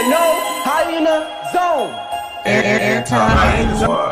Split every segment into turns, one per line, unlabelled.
the know, how you in the zone.
It's my in the zone.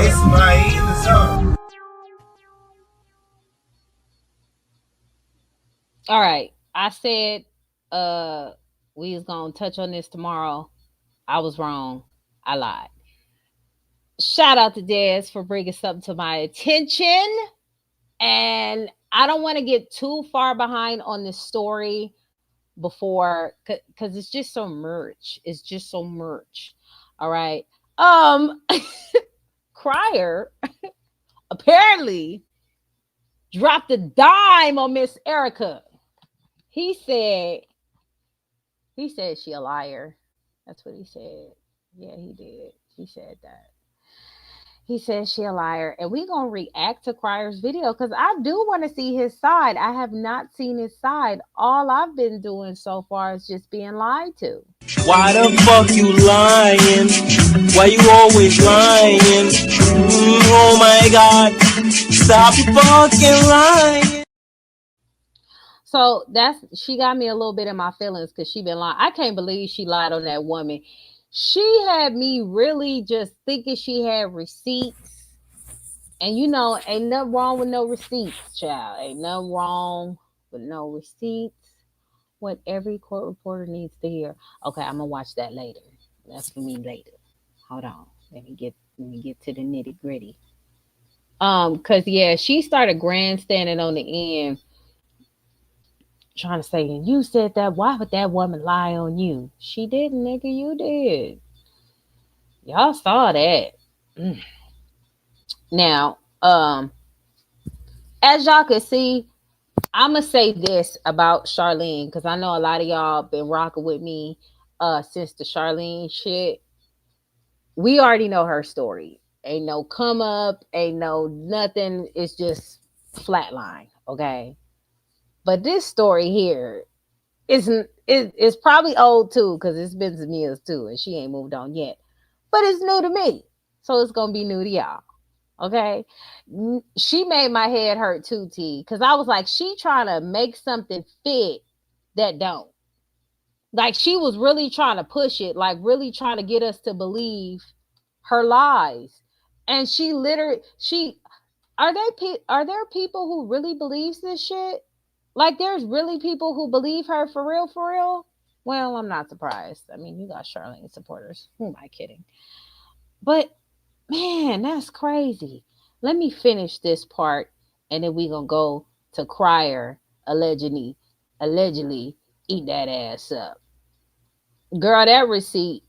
It's my in the zone.
All right. I said we was gonna touch on this tomorrow. I was wrong. I lied. Shout out to Des for bringing something to my attention. And I don't want to get too far behind on this story, before, because it's just so merch. It's just so merch. All right. Crier apparently dropped a dime on Miss Erica. He said she a liar. That's what he said. Yeah, he did. He said that. He says she a liar. And we gonna react to Crier's video because I do want to see his side. I have not seen his side. All I've been doing so far is just being lied to.
Why the fuck you lying? Why you always lying? Oh my god, stop fucking lying.
So she got me a little bit in my feelings because she been lying. I can't believe she lied on that woman. She had me really just thinking she had receipts. And ain't nothing wrong with no receipts, child. Ain't nothing wrong with no receipts. What every court reporter needs to hear. Okay, I'm gonna watch that later. That's for me later. Hold on. Let me get to the nitty gritty. Cause yeah, she started grandstanding on the end, trying to say, and you said that. Why would that woman lie on you? She didn't, nigga. You did. Y'all saw that. Now, as y'all can see, I'm gonna say this about Charlene because I know a lot of y'all been rocking with me since the Charlene shit. We already know her story. Ain't no come up, ain't no nothing. It's just flatline, okay? But this story here is probably old too because it's been some years too, and she ain't moved on yet. But it's new to me, so it's gonna be new to y'all. Okay, she made my head hurt too, T, because I was like, she trying to make something fit that don't. Like she was really trying to push it, like really trying to get us to believe her lies. And she literally, are there people who really believes this shit? Like there's really people who believe her for real, for real. Well, I'm not surprised. I mean, you got Charlene supporters. Who am I kidding? But man, that's crazy. Let me finish this part and then we gonna go to Crier allegedly eat that ass up. Girl, that receipt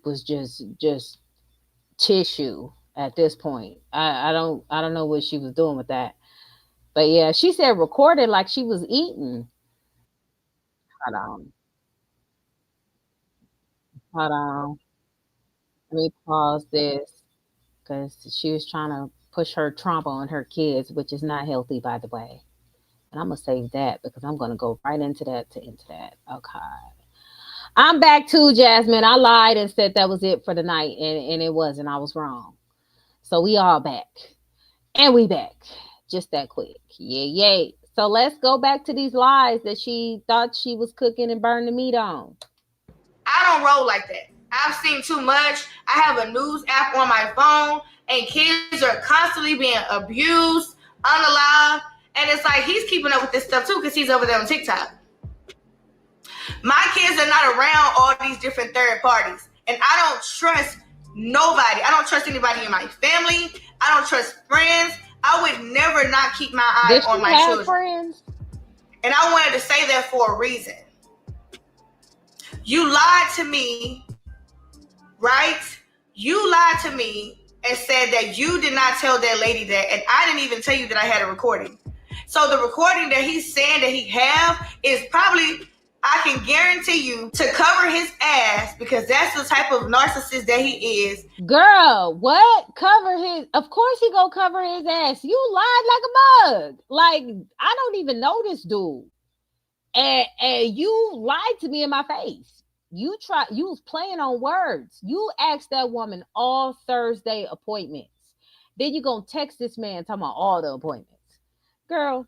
was just tissue at this point. I don't know what she was doing with that. But yeah, she said recorded like she was eating. Hold on. Hold on. Let me pause this because she was trying to push her trauma on her kids, which is not healthy, by the way. And I'm gonna save that because I'm gonna go right into that. Okay. I'm back too, Jasmine. I lied and said that was it for the night, and it wasn't. I was wrong. So we all back. And we back. Just that quick. Yay. So let's go back to these lies that she thought she was cooking and burning the meat on.
I don't roll like that. I've seen too much. I have a news app on my phone, and kids are constantly being abused, unalive, and it's like he's keeping up with this stuff too because he's over there on TikTok. My kids are not around all these different third parties, and I don't trust nobody. I don't trust anybody in my family. I don't trust friends. I would never not keep my eye on my children.
Friends?
And I wanted to say that for a reason. You lied to me, right? You lied to me and said that you did not tell that lady that, and I didn't even tell you that I had a recording. So the recording that he's saying that he have is probably, I can guarantee you, to cover his ass because that's the type of narcissist that he is.
Girl, what? Cover his? Of course he gonna cover his ass. You lied like a mug. Like I don't even know this dude. And you lied to me in my face. You was playing on words. You asked that woman all Thursday appointments. Then you gonna text this man talking about all the appointments. Girl.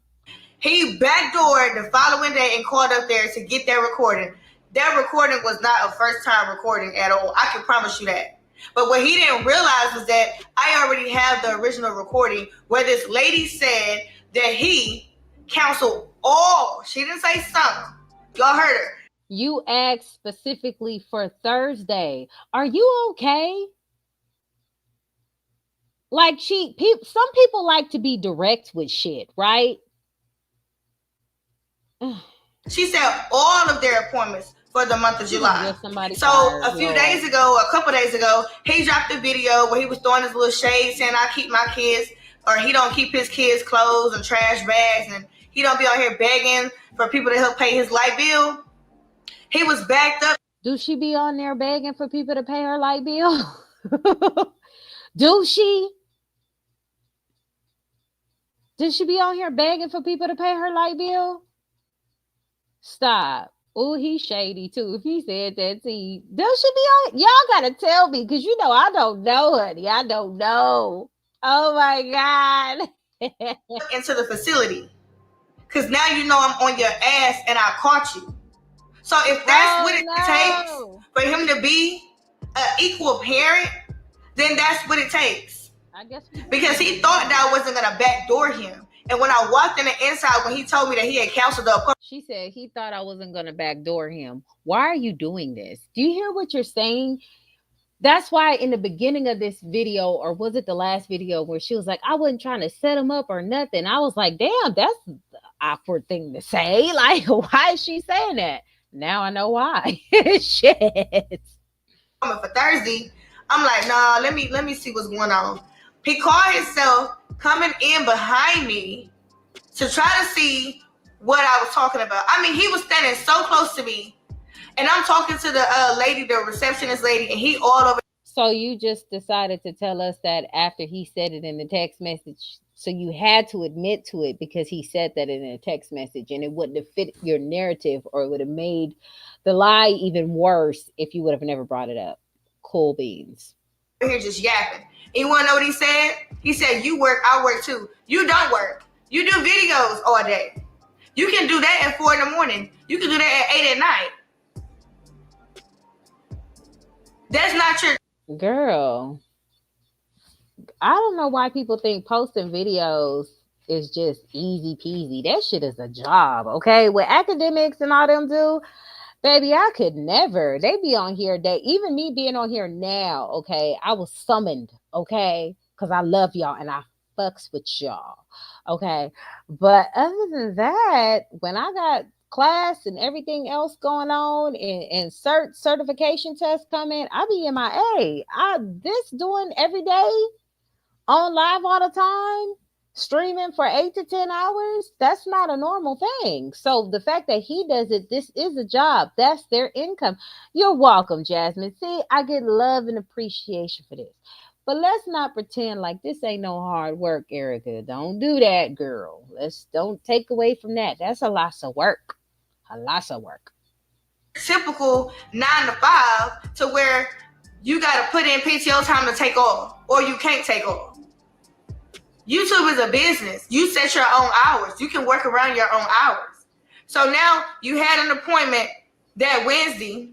He backdoored the following day and called up there to get that recording. That recording was not a first time recording at all. I can promise you that. But what he didn't realize was that I already have the original recording where this lady said that he counseled all. She didn't say some. Y'all heard her.
You asked specifically for Thursday. Are you okay? Like some people like to be direct with shit, right?
She said all of their appointments for the month of July. So a few days ago, a couple days ago, he dropped a video where he was throwing his little shade saying, I keep my kids, or he don't keep his kids' clothes and trash bags, and he don't be out here begging for people to help pay his light bill. He was backed up.
Do she be on there begging for people to pay her light bill? Do she? Did she be on here begging for people to pay her light bill? Stop. Oh, he's shady too. If he said that to you, does she be on? Y'all gotta tell me, because you know I don't know, honey. I don't know. Oh my God.
Into the facility. Because now you know I'm on your ass and I caught you. So if that's what it takes for him to be an equal parent, then that's what it takes.
I guess
because he thought that I wasn't gonna backdoor him. And when I walked in the inside, when he told me that he had canceled the appointment,
she said he thought I wasn't gonna backdoor him. Why are you doing this? Do you hear what you're saying? That's why in the beginning of this video, or was it the last video, where she was like, I wasn't trying to set him up or nothing. I was like, damn, that's the awkward thing to say. Like, why is she saying that? Now I know why. Shit.
For Thursday, I'm like, nah, let me see what's going on. He caught himself coming in behind me to try to see what I was talking about. I mean, he was standing so close to me, and I'm talking to the lady, the receptionist lady, and he all over.
So you just decided to tell us that after he said it in the text message, so you had to admit to it because he said that in a text message, and it wouldn't have fit your narrative, or it would have made the lie even worse if you would have never brought it up. Cool beans.
Here just yapping. And you want to know what he said? He said, you work, I work too. You don't work. You do videos all day. You can do that at 4 a.m. You can do that at 8 at night. That's not your...
Girl, I don't know why people think posting videos is just easy peasy. That shit is a job, okay? What academics and all them do, baby, I could never. They be on here. Even me being on here now, okay? I was summoned, okay? Because I love y'all and I fucks with y'all, okay? But other than that, when I got class and everything else going on and certification tests coming, I be MIA. This doing every day on live all the time, streaming for 8 to 10 hours, that's not a normal thing. So the fact that he does it, this is a job. That's their income. You're welcome, Jasmine. See, I get love and appreciation for this. But let's not pretend like this ain't no hard work, Erica. Don't do that, girl. Don't take away from that. That's a lot of work. A lot of work.
Typical 9 to 5 to where you got to put in PTO time to take off, or you can't take off. YouTube is a business. You set your own hours. You can work around your own hours. So now you had an appointment that Wednesday.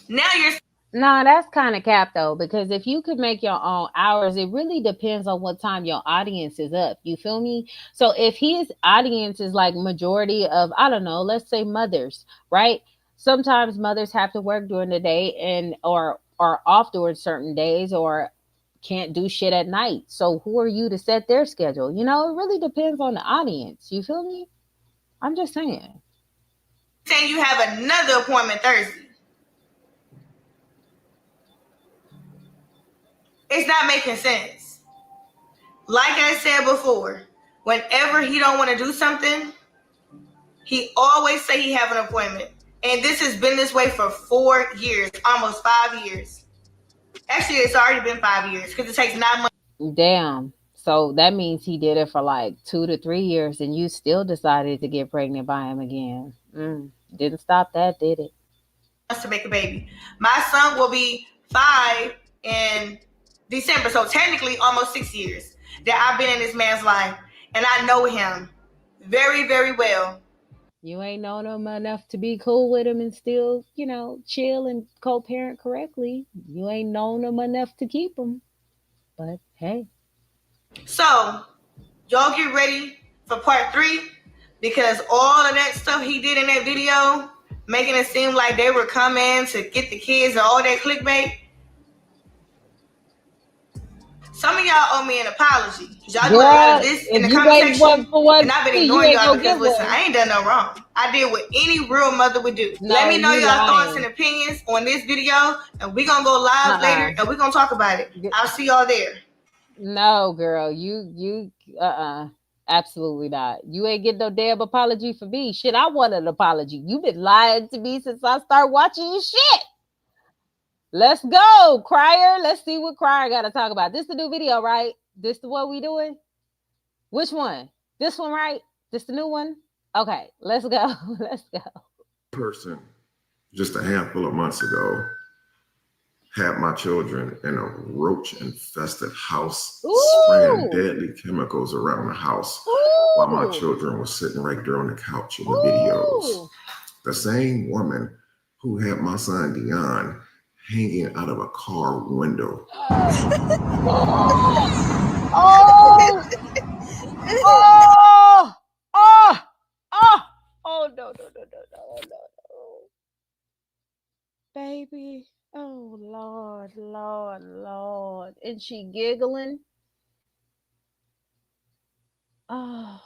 Now you're...
No, that's kind of cap though, because if you could make your own hours, it really depends on what time your audience is up. You feel me? So if his audience is like majority of, I don't know, let's say mothers, right? Sometimes mothers have to work during the day and or are off during certain days, or can't do shit at night. So who are you to set their schedule? You know, it really depends on the audience. You feel me? I'm just saying.
Saying you have another appointment Thursday. It's not making sense. Like I said before, whenever he don't want to do something, he always say he have an appointment. And this has been this way for 4 years, almost 5 years. Actually, it's already been 5 years because it takes 9 months.
Damn. So that means he did it for like 2 to 3 years, and you still decided to get pregnant by him again. Didn't stop that, did it?
To make a baby. My son will be 5 in December, so technically almost 6 years that I've been in this man's life, and I know him very, very well.
You ain't known him enough to be cool with him and still, you know, chill and co-parent correctly. You ain't known him enough to keep him. But hey.
So, y'all get ready for part 3, because all of that stuff he did in that video, making it seem like they were coming to get the kids and all that clickbait. Some of y'all owe me an apology. Y'all do a
Girl,
lot of this in the
if you
comment
ain't
section,
for one
and I've been
thing, you
ignoring
ain't
y'all
gonna
because
get
listen,
one.
I ain't done no wrong. I did what any real mother would do.
No,
Let me know
you
y'all thoughts
lying.
and opinions on this video, and we gonna go live later, and we gonna talk about it. I'll see y'all there.
No, girl, you absolutely not. You ain't get no damn apology for me. Shit, I want an apology. You been lying to me since I started watching your shit. Let's go, Crier. Let's see what Crier got to talk about. This the new video, right? This the what we doing? Which one? This one, right? This the new one? Okay, let's go. Let's go.
Person just a handful of months ago had my children in a roach-infested house, spraying deadly chemicals around the house while my children were sitting right there on the couch in the videos. The same woman who had my son Dion hanging out of a car window.
Oh, no. Baby. Oh, Lord. And she giggling. Oh,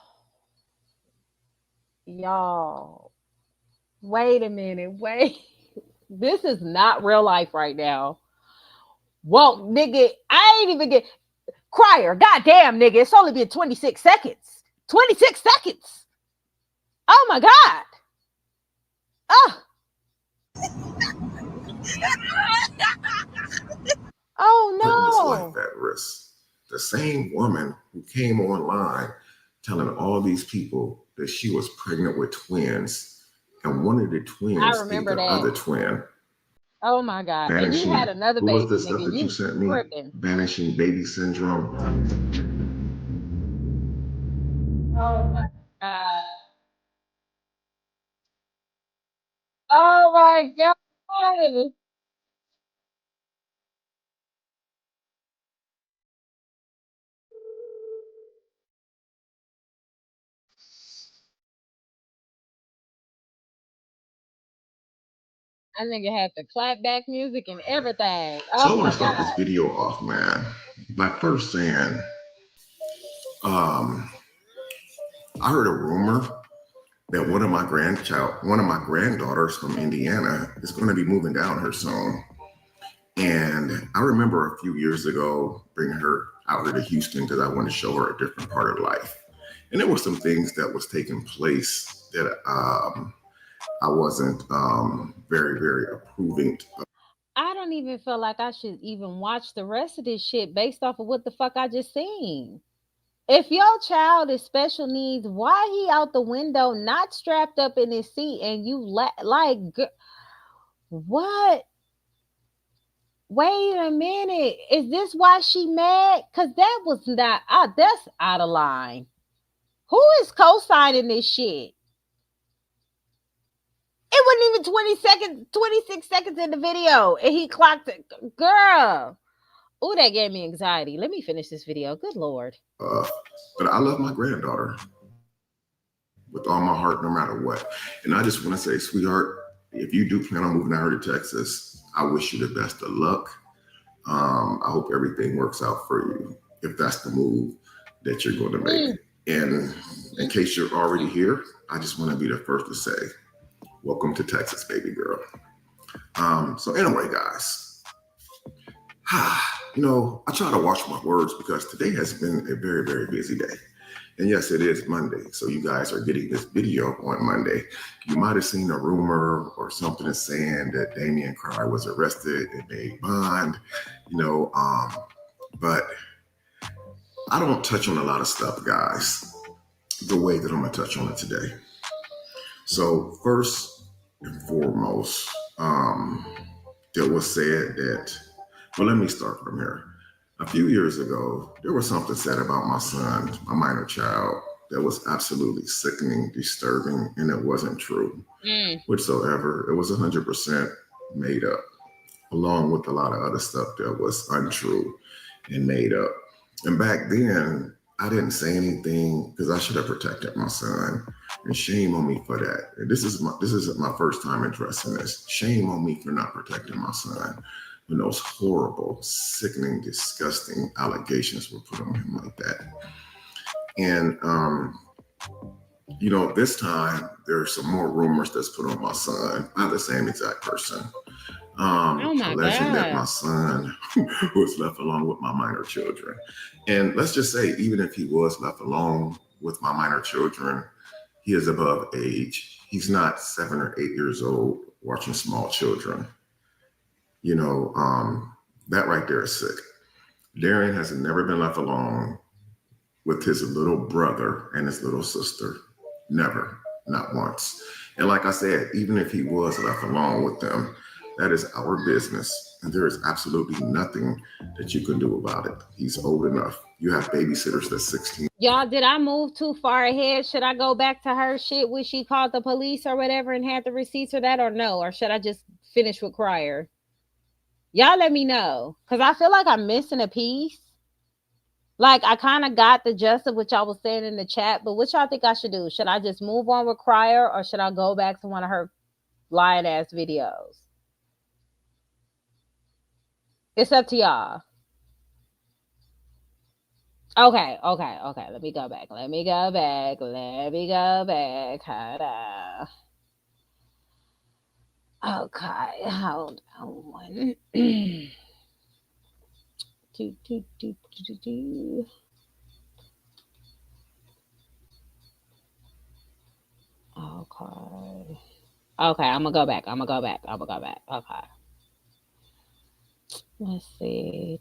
y'all. Wait a minute. Wait. This is not real life right now. Whoa, nigga. I ain't even get Crier. Goddamn, nigga. It's only been 26 seconds. 26 seconds. Oh, my God. Oh. Oh,
Putting his
no.
life at risk. The same woman who came online telling all these people that she was pregnant with twins, and one of the twins ate the other twin.
Oh my God. And you had another baby.
What was the stuff that you sent me? Vanishing baby syndrome.
Oh my God. Oh my God. I think it had the clapback music and everything. Oh,
so I want to start this video off, man, by first saying, I heard a rumor that one of my granddaughters from Indiana is going to be moving down here soon. And I remember a few years ago bringing her out here to Houston because I wanted to show her a different part of life. And there were some things that was taking place that I wasn't very, very approving of.
I don't even feel like I should even watch the rest of this shit based off of what the fuck I just seen. If your child is special needs, why he out the window not strapped up in his seat and you like what? Wait a minute. Is this why she mad? Cause that was not that's out of line. Who is co-signing this shit? It wasn't even 26 seconds in the video. And he clocked it. Girl. Oh, that gave me anxiety. Let me finish this video. Good Lord.
But I love my granddaughter with all my heart, no matter what. And I just want to say, sweetheart, if you do plan on moving out here to Texas, I wish you the best of luck. I hope everything works out for you, if that's the move that you're going to make. And in case you're already here, I just want to be the first to say, welcome to Texas, baby girl. So anyway, guys, you know, I try to watch my words because today has been a very, very busy day. And yes, it is Monday. So you guys are getting this video on Monday. You might have seen a rumor or something saying that Damian Crier was arrested and made bond, you know, but I don't touch on a lot of stuff, guys, the way that I'm gonna touch on it today. So first and foremost, there was said that, well, let me start from here. A few years ago, there was something said about my son, my minor child, that was absolutely sickening, disturbing, and it wasn't true whatsoever. It was 100% made up, along with a lot of other stuff that was untrue and made up. And back then, I didn't say anything because I should have protected my son, and shame on me for that. And this is my first time addressing this. Shame on me for not protecting my son. when those horrible, sickening, disgusting allegations were put on him like that. And, this time there's some more rumors that's put on my son by the same exact person. Alleging that my son was left alone with my minor children. And let's just say, even if he was left alone with my minor children, he is above age. He's not 7 or 8 years old watching small children. That right there is sick. Darian has never been left alone with his little brother and his little sister. Never, not once. And like I said, even if he was left alone with them, that is our business. And there is absolutely nothing that you can do about it. He's old enough. You have babysitters that's 16.
Y'all, did I move too far ahead? Should I go back to her shit when she called the police or whatever and had the receipts or that, or no? Or should I just finish with Crier? Y'all let me know. Because I feel like I'm missing a piece. Like, I kind of got the gist of what y'all was saying in the chat, but what y'all think I should do? Should I just move on with Crier, or should I go back to one of her lying ass videos? It's up to y'all. Okay. Let me go back. Hold on. Okay, hold on. Okay, I'm gonna go back. Okay. Let's see.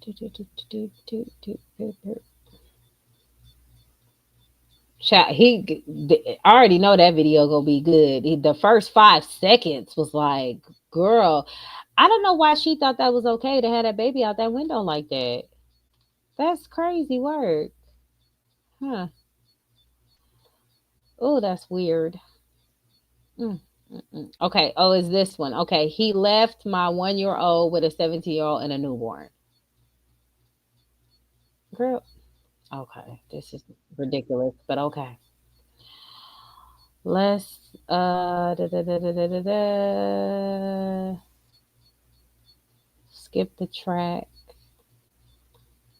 I already know that video gonna be good. The first 5 seconds was like, girl, I don't know why she thought that was okay to have that baby out that window like that. That's crazy work. Huh. Oh, that's weird. Okay. Oh, is this one? Okay. He left my 1-year-old with a 17-year-old and a newborn. Girl. Okay. This is ridiculous, but okay. Let's skip the track.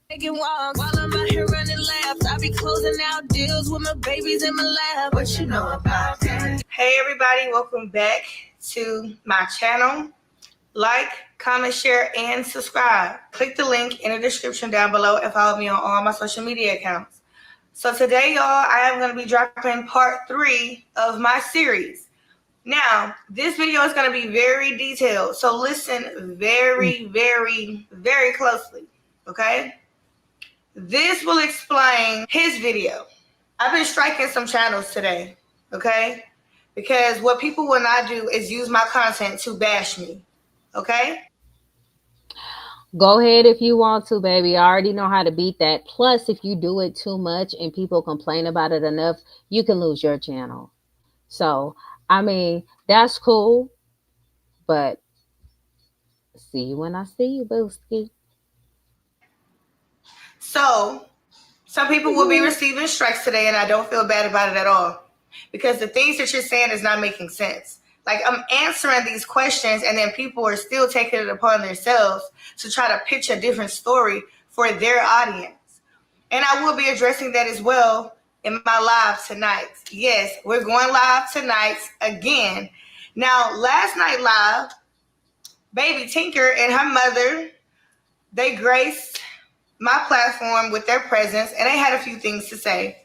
While I'm out here running laps, I be closing out deals with my babies in my lab. What you know about that?
Hey everybody, welcome back to my channel. Like, comment, share, and subscribe. Click the link in the description down below and follow me on all my social media accounts. So today, y'all, I am going to be dropping part 3 of my series. Now, this video is going to be very detailed, so listen very, very, very closely, okay? This will explain his video. I've been striking some channels today, okay? Because what people will not do is use my content to bash me, okay? Go ahead if you want to, baby. I already know how to beat that. Plus, if you do it too much and people complain about it enough, you can lose your channel. So, I mean, that's cool. But see you when I see you, Booski. So, some people will be receiving strikes today, and I don't feel bad about it at all. Because the things that you're saying is not making sense. Like, I'm answering these questions, and then people are still taking it upon themselves to try to pitch a different story for their audience. And I will be addressing that as well in my live tonight. Yes, we're going live tonight again. Now, last night live, baby Tinker and her mother, they graced my platform with their presence, and they had a few things to say.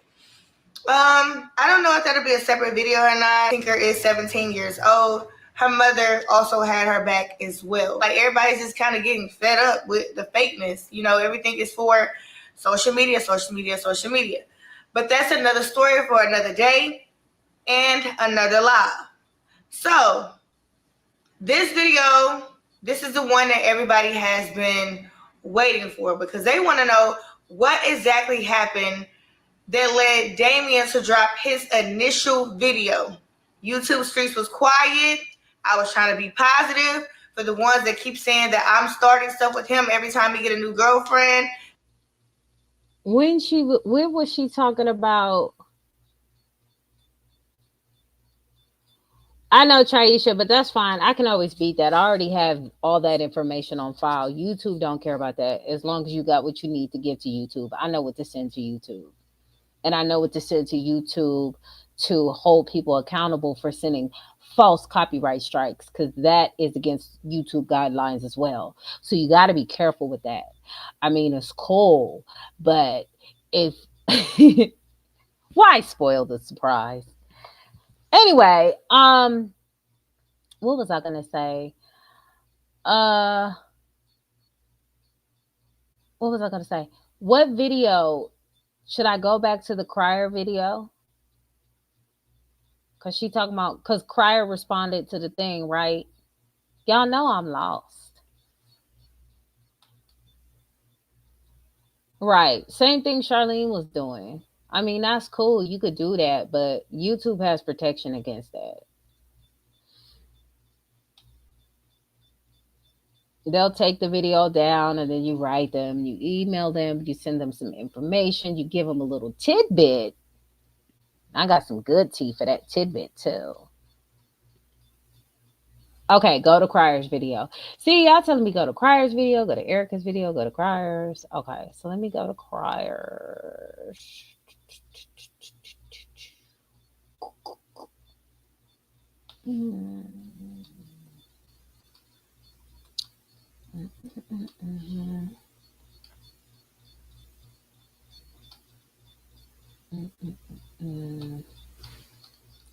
I don't know if that'll be a separate video or not. Tinker is 17 years old. Her mother also had her back as well. Like, everybody's just kind of getting fed up with the fakeness. You know, everything is for social media. But that's another story for another day and another live. So, this video, this is the one that everybody has been waiting for, because they want to know what exactly happened that led Damien to drop his initial video. YouTube streets was quiet. I was trying to be positive for the ones that keep saying that I'm starting stuff with him every time he get a new girlfriend. When was she talking about?
I know, Traisha, but that's fine. I can always beat that. I already have all that information on file. YouTube don't care about that. As long as you got what you need to give to YouTube. I know what to send to YouTube. And I know what to send to YouTube to hold people accountable for sending false copyright strikes, because that is against YouTube guidelines as well. So you got to be careful with that. I mean, it's cool, but if why spoil the surprise? Anyway, what was I gonna say? What was I gonna say? What video should I go back to the Crier video? Cause she talking about, cause Crier responded to the thing, right? Y'all know I'm lost. Right. Same thing Charlene was doing. I mean, that's cool. You could do that, but YouTube has protection against that. They'll take the video down and then you write them, you email them, you send them some information, you give them a little tidbit. I got some good tea for that tidbit too. Okay, go to Crier's video. See, y'all telling me go to Crier's video, go to Erica's video, go to Crier's. Okay, so let me go to Crier's.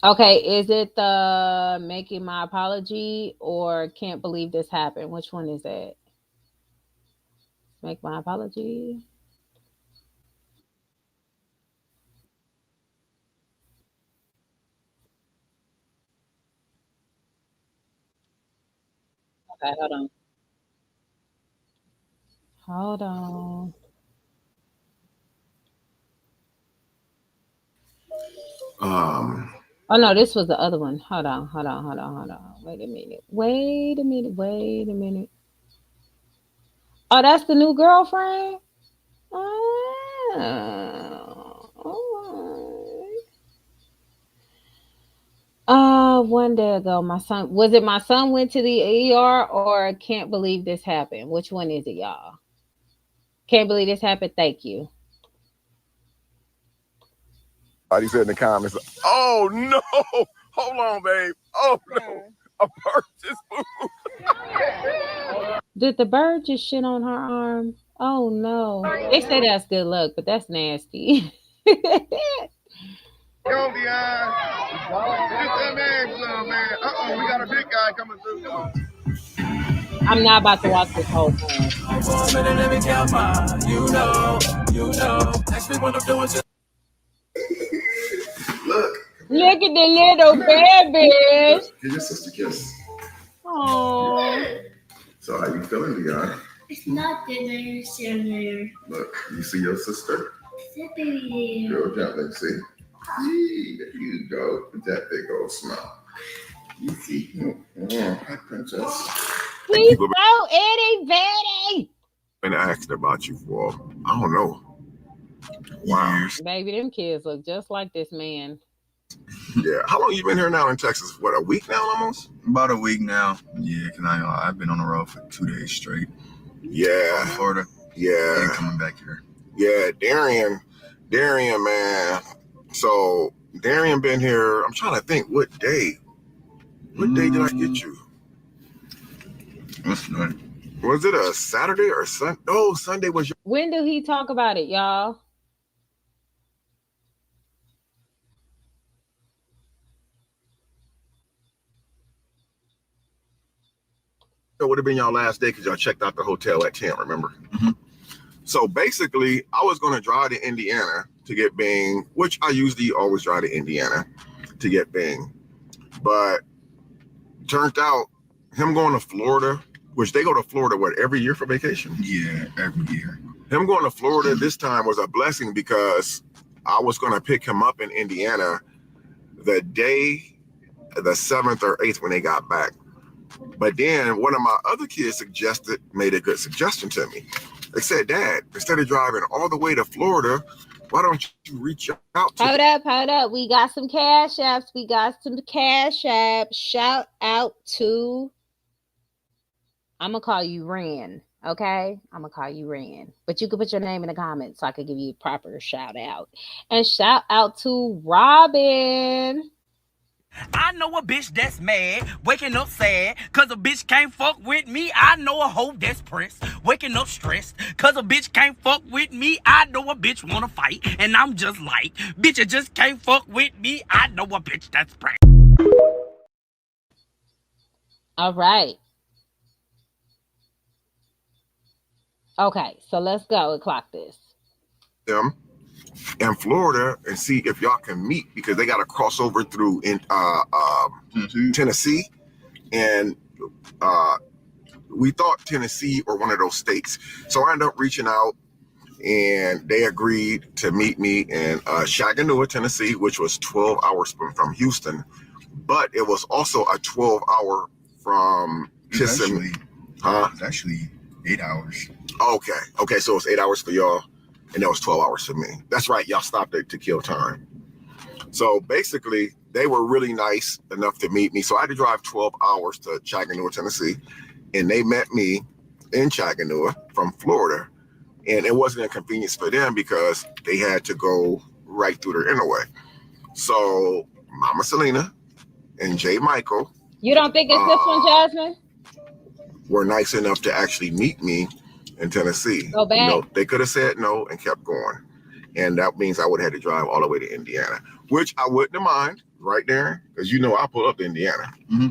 Okay, is it the making my apology or can't believe this happened? Which one is it? Make my apology. Okay, hold on. Hold on. Oh no, this was the other one. Hold on. Wait a minute. Oh, that's the new girlfriend? One day ago, my son went to the ER or can't believe this happened? Which one is it, y'all? Can't believe this happened. Thank you.
He said in the comments, "Oh no, hold on, babe. Oh no, a bird just moved."
Did the bird just shit on her arm? Oh no. They say that's good luck, but that's nasty.
Yo, Dion. Get that man some, man. We got a big guy coming through. Come on.
I'm not about to watch this whole thing. Look at the little babies.
Give your sister a kiss.
Oh.
So how you feeling, Dion?
It's not dinner, dinner.
Look, you see your sister?
Sipping.
Real gently, see? Gee, there you go. With that big old smile. You see? Hi, princess.
He's so itty bitty.
Been asking about you for, I don't know. Wow.
Baby, them kids look just like this man.
Yeah. How long you been here now in Texas? What, a week now almost?
About a week now. Yeah, because I've been on the road for 2 days straight.
Yeah.
Florida.
Yeah.
And coming back here.
Yeah, Darian, man. So Darian been here. I'm trying to think what day. What day did I get you?
What's that?
Was it a Saturday or Sunday? Oh, Sunday was your.
When do he talk about it, y'all?
It would have been y'all last day because y'all checked out the hotel at 10, remember?
Mm-hmm.
So basically, I was going to drive to Indiana to get Bing, which I usually always drive to Indiana to get Bing. But turned out him going to Florida, which they go to Florida, every year for vacation?
Yeah, every year.
Him going to Florida this time was a blessing because I was going to pick him up in Indiana the day, the 7th or 8th when they got back. But then one of my other kids made a good suggestion to me. They said, Dad, instead of driving all the way to Florida, Why don't you reach out to
Hold up. We got some cash apps. Shout out to, I'm going to call you Ren. Okay? I'm going to call you Ren. But you can put your name in the comments so I can give you a proper shout out. And shout out to Robin.
I know a bitch that's mad, waking up sad, cause a bitch can't fuck with me. I know a hoe that's pressed, waking up stressed, cause a bitch can't fuck with me. I know a bitch wanna fight, and I'm just like, bitch, you just can't fuck with me. I know a bitch that's pressed.
All right. Okay, so let's go and clock this.
them in Florida and see if y'all can meet, because they got to cross over through in Tennessee. And we thought Tennessee or one of those states. So I ended up reaching out, and they agreed to meet me in Chattanooga, Tennessee, which was 12 hours from Houston. But it was also a 12-hour from Kissimmee.
It's actually 8 hours.
Okay, so it's 8 hours for y'all, and that was 12 hours for me. That's right, y'all stopped to kill time. So basically, they were really nice enough to meet me. So I had to drive 12 hours to Chattanooga, Tennessee, and they met me in Chattanooga from Florida. And it wasn't a convenience for them because they had to go right through the interway. So Mama Selena and Jay Michael.
You don't think it's this one, Jasmine?
Were nice enough to actually meet me in Tennessee.
Go back.
You know, they could have said no and kept going. And that means I would have had to drive all the way to Indiana, which I wouldn't have mind right there, because you know I pull up to Indiana.
Mm-hmm.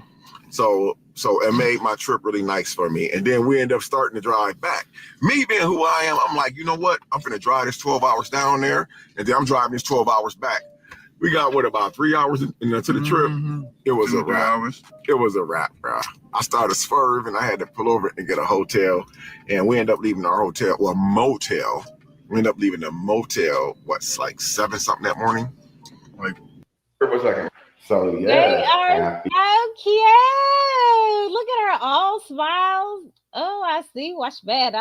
So it made my trip really nice for me. And then we end up starting to drive back. Me being who I am, I'm like, you know what? I'm going to drive this 12 hours down there, and then I'm driving this 12 hours back. We got, about 3 hours into the trip?
Mm-hmm.
It was
2
a wrap.
hours.
It was a wrap, bro. I started swerve, and I had to pull over and get a hotel. And we ended up leaving our hotel, motel. We ended up leaving the motel, like 7-something that morning? Like, it was like, so yeah.
They are so cute. Look at her, all smiles. Oh, I see what's bad.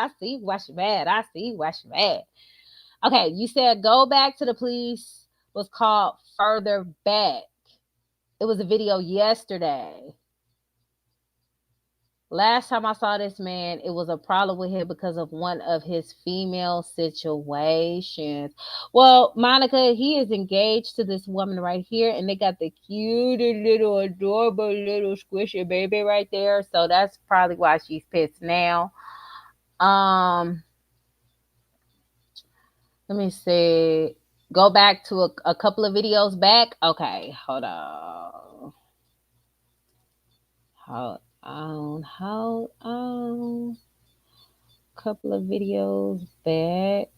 Okay, you said go back to the police was called Further Back. It was a video yesterday. Last time I saw this man, it was a problem with him because of one of his female situations. Well, Monica, he is engaged to this woman right here, and they got the cute little adorable little squishy baby right there. So that's probably why she's pissed now. Let me see. Go back to a couple of videos back. Okay, hold on. Hold on. Couple of videos back.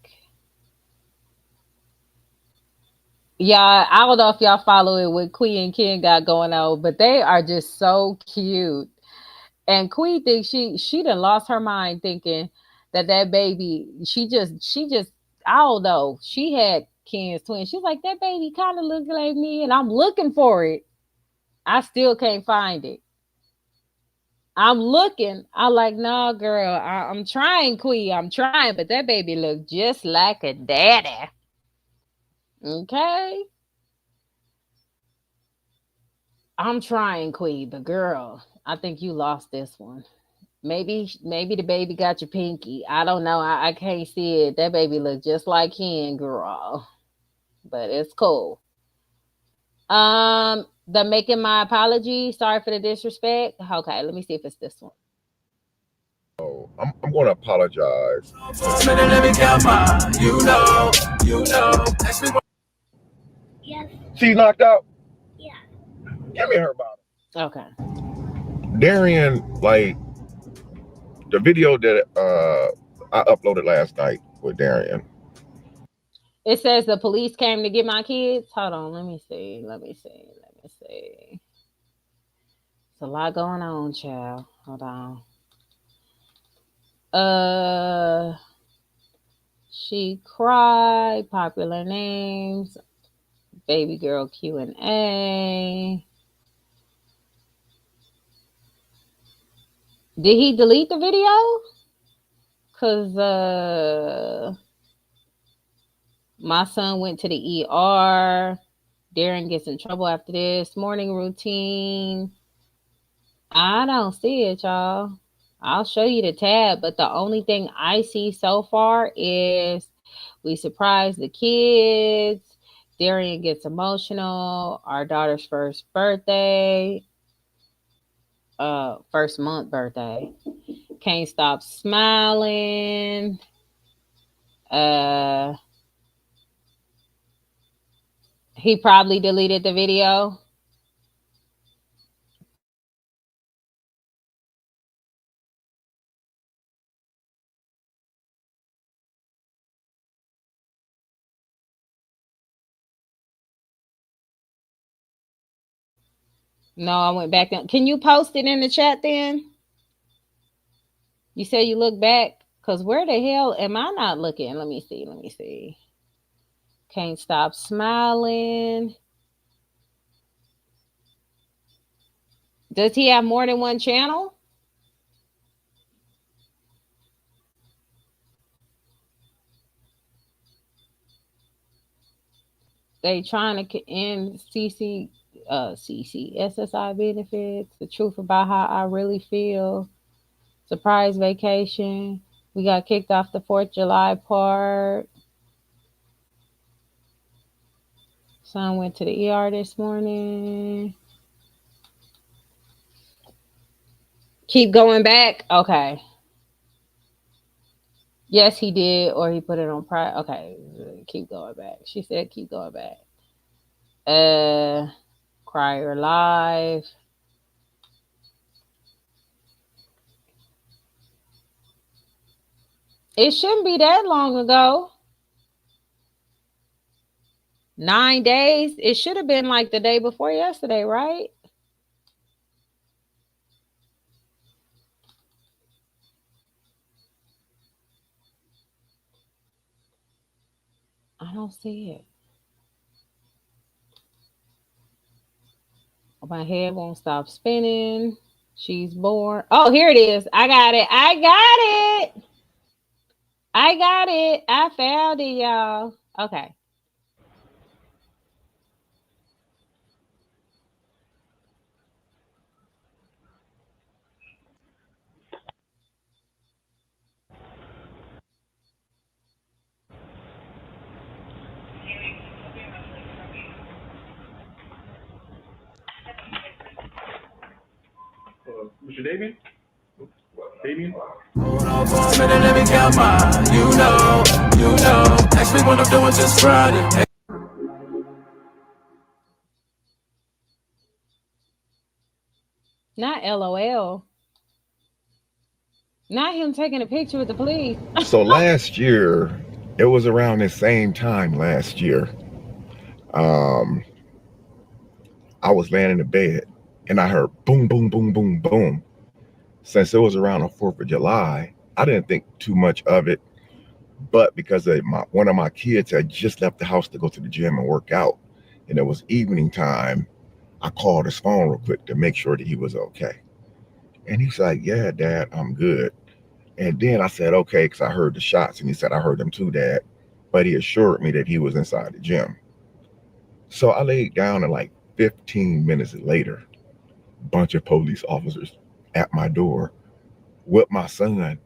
Yeah, I don't know if y'all follow it what Queen and Ken got going on, but they are just so cute. And Queen thinks she done lost her mind thinking that baby, she just I don't know. She had Ken's twin. She's like, that baby kind of looks like me, and I'm looking for it. I still can't find it. I'm looking. I'm like, no, girl, I'm trying, Queen. I'm trying, but that baby look just like a daddy. Okay? I'm trying, Queen, but girl, I think you lost this one. Maybe the baby got your pinky. I don't know. I can't see it. That baby look just like Ken, girl. But it's cool. The making my apology. Sorry for the disrespect. Okay, let me see if it's this one.
Oh, I'm going to apologize.
Yes.
She knocked out?
Yeah.
Give me her bottle.
Okay.
Darian, like, the video that I uploaded last night with Darian.
It says the police came to get my kids. Hold on, let me see. It's a lot going on, child. Hold on. She cried. Popular names. Baby girl Q&A. Did he delete the video? Cause My son went to the ER. Darren gets in trouble after this. Morning routine. I don't see it, y'all. I'll show you the tab, but the only thing I see so far is we surprise the kids. Darian gets emotional. Our daughter's first birthday. First month birthday. Can't stop smiling. He probably deleted the video. No, I went back down. Can you post it in the chat then? You said you look back? Because where the hell am I not looking? Let me see. Can't stop smiling. Does he have more than one channel? They trying to end SSI benefits. The truth about how I really feel. Surprise vacation. We got kicked off the 4th of July part. Son went to the ER this morning. Keep going back. Okay. Yes, he did, or he put it on private. Okay, keep going back. She said keep going back. Crier live. It shouldn't be that long ago. 9 days. It should have been like the day before yesterday, right? I don't see it. My head won't stop spinning. She's born. Oh, here it is. I got it. I found it, y'all. Okay.
Mr. Damien? Damien?
Hold on for a minute, let me count mine. You know. Ask me what I'm doing just Friday.
Not LOL. Not him taking a picture with the police.
So last year, it was around the same time last year. I was laying in the bed and I heard boom, boom, boom, boom, boom. Since it was around the 4th of July, I didn't think too much of it. But because one of my kids had just left the house to go to the gym and work out, and it was evening time, I called his phone real quick to make sure that he was okay. And he's like, yeah, Dad, I'm good. And then I said, okay, because I heard the shots. And he said, I heard them too, Dad. But he assured me that he was inside the gym. So I laid down, and like 15 minutes later, a bunch of police officers at my door with my son.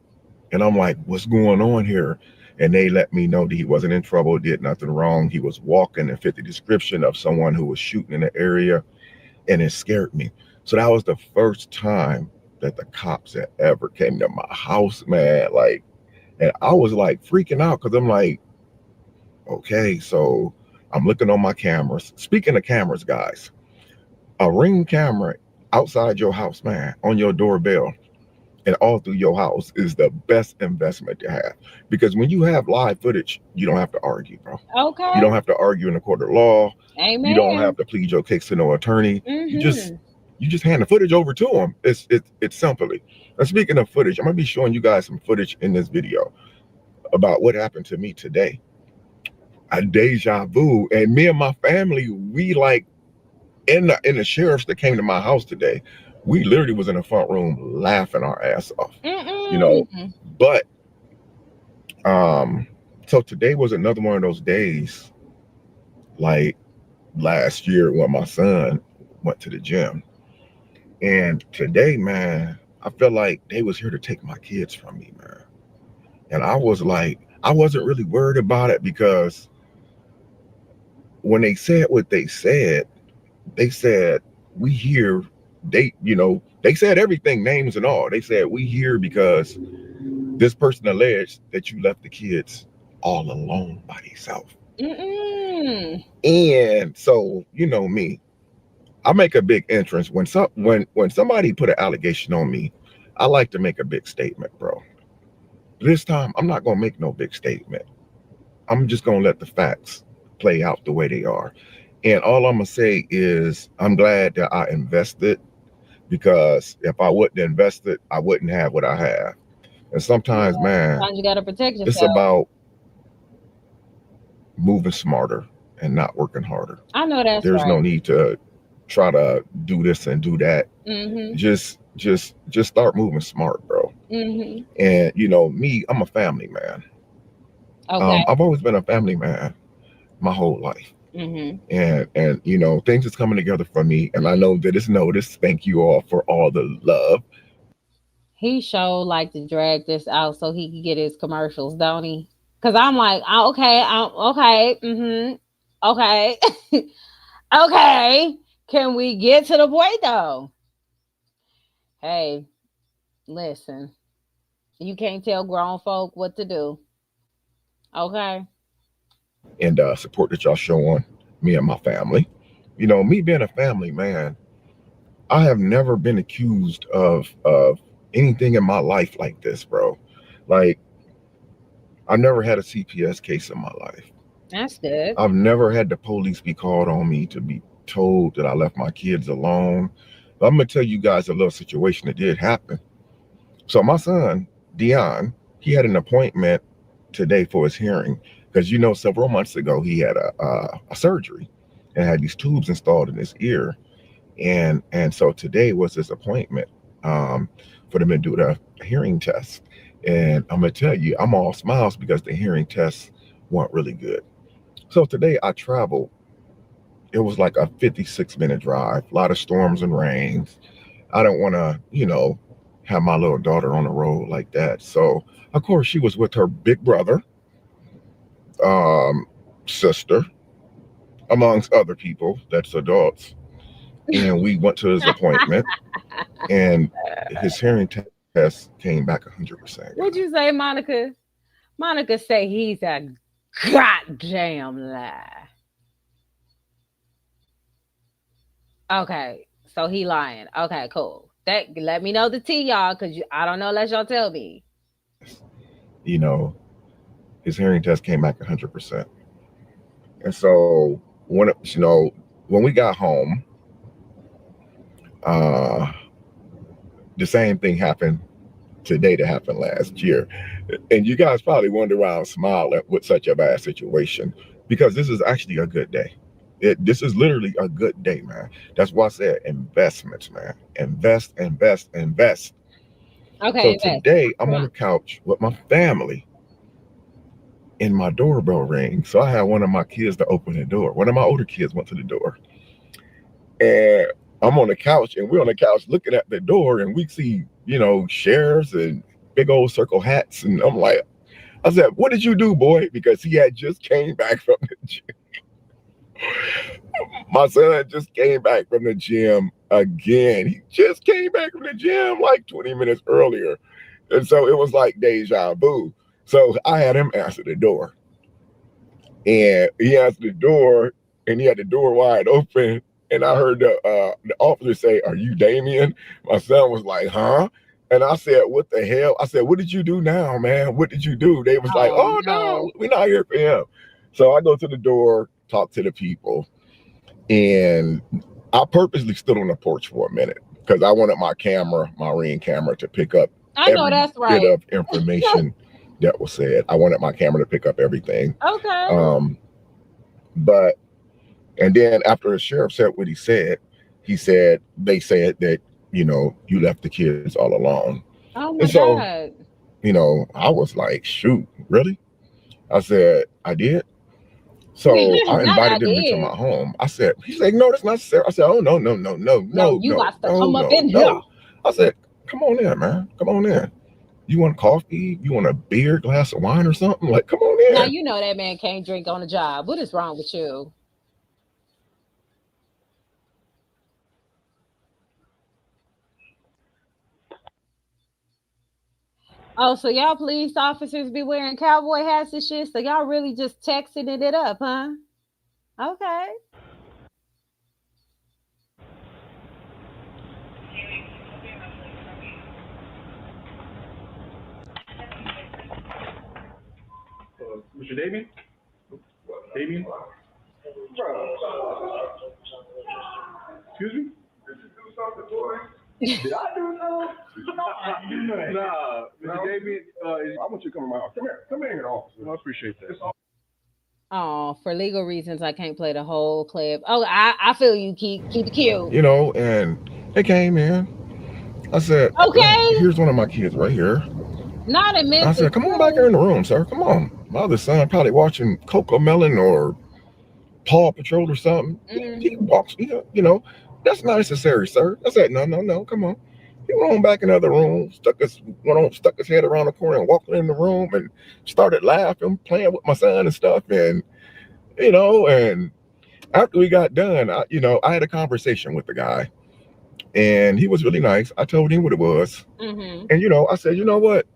And I'm like, what's going on here? And they let me know that he wasn't in trouble, did nothing wrong. He was walking and fit the description of someone who was shooting in the area. And it scared me. So that was the first time that the cops had ever came to my house, man. Like, and I was like freaking out because I'm like, okay, so I'm looking on my cameras. Speaking of cameras, guys, a Ring camera outside your house, man, on your doorbell and all through your house is the best investment to have. Because when you have live footage, you don't have to argue, bro.
Okay.
You don't have to argue in a court of law.
Amen.
You don't have to plead your case to no attorney. You just hand the footage over to them. It's simply. And speaking of footage, I'm gonna be showing you guys some footage in this video about what happened to me today. A deja vu. And me and my family, we like in the sheriffs that came to my house today, we literally was in the front room laughing our ass off. You know, but some So today was another one of those days, like last year when my son went to the gym. And today, man, I feel like they was here to take my kids from me, man. And I was like, I wasn't really worried about it because when they said what they said, we here, they said everything, names and all. They said, we here because this person alleged that you left the kids all alone by themselves. And so, you know me, I make a big entrance when somebody put an allegation on me. I like to make a big statement, bro. This time, I'm not gonna make no big statement. I'm just gonna let the facts play out the way they are. And all I'm gonna say is I'm glad that I invested, because if I wouldn't invest it, I wouldn't have what I have. And sometimes, man,
Sometimes you gotta protect yourself.
it's about moving smarter and not working harder.
I know that's
There's
right.
no need to try to do this and do that. Just start moving smart, bro. And you know me, I'm a family man.
Okay.
I've always been a family man my whole life. And you know, things is coming together for me, and I know that it's noticed. Thank you all for all the love.
He sure like to drag this out so he can get his commercials, don't he? Because I'm like, okay, okay, okay. Can we get to the point though? Hey, listen, you can't tell grown folk what to do. Okay.
And support that y'all show on me and my family. You know, me being a family man, I have never been accused of anything in my life like this, bro. Like, I never had a CPS case in my life.
That's good.
I've never had the police be called on me to be told that I left my kids alone. But I'm gonna tell you guys a little situation that did happen. So my son, Dion, he had an appointment today for his hearing, because you know several months ago he had a surgery and had these tubes installed in his ear, and so today was his appointment for them to do the hearing test. And I'm gonna tell you, I'm all smiles because the hearing tests weren't really good. So today I traveled. It was like a 56-minute drive, a lot of storms and rains. I don't want to, you know, have my little daughter on the road like that. So of course she was with her big brother, sister, amongst other people that's adults. And we went to his appointment, and his hearing test came back 100%.
What'd you say, Monica? Monica say he's a goddamn lie. Okay, so he lying. Okay, cool. That let me know the tea, y'all, because I don't know unless y'all tell me.
You know, his hearing test came back 100%. And so when we got home, the same thing happened today that happened last year. And you guys probably wonder why I smile at with such a bad situation, because this is actually a good day. This is literally a good day, man. That's why I said investments, man. Invest.
Okay.
So today I'm on the couch with my family, and my doorbell rings. So I had one of my kids to open the door. One of my older kids went to the door, and I'm on the couch, and we're on the couch looking at the door, and we see, you know, sheriffs and big old circle hats. And I'm like, I said, "What did you do, boy?" Because he had just came back from the gym. My son just came back from the gym again. He just came back from the gym like 20 minutes earlier. And so it was like deja vu. So I had him answer the door. And he answered the door, and he had the door wide open. And I heard the officer say, "Are you Damien?" My son was like, "Huh?" And I said, "What the hell?" I said, "What did you do now, man? What did you do?" They was like, "Oh, no, we're not here for him." So I go to the door, talk to the people, and I purposely stood on the porch for a minute because I wanted my Ring camera, to pick up every bit of information that was said. I wanted my camera to pick up everything.
Okay.
And then after the sheriff said what he said, they said that, you know, you left the kids all alone.
Oh my God.
You know, I was like, shoot, really? I said, I did. So I
Not I
invited them into
did.
my home. I said, he's like, no, that's not necessary. I said, oh, no, no, no, no,
No,
no,
you
no,
got to
no,
come up
no,
in here.
no. I said, come on in, man. Come on in. You want coffee? You want a beer, glass of wine or something? Like, come on
Now
in.
you know that man can't drink on the job. What is wrong with you? Oh, so y'all police officers be wearing cowboy hats and shit. So y'all really just texting it up, huh? Okay.
Mr. Damien? Damien? Excuse me? Did I do something? Nah, Mr. Damien, I want you to come to my house. Come here. Come here in the office. I appreciate that.
Oh, for legal reasons, I can't play the whole clip. Oh, I feel you. Keep it cute.
You know, and they came in. I said,
Okay.
here's one of my kids right here.
Not in
I
Memphis
said, come on back here
too.
in the room, sir. Come on. My other son probably watching Coco Melon or Paw Patrol or something. He
Mhm.
walks, that's not necessary, sir. I said, no, no, no, come on. He went on back in the other room, stuck his head around the corner and walked in the room and started laughing, playing with my son and stuff. And after we got done, I had a conversation with the guy and he was really nice. I told him what it was.
Mhm.
And, I said, you know what?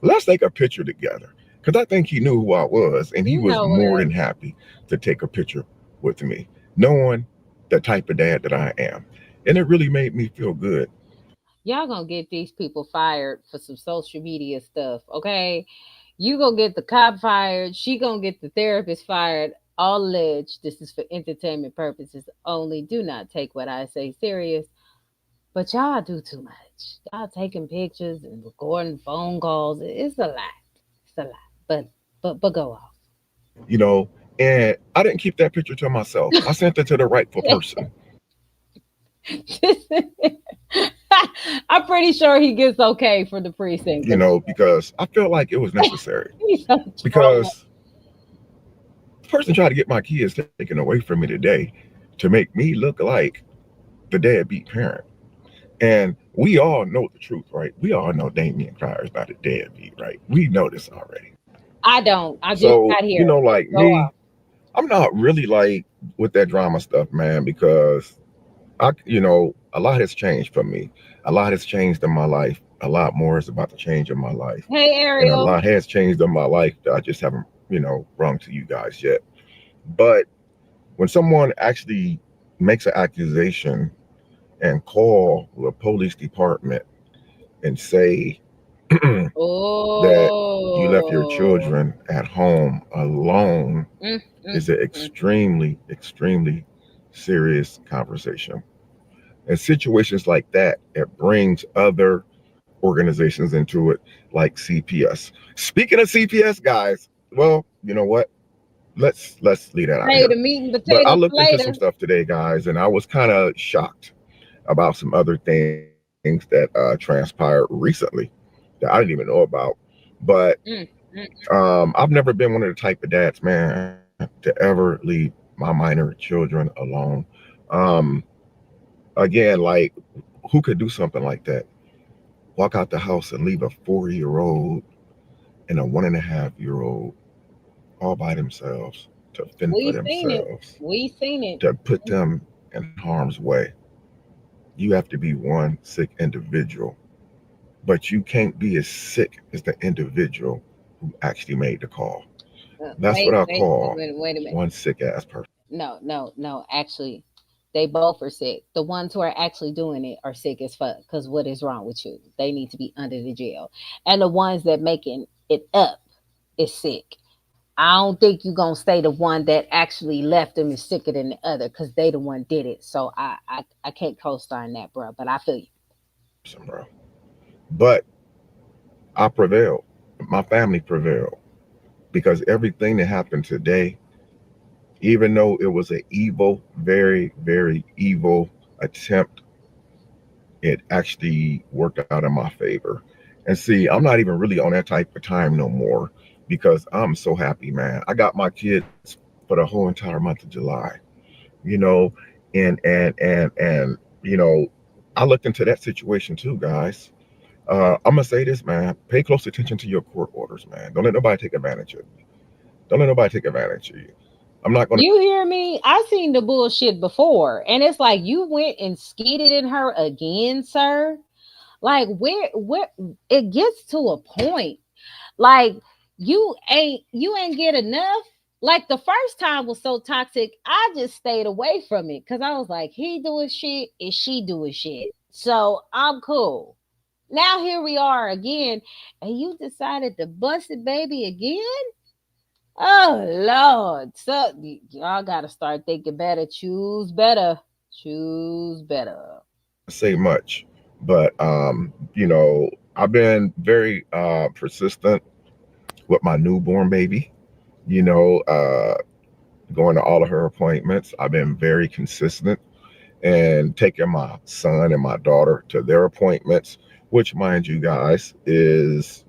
Let's take a picture together. Because I think he knew who I was and he
You
was
know
more
what?
than happy to take a picture with me, knowing the type of dad that I am. And it really made me feel good.
Y'all gonna get these people fired for some social media stuff, okay? You gonna get the cop fired. She gonna get the therapist fired. All alleged. This is for entertainment purposes only. Do not take what I say serious. But y'all do too much. Y'all taking pictures and recording phone calls. It's a lot. It's a lot. But go off.
you know, and I didn't keep that picture to myself. I sent it to the rightful person,
I'm pretty sure he gets okay for the precinct.
because I felt like it was necessary.
He's so trolling.
Because the person tried to get my kids taken away from me today to make me look like the deadbeat parent. And we all know the truth, right? We all know Damien Crier is not a deadbeat, right? We know this already.
I don't. I just
So,
got here.
like
Go off.
me, I'm not really like with that drama stuff, man, because a lot has changed for me. A lot has changed in my life. A lot more is about to change in my life.
Hey,
And a
Ariel.
lot has changed in my life that I just haven't, brung to you guys yet. But when someone actually makes an accusation and call the police department and say that you left your
Oh.
children at home alone
Mm, mm,
is an
mm.
extremely, extremely serious conversation. And situations like that, it brings other organizations into it, like CPS. Speaking of CPS, guys, well, you know what? Let's leave that out
Hey,
here.
the meat and
But I
potatoes for
looked into some
later.
stuff today, guys, and I was kind of shocked about some other things that transpired recently that I didn't even know about. But
Mm, mm.
I've never been one of the type of dads, man, to ever leave my minor children alone. Um, Again, like, who could do something like that? Walk out the house and leave a 4-year-old and a 1.5-year-old all by themselves to fend for
We seen it.
themselves,
We seen it.
to put them in harm's way. You have to be one sick individual, but you can't be as sick as the individual who actually made the call. That's what
Wait,
I
wait, wait,
call
wait, wait a minute.
one sick ass person.
No, no, no. Actually, they both are sick. The ones who are actually doing it are sick as fuck. Because what is wrong with you? They need to be under the jail. And the ones that making it up is sick. I don't think you're gonna say the one that actually left them is sicker than the other because they the one did it. So I can't co-star in that, bro. But I feel you.
Bro. But I prevailed. My family prevailed because everything that happened today, even though it was an evil, very, very evil attempt, it actually worked out in my favor. And see, I'm not even really on that type of time no more because I'm so happy, man. I got my kids for the whole entire month of July, you know, and I looked into that situation too, guys. I'm gonna say this, man. Pay close attention to your court orders, man. Don't let nobody take advantage of you. Don't let nobody take advantage of you. I'm not gonna.
You hear me? I seen the bullshit before, and it's like you went and skeeted in her again, sir. Like where it gets to a point. Like you ain't get enough. Like the first time was so toxic, I just stayed away from it because I was like, he doing shit and she doing shit. So I'm cool. Now here we are again, and you decided to bust it, baby, again. Oh Lord. So y'all gotta start thinking better. Choose better. Choose better.
Say much, but I've been very persistent with my newborn baby. You know, going to all of her appointments. I've been very consistent and taking my son and my daughter to their appointments, which, mind you, guys, is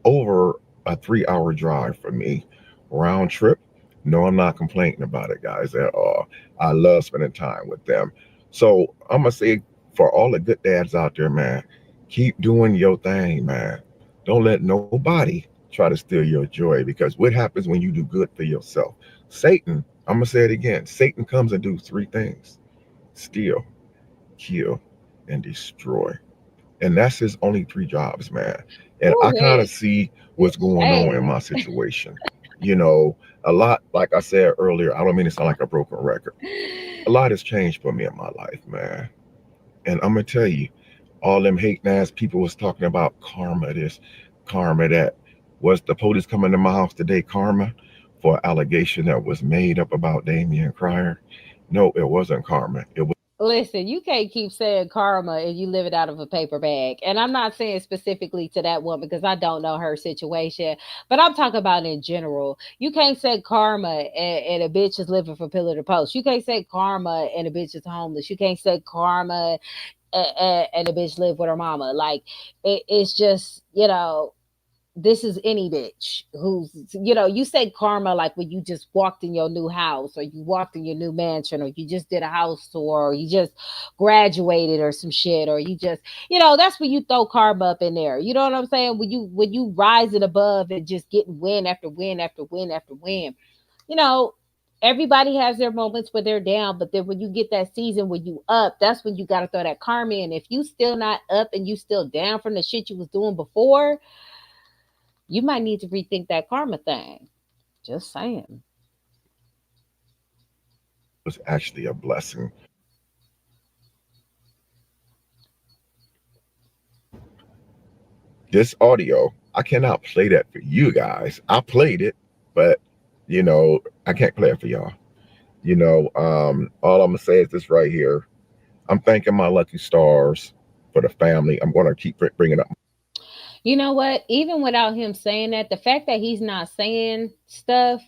over a 3 hour drive for me, round trip. No, I'm not complaining about it, guys, at all. I love spending time with them. So I'm gonna say for all the good dads out there, man, keep doing your thing, man. Don't let nobody try to steal your joy, because what happens when you do good for yourself? Satan, I'm gonna say it again. Satan comes and do three things: steal, kill, and destroy. And that's his only three jobs, man. And I
Ooh,
kind of
wait.
see what's going on in
Hey.
my situation. You know, a lot, like I said earlier, I don't mean to sound like a broken record. A lot has changed for me in my life, man. And I'm gonna tell you, all them hating ass people was talking about karma this, karma that. Was the police coming to my house today karma for an allegation that was made up about Damian Crier? No, it wasn't karma. It was
Listen, you can't keep saying karma and you live it out of a paper bag. And I'm not saying specifically to that woman because I don't know her situation, but I'm talking about in general. You can't say karma and a bitch is living from pillar to post. You can't say karma and a bitch is homeless. You can't say karma and a bitch live with her mama. Like it's just, this is any bitch who's, you say karma like when you just walked in your new house or you walked in your new mansion or you just did a house tour or you just graduated or some shit or you just, that's when you throw karma up in there. You know what I'm saying? When you rise it above and just getting win after win after win after win, you know, everybody has their moments where they're down, but then when you get that season when you up, that's when you got to throw that karma in. If you still not up and you still down from the shit you was doing before, you might need to rethink that karma thing. Just saying.
actually a blessing. This audio, I cannot play that for you guys. I played it, but I can't play it for y'all. All I'm gonna say is this right here. I'm thanking my lucky stars for the family. I'm gonna keep bringing up.
You know what? Even without him saying that, the fact that he's not saying stuff,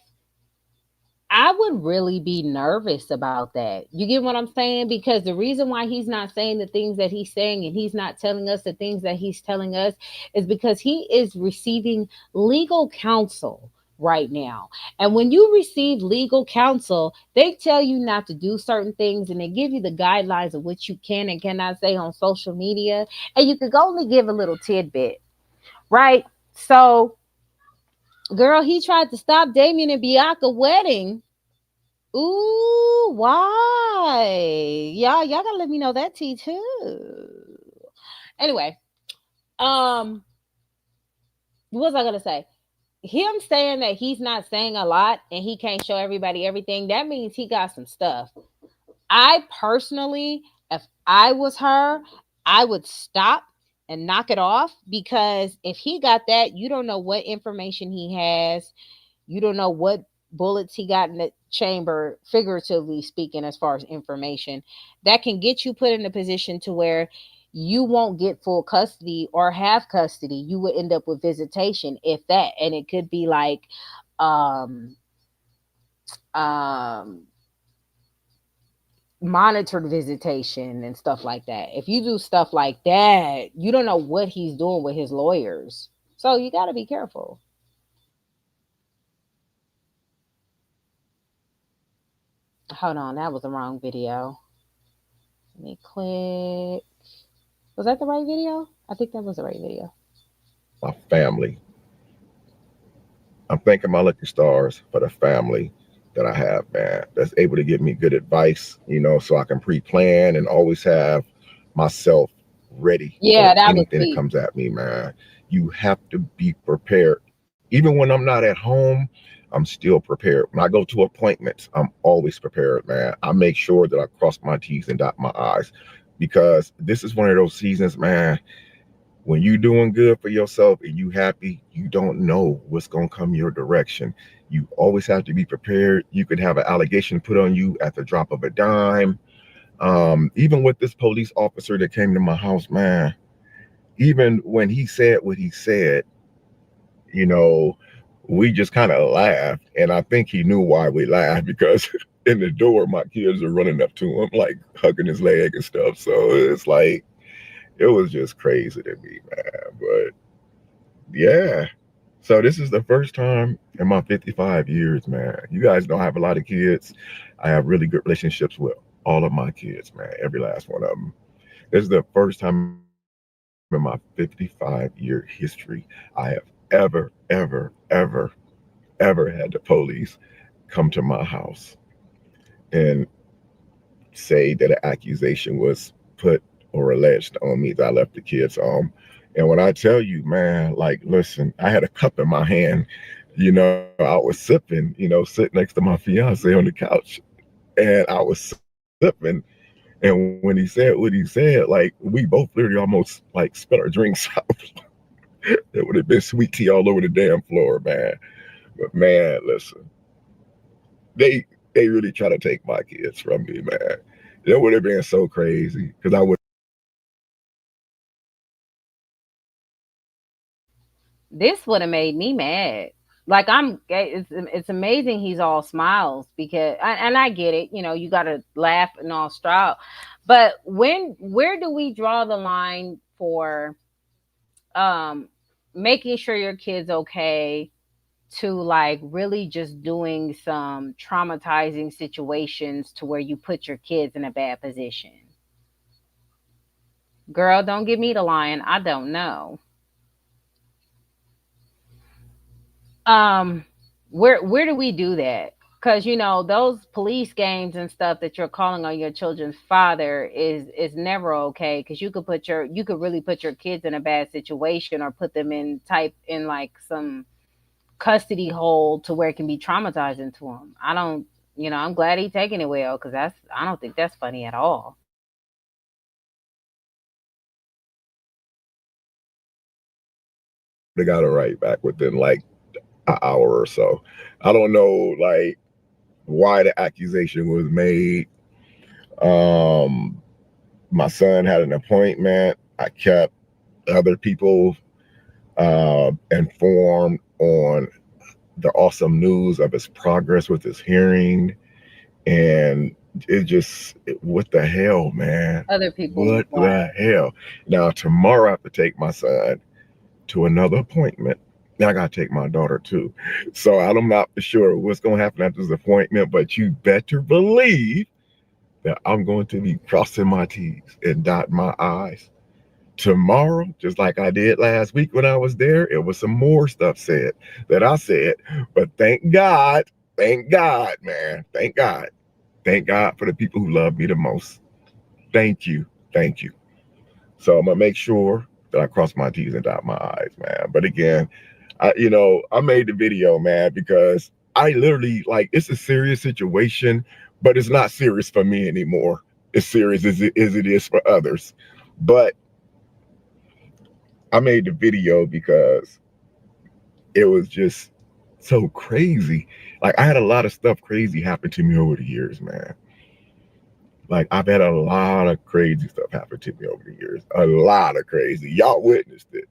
I would really be nervous about that. You get what I'm saying? Because the reason why he's not saying the things that he's saying and he's not telling us the things that he's telling us is because he is receiving legal counsel right now. And when you receive legal counsel, they tell you not to do certain things and they give you the guidelines of what you can and cannot say on social media. And you could only give a little tidbit, right? So, girl, he tried to stop Damien and Bianca wedding. Ooh, why? Y'all gotta let me know that tea too. Anyway, um, what was I gonna say? Him saying that he's not saying a lot and he can't show everybody everything, that means he got some stuff. I personally, if I was her, I would stop and knock it off because if he got that, you don't know what information he has. You don't know what bullets he got in the chamber, figuratively speaking, as far as information that can get you put in a position to where you won't get full custody or have custody. You would end up with visitation, if that, and it could be like, um, um, monitored visitation and stuff like that. If you do stuff like that, you don't know what he's doing with his lawyers, so you got to be careful. Hold on, that was the wrong video. Let me click. Was that the right video? I think that was the right video.
My family. I'm thanking my lucky stars for the family that I have, man, that's able to give me good advice, so I can pre-plan and always have myself ready
Yeah,
for
that was
anything that
deep.
comes at me, man. You have to be prepared. Even when I'm not at home, I'm still prepared. When I go to appointments, I'm always prepared, man. I make sure that I cross my T's and dot my I's, because this is one of those seasons, man. When you doing good for yourself and you happy, you don't know what's going to come your direction. You always have to be prepared. You could have an allegation put on you at the drop of a dime. Even with this police officer that came to my house, man, even when he said what he said, you know, we just kind of laughed. And I think he knew why we laughed, because in the door, my kids are running up to him, like hugging his leg and stuff. So it's like, it was just crazy to me, man. But yeah. So this is the first time in my 55 years, man. You guys know I have a lot of kids. I have really good relationships with all of my kids, man. Every last one of them. This is the first time in my 55-year history I have ever had the police come to my house and say that an accusation was put or alleged on me that I left the kids home. And when I tell you, man, like, listen, I had a cup in my hand, I was sipping, sitting next to my fiance on the couch, and I was sipping. And when he said what he said, like, we both literally almost like spit our drinks out. It would have been sweet tea all over the damn floor, man. But man, listen, they really try to take my kids from me, man. It would have been so crazy, because I would.
This would have made me mad. Like, it's amazing he's all smiles, because and I get it, you got to laugh and all straw. But where do we draw the line for um making sure your kid's okay, to like really just doing some traumatizing situations to where you put your kids in a bad position? Girl, don't give me the line. I don't know. um where do we do that? Because those police games and stuff that you're calling on your children's father is never okay, because you could really put your kids in a bad situation, or put them in like some custody hole to where it can be traumatizing to them. I don't, I'm glad he taking it well, because I don't think that's funny at all.
They got it right back within like an hour or so. I don't know, like, why the accusation was made. My son had an appointment. I kept other people informed on the awesome news of his progress with his hearing. And what the hell, man?
Other people,
What
why?
the hell? Now, tomorrow I have to take my son to another appointment. Now I gotta take my daughter too. So I'm not for sure what's gonna happen after this appointment, but you better believe that I'm going to be crossing my T's and dotting my I's. Tomorrow, just like I did last week when I was there, it was some more stuff said that I said. But thank God, man. Thank God for the people who love me the most. Thank you. So I'm gonna make sure that I cross my T's and dot my I's, man. But again, I made the video, man, because I literally, like, it's a serious situation, but it's not serious for me anymore. It's serious as it is for others. But I made the video because it was just so crazy. Like, I had a lot of stuff crazy happen to me over the years, man. Like, I've had a lot of crazy stuff happen to me over the years. A lot of crazy. Y'all witnessed it.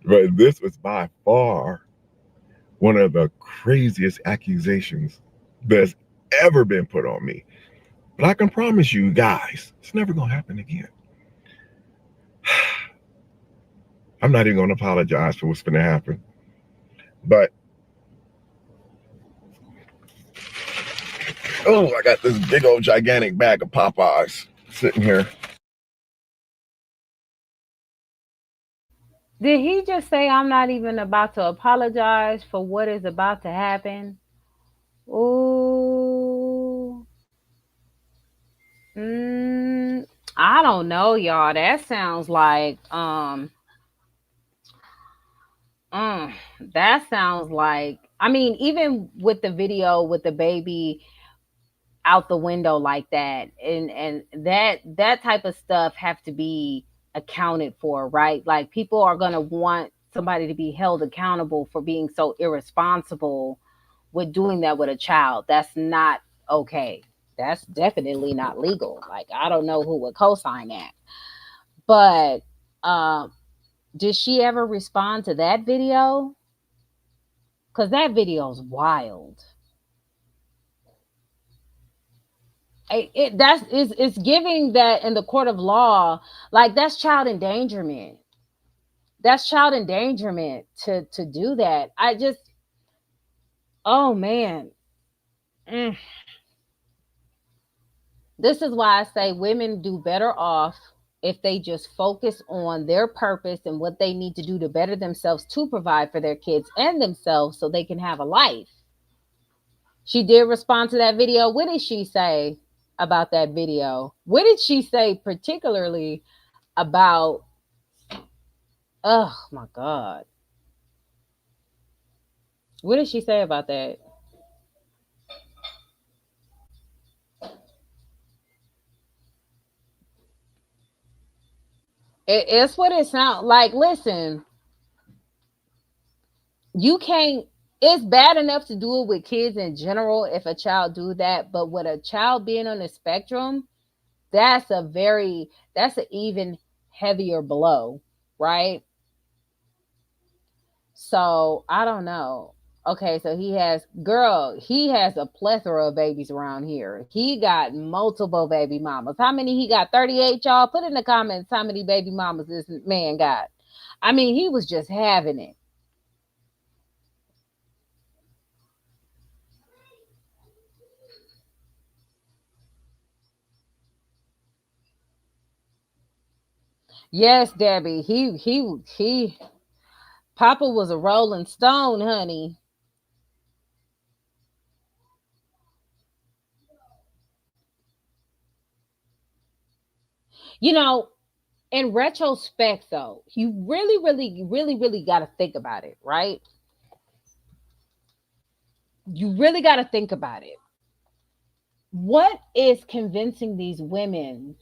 But this was by far one of the craziest accusations that's ever been put on me. But I can promise you guys, it's never going to happen again. I'm not even going to apologize for what's going to happen. But Oh, I got this big old gigantic bag of Popeyes sitting here.
Did he just say I'm not even about to apologize for what is about to happen? Ooh. I don't know, y'all. That sounds like that sounds like, I mean, even with the video with the baby out the window like that, and that type of stuff have to be accounted for, right? Like, people are going to want somebody to be held accountable for being so irresponsible with doing that with a child. That's not okay. That's definitely not legal. Like, I don't know who would co-sign that. But did she ever respond to that video? Because that video is wild. It's giving that in the court of law, like, that's child endangerment. That's child endangerment to do that. I just, oh man. This is why I say women do better off if they just focus on their purpose and what they need to do to better themselves, to provide for their kids and themselves so they can have a life. She did respond to that video. What did she say about that video? What did she say particularly about, oh my God. What did she say about that? It's what it sounds like. Listen, you can't, it's bad enough to do it with kids in general if a child do that, but with a child being on the spectrum, that's an even heavier blow, right? So I don't know. Okay, so he has a plethora of babies around here. He got multiple baby mamas. How many he got? 38, y'all? Put in the comments how many baby mamas this man got. I mean, he was just having it. Yes, Debbie. He Papa was a rolling stone, honey. You know, in retrospect, though, you really, really, really, really got to think about it, right? You really got to think about it. What is convincing these women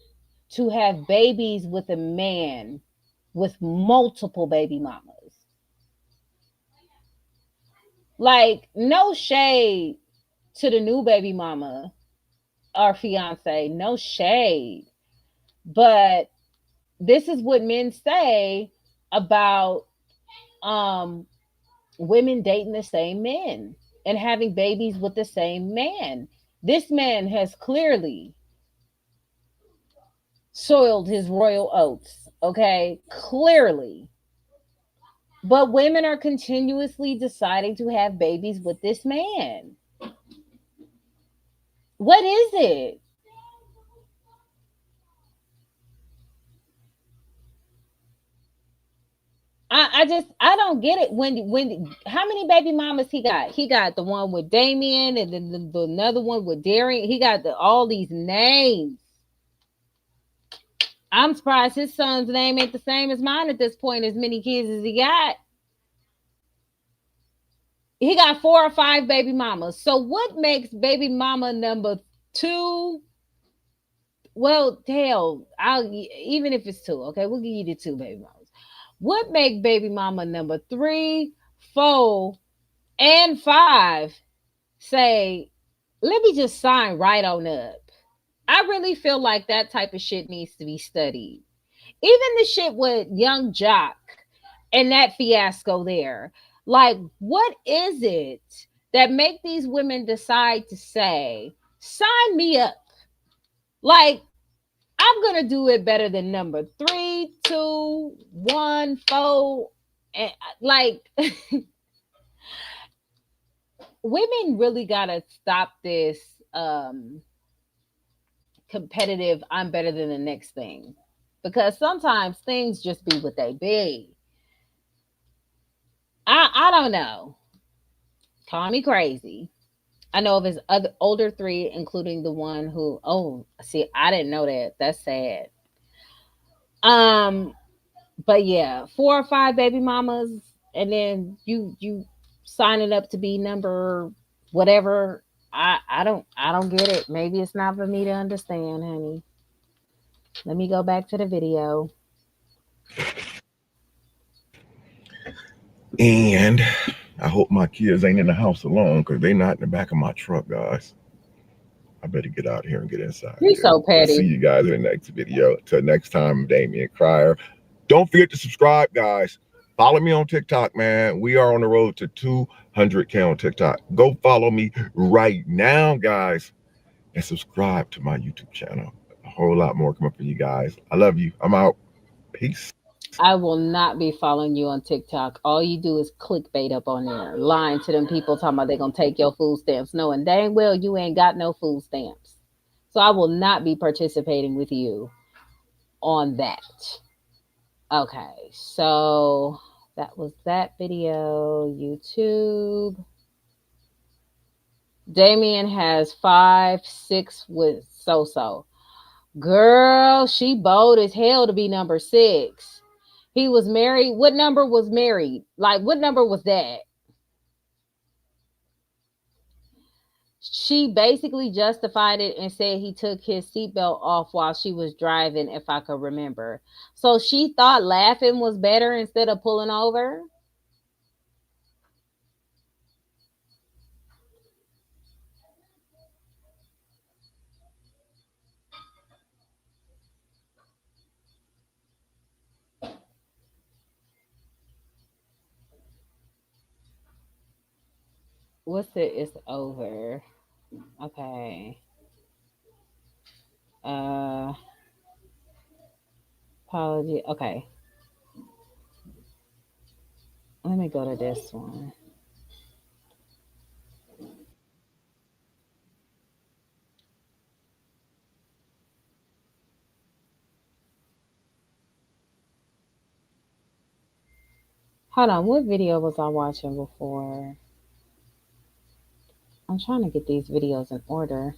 to have babies with a man with multiple baby mamas? Like, no shade to the new baby mama or fiance, no shade. But this is what men say about women dating the same men and having babies with the same man. This man has clearly soiled his royal oats, okay? Clearly. But women are continuously deciding to have babies with this man. What is it? I don't get it. When how many baby mamas he got? He got the one with Damien, and then the another one with Darian. He got all these names. I'm surprised his son's name ain't the same as mine at this point, as many kids as he got. He got 4 or 5 baby mamas. So what makes baby mama number 2? Well, hell, even if it's 2, okay, we'll give you the 2 baby mamas. What make baby mama number 3, 4, and 5 say, let me just sign right on up? I really feel like that type of shit needs to be studied. Even the shit with Young Jock and that fiasco there. Like, what is it that make these women decide to say, sign me up? Like, I'm gonna do it better than number 3, 2, 1, 4. And like, women really gotta stop this competitive, I'm better than the next thing. Because sometimes things just be what they be. I don't know. Call me crazy. I know of his other older three, including the one who, oh, see, I didn't know that. That's sad. Um, but yeah, 4 or 5 baby mamas, and then you signing up to be number whatever. I don't get it. Maybe it's not for me to understand, honey. Let me go back to the video.
And I hope my kids ain't in the house alone, because they not in the back of my truck, guys. I better get out here and get inside.
He's so
I'll see
petty.
you guys in the next video. Till next time, Damien Crier. Don't forget to subscribe, guys. Follow me on TikTok, man. We are on the road to 200K on TikTok. Go follow me right now, guys, and subscribe to my YouTube channel. A whole lot more coming for you guys. I love you. I'm out. Peace.
I will not be following you on TikTok. All you do is clickbait up on there, lying to them people talking about they're gonna take your food stamps, knowing dang well you ain't got no food stamps. So I will not be participating with you on that. Okay, so that was that video. YouTube. Damien has 5, 6 with so. Girl, she bold as hell to be number 6. He was married. What number was married? Like, what number was that? She basically justified it and said he took his seatbelt off while she was driving, if I could remember. So she thought laughing was better instead of pulling over. What's it? It's over. Okay. Apology. Okay. Let me go to this one. Hold on. What video was I watching before? I'm trying to get these videos in order.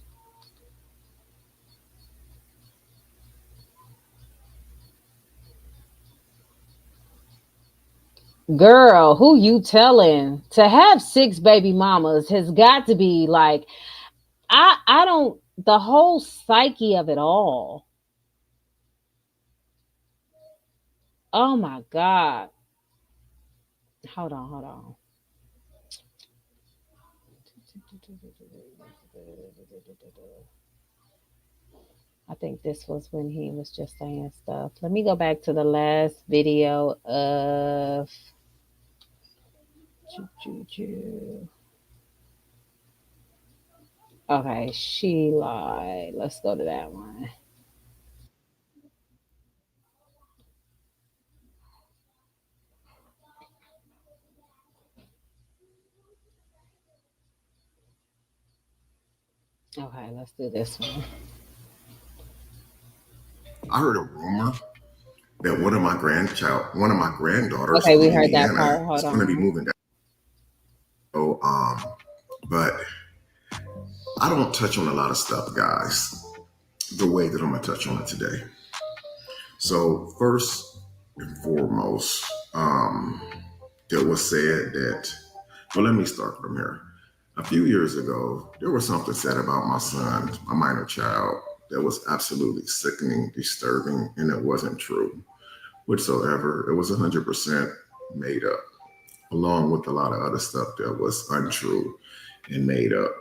Girl, who you telling? To have 6 baby mamas has got to be like, I don't, the whole psyche of it all. Oh my God. Hold on. I think this was when he was just saying stuff. Let me go back to the last video of okay, she lied. Let's go to that one. Okay, let's do this one.
I heard a rumor that one of my granddaughters,
okay, we heard that part. Hold
is
on.
going to be moving down. So, but I don't touch on a lot of stuff, guys, the way that I'm going to touch on it today. So first and foremost, there was said that, well, let me start from here. A few years ago, there was something said about my son, a minor child, that was absolutely sickening, disturbing, and it wasn't true whatsoever. It was 100% made up, along with a lot of other stuff that was untrue and made up.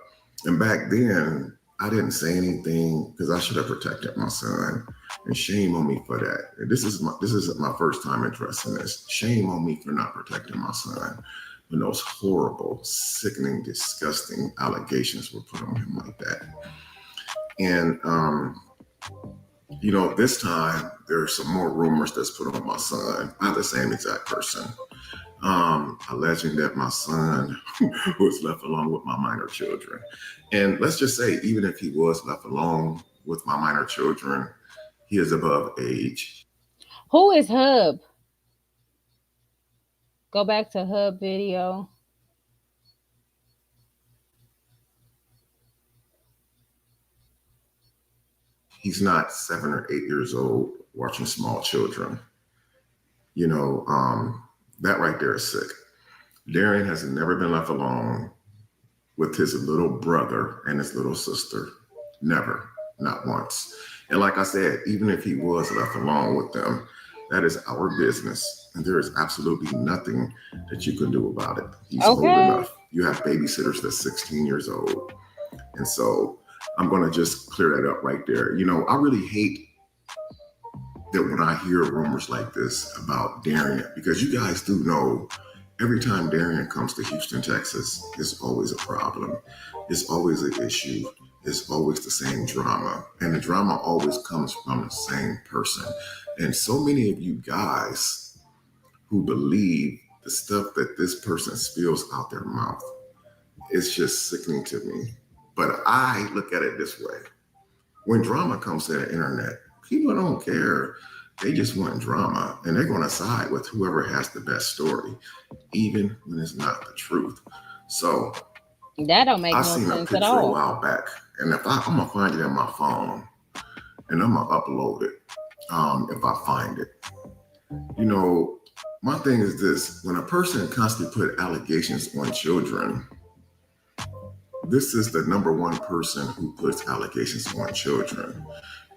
And back then, I didn't say anything because I should have protected my son. And shame on me for that. This is my first time addressing this. Shame on me for not protecting my son when those horrible, sickening, disgusting allegations were put on him like that. And this time there's some more rumors that's put on my son by the same exact person. alleging that my son was left alone with my minor children. And let's just say, even if he was left alone with my minor children, he is above age.
Who is Hub? Go back to Hub video.
He's not 7 or 8 years old watching small children. That right there is sick. Darian has never been left alone with his little brother and his little sister. Never, not once. And like I said, even if he was left alone with them, that is our business. And there is absolutely nothing that you can do about it. He's old enough. You have babysitters that's 16 years old. And so I'm going to just clear that up right there. I really hate that when I hear rumors like this about Darian, because you guys do know every time Darian comes to Houston, Texas, it's always a problem. It's always an issue. It's always the same drama. And the drama always comes from the same person. And so many of you guys who believe the stuff that this person spills out their mouth, it's just sickening to me. But I look at it this way. When drama comes to the internet, people don't care. They just want drama, and they're going to side with whoever has the best story, even when it's not the truth. So
that don't make
I
no
seen a
sense
picture
at all.
a while back, and if I'm gonna find it in my phone, and I'm gonna upload it if I find it. My thing is this: when a person constantly put allegations on children, this is the number one person who puts allegations on children,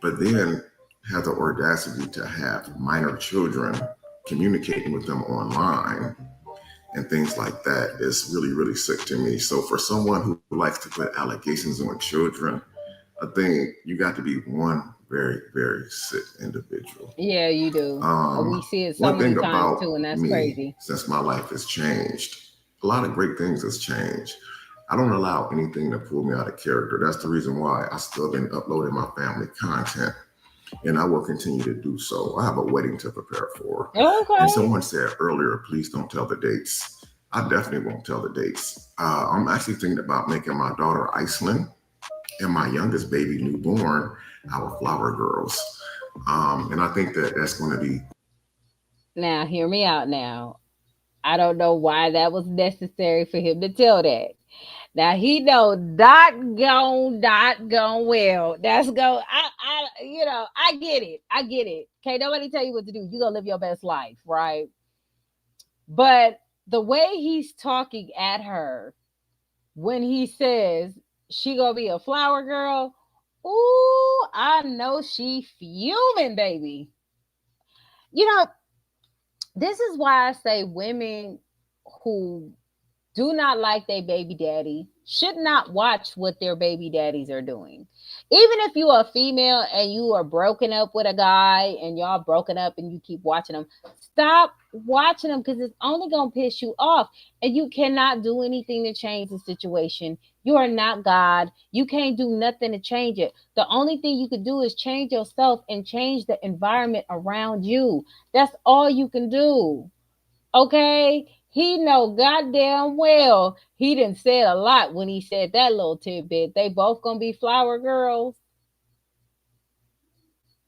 but then have the audacity to have minor children communicating with them online and things like that is really, really sick to me. So for someone who likes to put allegations on children, I think you got to be one very, very sick individual.
Yeah, you do. We see it so
One
many
thing
times
about
too, and that's
me,
crazy.
since my life has changed, a lot of great things has changed. I don't allow anything to pull me out of character. That's the reason why I still been uploading my family content, and I will continue to do so. I have a wedding to prepare for.
Okay.
And someone said earlier, please don't tell the dates. I definitely won't tell the dates. I'm actually thinking about making my daughter Iceland and my youngest baby newborn our flower girls. And I think that that's going to be.
Now, hear me out now. I don't know why that was necessary for him to tell that. Now he know gone well. That's go. I get it. I get it. Can't nobody tell you what to do. You gonna live your best life, right? But the way he's talking at her when he says she gonna be a flower girl, ooh, I know she fuming, baby. This is why I say women who do not like their baby daddy should not watch what their baby daddies are doing. Even if you are a female and you are broken up with a guy and y'all broken up and you keep watching them, stop watching them because it's only going to piss you off. And you cannot do anything to change the situation. You are not God. You can't do nothing to change it. The only thing you can do is change yourself and change the environment around you. That's all you can do. Okay? He know goddamn well he done said a lot when he said that little tidbit. They both gonna be flower girls.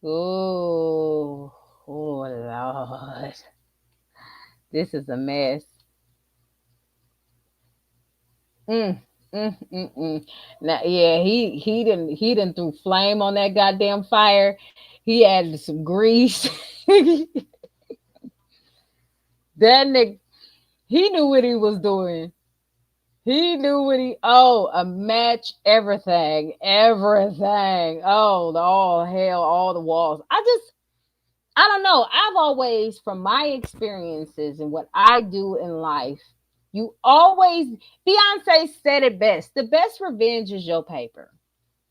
Oh Lord. This is a mess. Now, yeah, he done threw flame on that goddamn fire. He added some grease. That nigga, he knew what he was doing. A match everything. Oh, all hell, all the walls. I don't know. I've always, from my experiences and what I do in life, Beyonce said it best. The best revenge is your paper.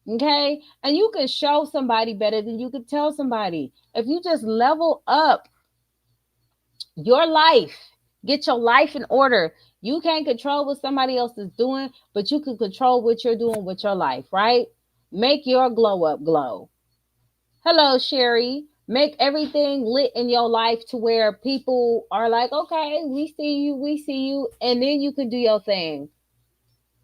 Okay? And you can show somebody better than you can tell somebody. If you just level up your life, get your life in order. You can't control what somebody else is doing, but you can control what you're doing with your life, right? Make your glow up glow. Hello, Sherry. Make everything lit in your life to where people are like, okay, we see you, and then you can do your thing.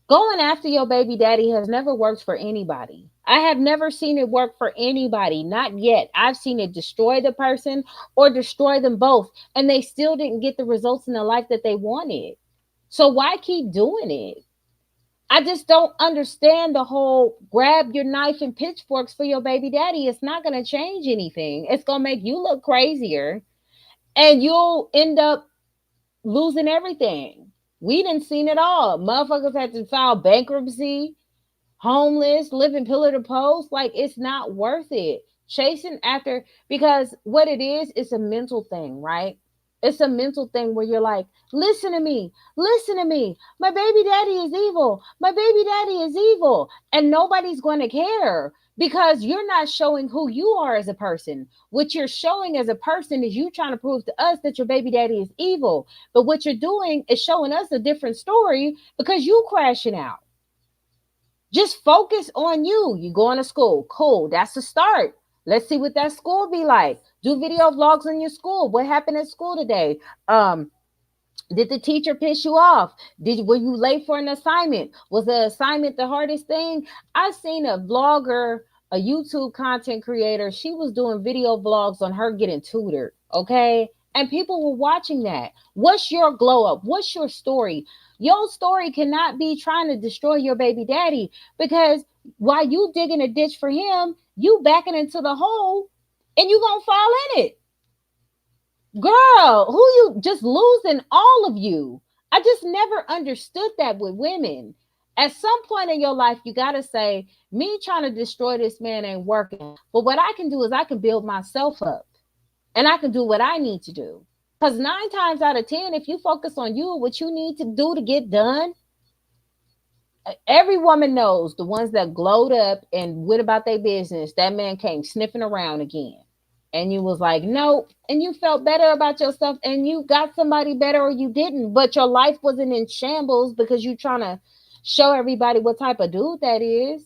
Going after your baby daddy has never worked for anybody. I have never seen it work for anybody, not yet. I've seen it destroy the person or destroy them both, and they still didn't get the results in the life that they wanted. So why keep doing it? I just don't understand the whole grab your knife and pitchforks for your baby daddy. It's not going to change anything. It's going to make you look crazier, and you'll end up losing everything. We didn't seen it all. Motherfuckers had to file bankruptcy, homeless, living pillar to post. Like, it's not worth it. Chasing after, because what it is, it's a mental thing, right? It's a mental thing where you're like, listen to me, listen to me. My baby daddy is evil. My baby daddy is evil. And nobody's going to care because you're not showing who you are as a person. What you're showing as a person is you trying to prove to us that your baby daddy is evil. But what you're doing is showing us a different story because you crashing out. Just focus on you. You going to school. Cool. That's the start. Let's see what that school be like. Do video vlogs on your school. What happened at school today? Did the teacher piss you off? Were you late for an assignment? Was the assignment the hardest thing? I seen a vlogger, a YouTube content creator. She was doing video vlogs on her getting tutored. Okay. And people were watching that. What's your glow up? What's your story? Your story cannot be trying to destroy your baby daddy, because while you digging a ditch for him, you backing into the hole and you gonna fall in it. Girl, who you just losing all of you. I just never understood that with women. At some point in your life, you got to say, me trying to destroy this man ain't working. But what I can do is I can build myself up and I can do what I need to do. Because 9 times out of 10, if you focus on you, what you need to do to get done, every woman knows the ones that glowed up and went about their business, that man came sniffing around again. And you was like, no, and you felt better about yourself and you got somebody better or you didn't, but your life wasn't in shambles because you trying to show everybody what type of dude that is.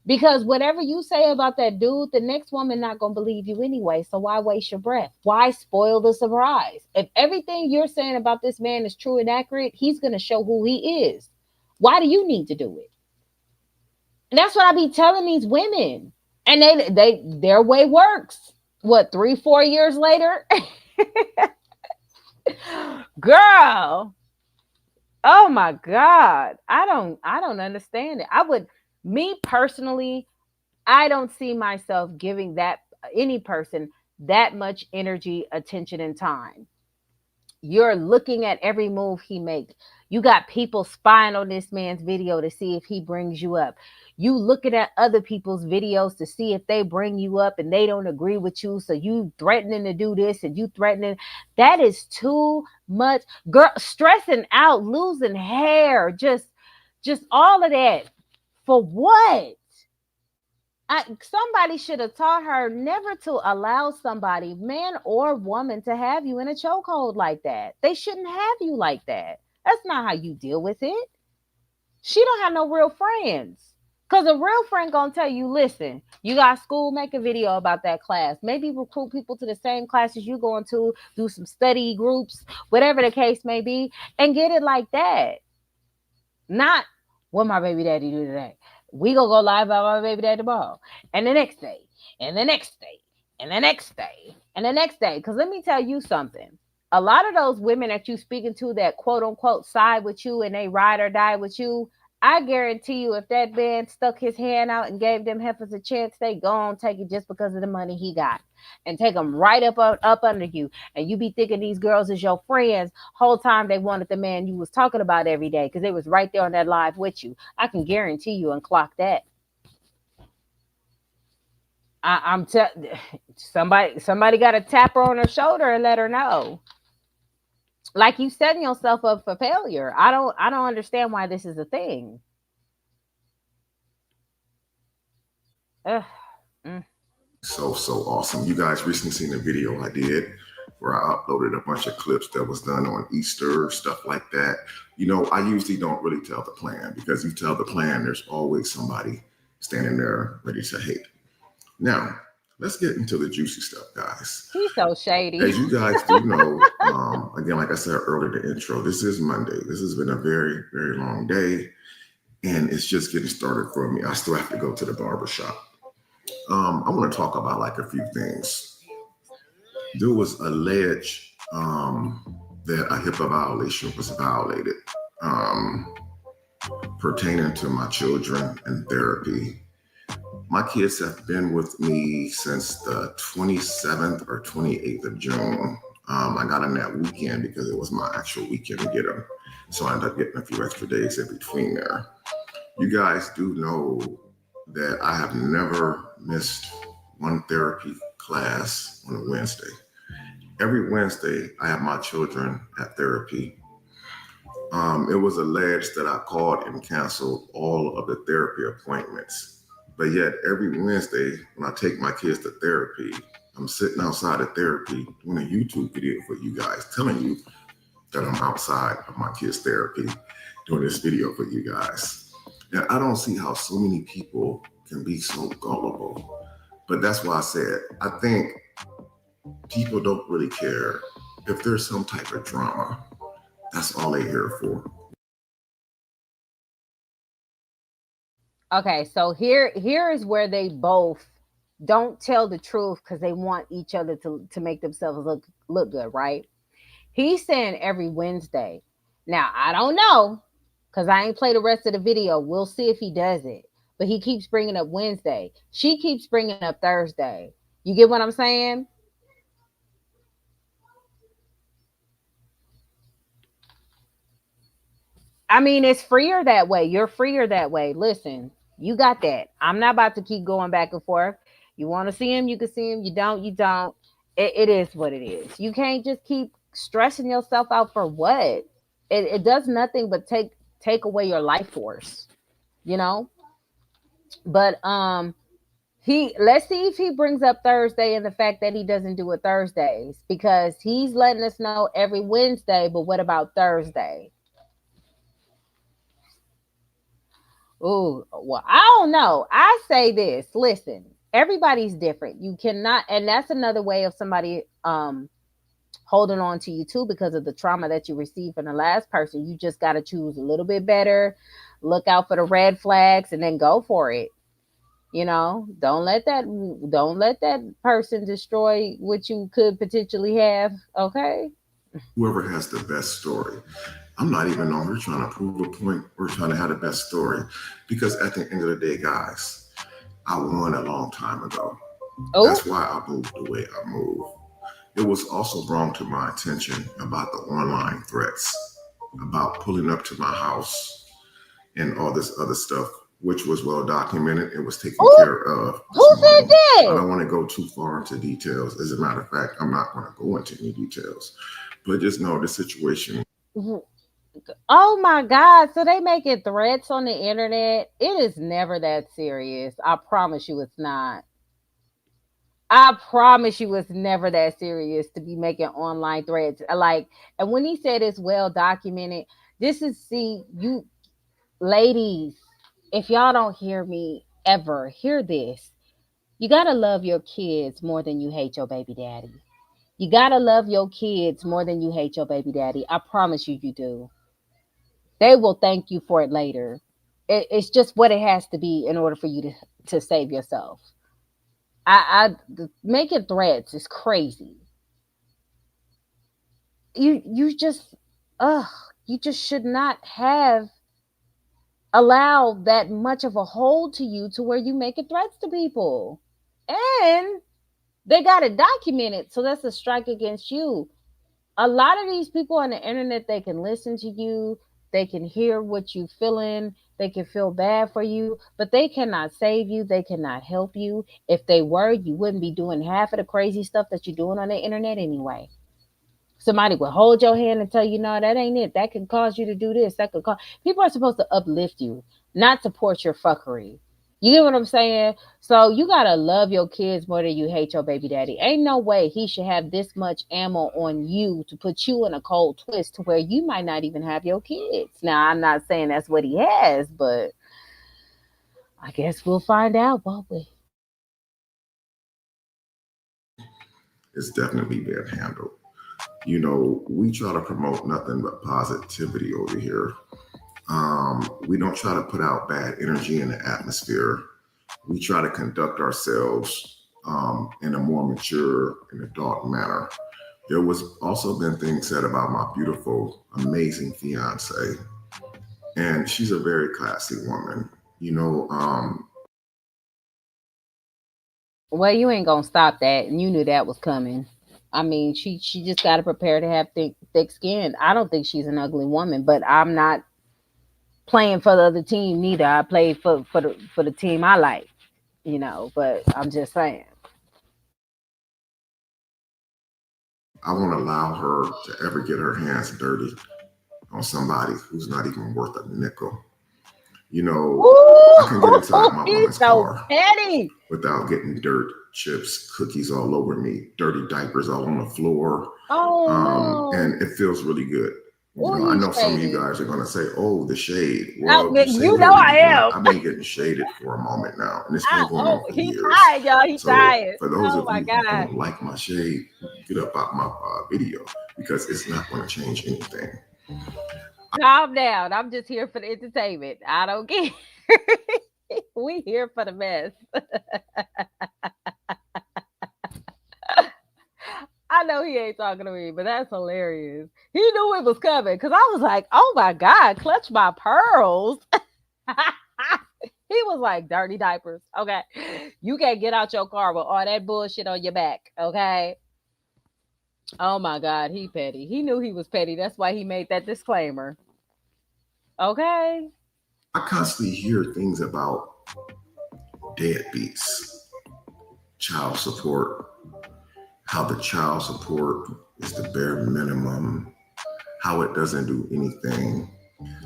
Because whatever you say about that dude, the next woman not going to believe you anyway. So why waste your breath? Why spoil the surprise? If everything you're saying about this man is true and accurate, he's going to show who he is. Why do you need to do it? And that's what I be telling these women. And their way works. What, 3-4 years later? Girl. Oh my God. I don't understand it. Me personally, I don't see myself giving any person that much energy, attention, and time. You're looking at every move he makes. You got people spying on this man's video to see if he brings you up. You looking at other people's videos to see if they bring you up and they don't agree with you. So you threatening to do this and you threatening. That is too much. Girl, stressing out, losing hair, just all of that. For what? Somebody should have taught her never to allow somebody, man or woman, to have you in a chokehold like that. They shouldn't have you like that. That's not how you deal with it. She don't have no real friends. Because a real friend gonna tell you, listen, you got school, make a video about that class. Maybe recruit people to the same classes you going to, do some study groups, whatever the case may be, and get it like that. Not what my baby daddy do today. We gonna go live about my baby daddy tomorrow. And the next day, and the next day, and the next day, and the next day. Because let me tell you something. A lot of those women that you speaking to that quote unquote side with you and they ride or die with you, I guarantee you if that man stuck his hand out and gave them heifers a chance, they gonna take it just because of the money he got. And take them right up under you. And you be thinking these girls is your friends. Whole time they wanted the man you was talking about every day because they was right there on that live with you. I can guarantee you and clock that. Somebody got to tap her on her shoulder and let her know. Like you setting yourself up for failure. I don't understand why this is a thing.
So awesome. You guys recently seen the video I did where I uploaded a bunch of clips that was done on Easter, stuff like that. You know, I usually don't really tell the plan because you tell the plan, there's always somebody standing there ready to hate. Now, let's get into the juicy stuff, guys.
He's so shady.
As you guys do know, again, like I said earlier in the intro, this is Monday. This has been a very, very long day, and it's just getting started for me. I still have to go to the barbershop. I want to talk about like a few things. There was alleged that a HIPAA violation was violated pertaining to my children and therapy. My kids have been with me since the 27th or 28th of June. I got them that weekend because it was my actual weekend to get them. So I ended up getting a few extra days in between there. You guys do know that I have never missed one therapy class on a Wednesday. Every Wednesday, I have my children at therapy. It was alleged that I called and canceled all of the therapy appointments. But yet every Wednesday, when I take my kids to therapy, I'm sitting outside of therapy doing a YouTube video for you guys, telling you that I'm outside of my kids' therapy doing this video for you guys. And I don't see how so many people can be so gullible. But that's why I said, I think people don't really care if there's some type of drama. That's all they're here for.
Okay, so here is where they both don't tell the truth because they want each other to make themselves look good, right? He's saying every Wednesday. Now, I don't know because I ain't played the rest of the video. We'll see if he does it. But he keeps bringing up Wednesday. She keeps bringing up Thursday. You get what I'm saying? I mean, it's freer that way. You're freer that way. Listen, you got that. I'm not about to keep going back and forth. You want to see him, you can see him. You don't, you don't. It is what it is. You can't just keep stressing yourself out for what? It does nothing but take away your life force, you know? But let's see if he brings up Thursday and the fact that he doesn't do it Thursdays, because he's letting us know every Wednesday, but what about Thursday? Oh, well, I don't know. I say this. Listen, everybody's different. You cannot, and that's another way of somebody holding on to you too, because of the trauma that you received from the last person. You just got to choose a little bit better, look out for the red flags, and then go for it. You know, don't let that person destroy what you could potentially have. Okay.
Whoever has the best story. I'm not even on here trying to prove a point or trying to have the best story, because at the end of the day, guys, I won a long time ago. Oh. That's why I moved the way I move. It was also brought to my attention about the online threats, about pulling up to my house and all this other stuff, which was well documented. It was taken care of.
Who said that?
I don't want to go too far into details. As a matter of fact, I'm not going to go into any details, but just know the situation.
Oh my God. So they making threats on the internet. It is never that serious. I promise you it's not. I promise you it's never that serious to be making online threats. Like, and when he said it's well documented, see, you ladies, if y'all don't hear me ever, hear this. You got to love your kids more than you hate your baby daddy. You got to love your kids more than you hate your baby daddy. I promise you do. They will thank you for it later. It's just what it has to be in order for you to save yourself. Making threats is crazy. You just should not have allowed that much of a hold to you to where you making threats to people. And they got it documented, so that's a strike against you. A lot of these people on the internet, they can listen to you, they can hear what you're feeling, they can feel bad for you, but they cannot save you, they cannot help you. If they were, you wouldn't be doing half of the crazy stuff that you're doing on the internet anyway. Somebody will hold your hand and tell you, no, that ain't it. That could cause you to do this. That could cause. People are supposed to uplift you, not support your fuckery. You get what I'm saying? So you got to love your kids more than you hate your baby daddy. Ain't no way he should have this much ammo on you to put you in a cold twist to where you might not even have your kids. Now, I'm not saying that's what he has, but I guess we'll find out, won't we?
is definitely being handled. You know, we try to promote nothing but positivity over here. We don't try to put out bad energy in the atmosphere. We try to conduct ourselves in a more mature and adult manner. There was also been things said about my beautiful, amazing fiance, and she's a very classy woman. You know,
Well, you ain't gonna stop that, and you knew that was coming. I mean, she just got to prepare to have thick skin. I don't think she's an ugly woman, but I'm not playing for the other team neither. I play for the team I like, you know. But I'm just saying.
I won't allow her to ever get her hands dirty on somebody who's not even worth a nickel. You know,
Ooh,
I can get inside my
he's
woman's
so
car
petty.
without getting dirt, chips, cookies all over me, dirty diapers all on the floor.
Oh no.
And it feels really good. You know, I know some of you guys are going to say, oh, the shade. Well,
You know I am.
I've been getting shaded for a moment now, and it's been going on for
He's
years.
tired, y'all. He's
So
tired.
for those
Oh
of
my
you
God.
who don't like my shade, get up out my video because it's not going to change anything.
Calm down. I'm just here for the entertainment. I don't care. We here for the mess. I know he ain't talking to me, but that's hilarious. He knew it was coming because I was like, oh my God, clutch my pearls. He was like, dirty diapers. Okay. You can't get out your car with all that bullshit on your back. Okay. Oh my God, he petty. He knew he was petty. That's why he made that disclaimer. Okay.
I constantly hear things about deadbeats, child support, how the child support is the bare minimum, how it doesn't do anything.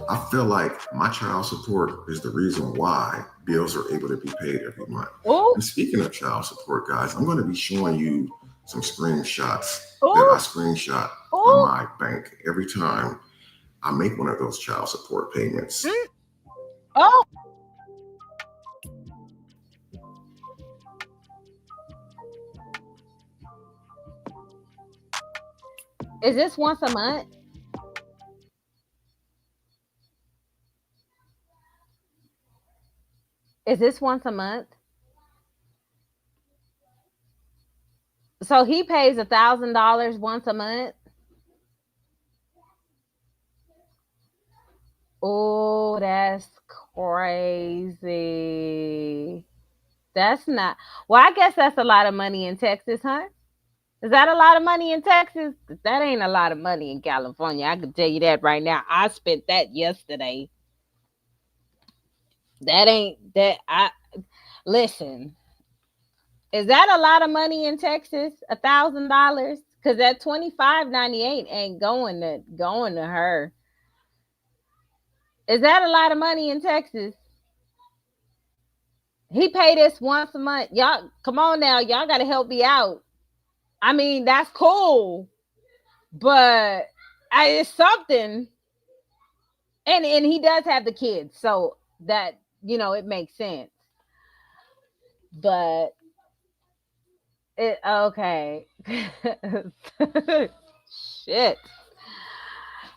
I feel like my child support is the reason why bills are able to be paid every month.
Ooh.
And speaking of child support, guys, I'm going to be showing you some screenshots
Ooh.
that I screenshot
Ooh.
on my bank every time I make one of those child support payments.
Oh. Is this once a month? Is this once a month? So he pays $1,000 once a month. Oh, that's crazy. That's not. Well, I guess that's a lot of money in Texas, huh? Is that a lot of money in Texas? That ain't a lot of money in California. I can tell you that right now. I spent that yesterday. That ain't that. I listen. Is that a lot of money in Texas? $1,000? Because that $25.98 ain't going to her. Is that a lot of money in Texas? He pay this once a month. Y'all, come on now. Y'all got to help me out. I mean, that's cool, but it's something. And he does have the kids, so that it makes sense. But it okay. Shit.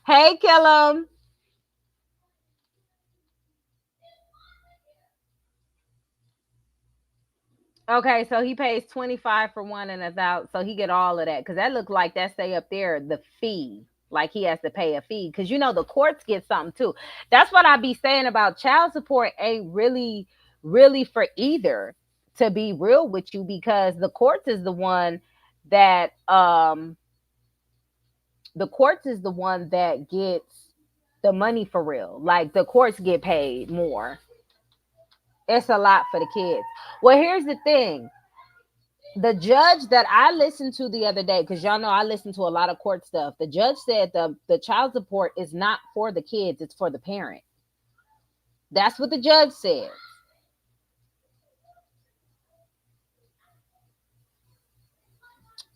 Hey, Killum. Okay, so he pays 25 for one and 1,000, so he get all of that because that looked like that stay up there the fee, like he has to pay a fee because the courts get something too. That's what I be saying about child support ain't really for either, to be real with you, because the courts is the one that gets the money for real. Like the courts get paid more. It's a lot for the kids. Well, here's the thing. The judge that I listened to the other day, because y'all know I listen to a lot of court stuff, the judge said the child support is not for the kids, it's for the parent. That's what the judge said.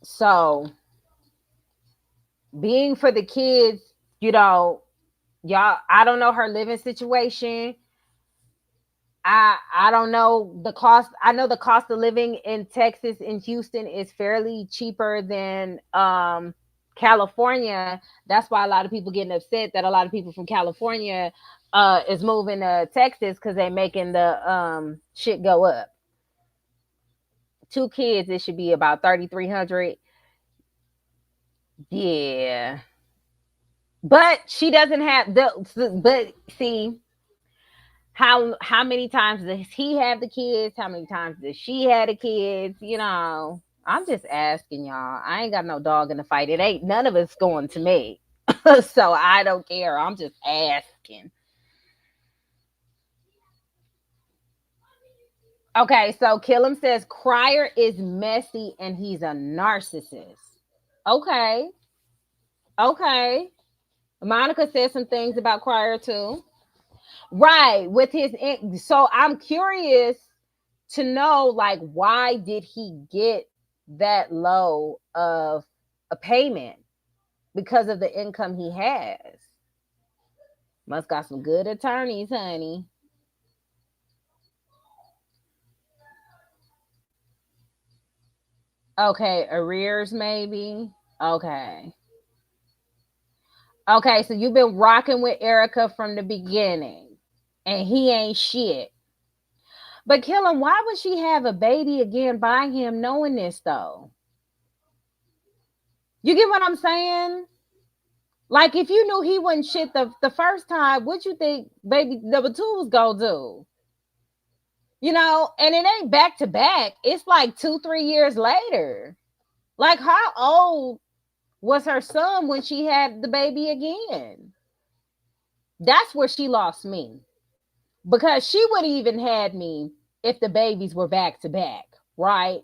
So, being for the kids, y'all, I don't know her living situation. I don't know the cost. I know the cost of living in Texas and Houston is fairly cheaper than California. That's why a lot of people getting upset that a lot of people from California is moving to Texas because they're making the shit go up. 2 kids, it should be about 3,300. Yeah. But she doesn't have the but see how many times does he have the kids? How many times does she have the kids? You know, I'm just asking y'all. I ain't got no dog in the fight. It ain't none of it's going to me. So I don't care. I'm just asking. Okay, so Killam says Crier is messy and he's a narcissist. Okay. Okay. Monica said some things about Crier too. Right, with his so I'm curious to know like why did he get that low of a payment because of the income he has. Must got some good attorneys, honey. Okay, arrears maybe. Okay. Okay, so you've been rocking with Erica from the beginning and he ain't shit. But kill him, why would she have a baby again by him knowing this though? You get what I'm saying? Like if you knew he wasn't shit the first time, what you think baby number 2 was gonna do? You know, and it ain't back to back. It's like 2-3 years later. Like how old was her son when she had the baby again? That's where she lost me. Because she would have even had me if the babies were back to back, right?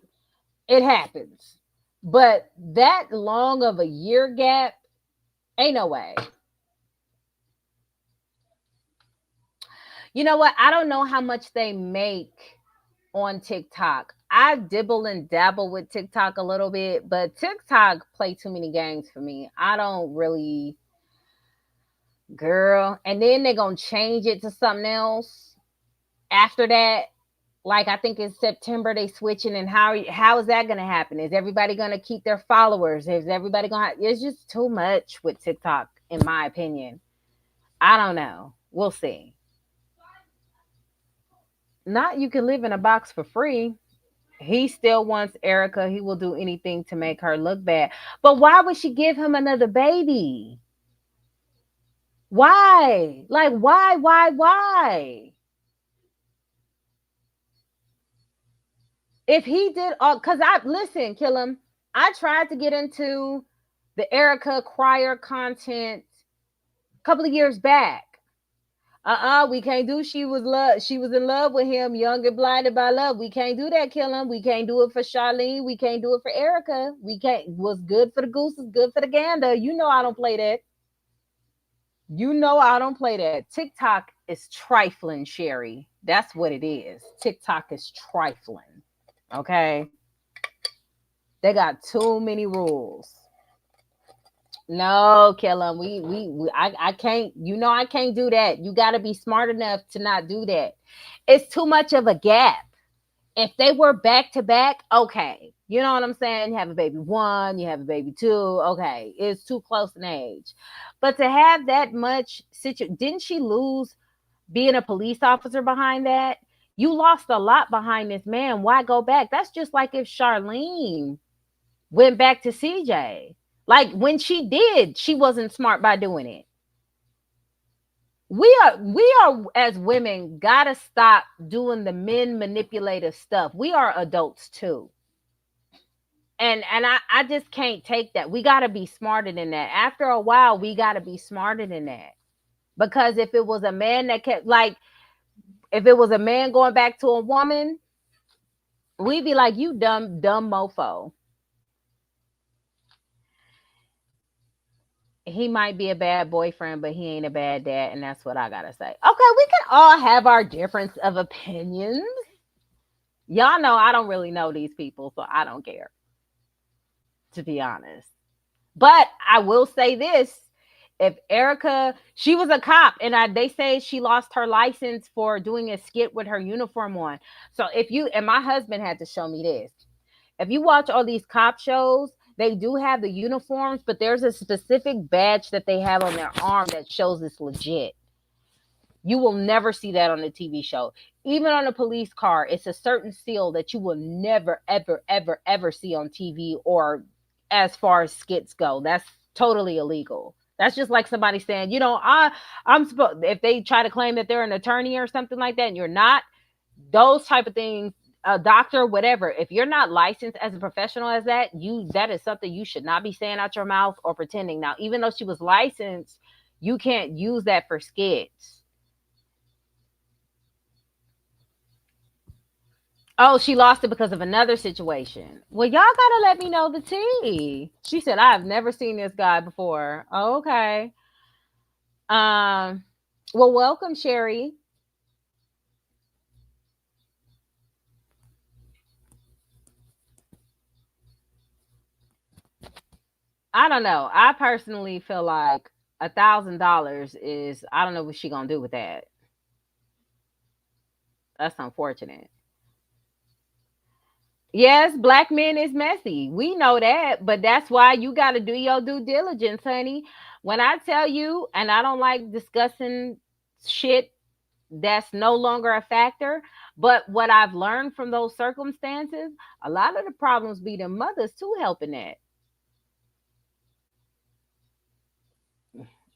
It happens. But that long of a year gap, ain't no way. You know what? I don't know how much they make on TikTok. I dibble and dabble with TikTok a little bit, but TikTok play too many games for me. I don't really, girl. And then they're going to change it to something else after that. Like I think in September they switching, and how is that going to happen? Is everybody going to keep their followers? Is everybody going to? It's just too much with TikTok, in my opinion. I don't know. We'll see. Not you can live in a box for free. He still wants Erica. He will do anything to make her look bad. But why would she give him another baby? Why? Like why? If he did all, because I listen, kill him. I tried to get into the Erica Crier content a couple of years back. We can't do she was in love with him, young and blinded by love. We can't do that, kill him. We can't do it for Charlene. We can't do it for Erica. We can't. What's good for the goose is good for the gander. You know I don't play that. You know I don't play that. TikTok is trifling, Sherry. That's what it is. TikTok is trifling. Okay, they got too many rules. No, Kellum, I can't. You know I can't do that. You got to be smart enough to not do that. It's too much of a gap. If they were back to back, okay, you know what I'm saying. You have a baby 1, you have a baby 2. Okay, it's too close in age. But to have that much didn't she lose being a police officer behind that? You lost a lot behind this man. Why go back? That's just like if Charlene went back to CJ. Like when she did, she wasn't smart by doing it. We are as women gotta stop doing the men manipulative stuff. We are adults too. And I just can't take that. We gotta be smarter than that. After a while, we gotta be smarter than that. Because if it was a man that kept like, if it was a man going back to a woman, we'd be like, you dumb mofo. He might be a bad boyfriend, but he ain't a bad dad, and that's what I gotta say. Okay, we can all have our difference of opinions. Y'all know I don't really know these people, so I don't care, to be honest. But I will say this. If Erica, she was a cop, and they say she lost her license for doing a skit with her uniform on. So if you, and my husband had to show me this. If you watch all these cop shows, they do have the uniforms, but there's a specific badge that they have on their arm that shows it's legit. You will never see that on a TV show. Even on a police car, it's a certain seal that you will never, ever, ever, ever see on TV or as far as skits go. That's totally illegal. That's just like somebody saying, I'm supposed, if they try to claim that they're an attorney or something like that and you're not, those type of things, a doctor, whatever, if you're not licensed as a professional as that is something you should not be saying out your mouth or pretending. Now, even though she was licensed, you can't use that for skits. Oh, she lost it because of another situation. Well, y'all gotta let me know the tea. She said, I've never seen this guy before. Oh, okay. Well, welcome, Sherry. I don't know. I personally feel like $1,000 is, I don't know what she gonna do with that. That's unfortunate. Yes, black men is messy. We know that, but that's why you got to do your due diligence, honey. When I tell you, and I don't like discussing shit that's no longer a factor, but what I've learned from those circumstances, a lot of the problems be the mothers too helping that.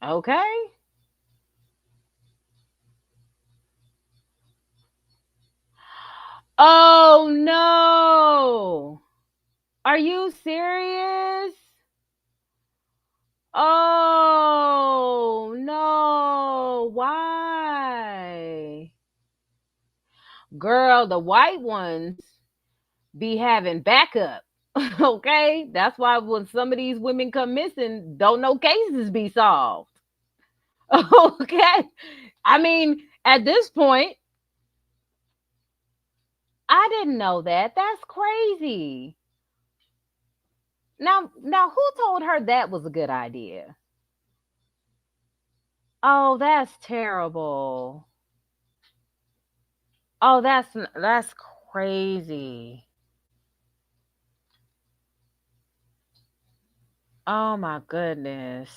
Okay. Oh no. Are you serious? Oh no. Why? Girl, the white ones be having backup. Okay? That's why when some of these women come missing, don't no cases be solved. Okay? I mean, at this point, I didn't know that. That's crazy. Now who told her that was a good idea? Oh, that's terrible. Oh, that's crazy. Oh my goodness.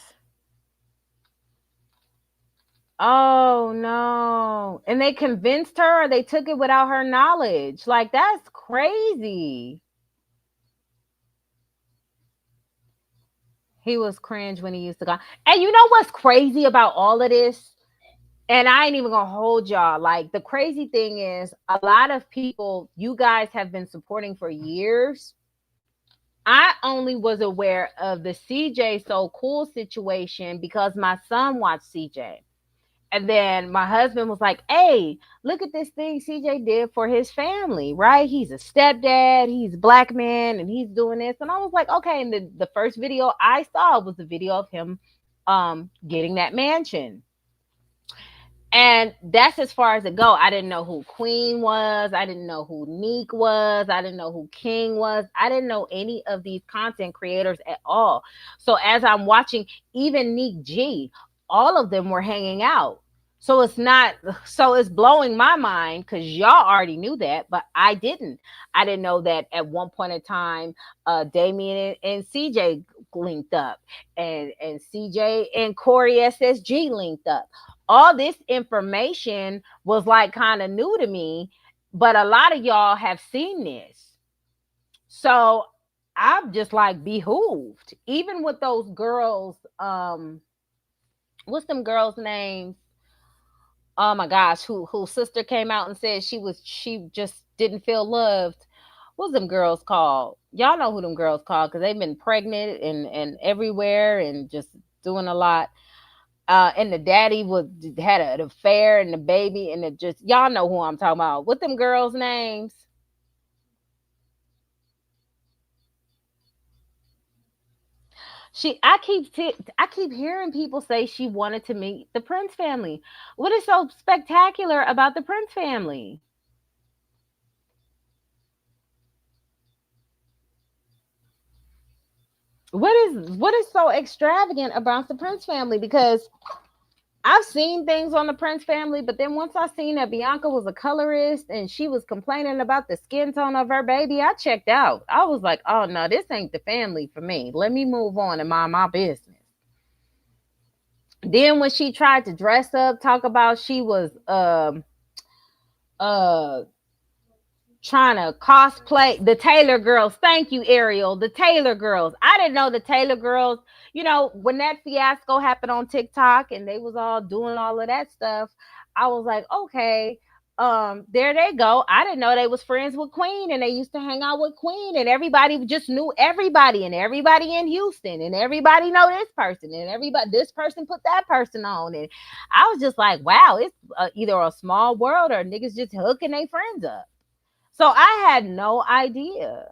Oh no. And they convinced her or they took it without her knowledge. Like that's crazy. He was cringe when he used to go. And you know what's crazy about all of this? And I ain't even gonna hold y'all. Like the crazy thing is a lot of people you guys have been supporting for years. I only was aware of the CJ So Cool situation because my son watched CJ. And then my husband was like, hey, look at this thing CJ did for his family, right? He's a stepdad, he's a black man, and he's doing this. And I was like, okay. And the first video I saw was the video of him getting that mansion. And that's as far as it go. I didn't know who Queen was. I didn't know who Neek was. I didn't know who King was. I didn't know any of these content creators at all. So as I'm watching, even Neek G, all of them were hanging out. So it's blowing my mind because y'all already knew that, but I didn't. I didn't know that at one point in time, Damien and CJ linked up, and CJ and Corey SSG linked up. All this information was like kind of new to me, but a lot of y'all have seen this. So I'm just like behooved. Even with those girls, what's them girls' names? Oh my gosh, who sister came out and said she just didn't feel loved. What's them girls called? Y'all know who them girls called because they've been pregnant and everywhere and just doing a lot. And the daddy had an affair and the baby and it just y'all know who I'm talking about. What them girls' names? I keep hearing people say she wanted to meet the Prince family. What is so spectacular about the Prince family? what is so extravagant about the Prince family? Because I've seen things on the Prince family, but then once I seen that Bianca was a colorist and she was complaining about the skin tone of her baby, I checked out. I was like, oh no, this ain't the family for me. Let me move on and mind my business. Then when she tried to dress up, talk about she was uh trying to cosplay the Taylor girls. Thank you, Ariel. The Taylor girls. I didn't know the Taylor girls. You know, when that fiasco happened on TikTok and they was all doing all of that stuff, I was like, okay, there they go. I didn't know they was friends with Queen and they used to hang out with Queen and everybody just knew everybody and everybody in Houston and everybody know this person and everybody, this person put that person on. And I was just like, wow, it's either a small world or niggas just hooking their friends up. So I had no idea.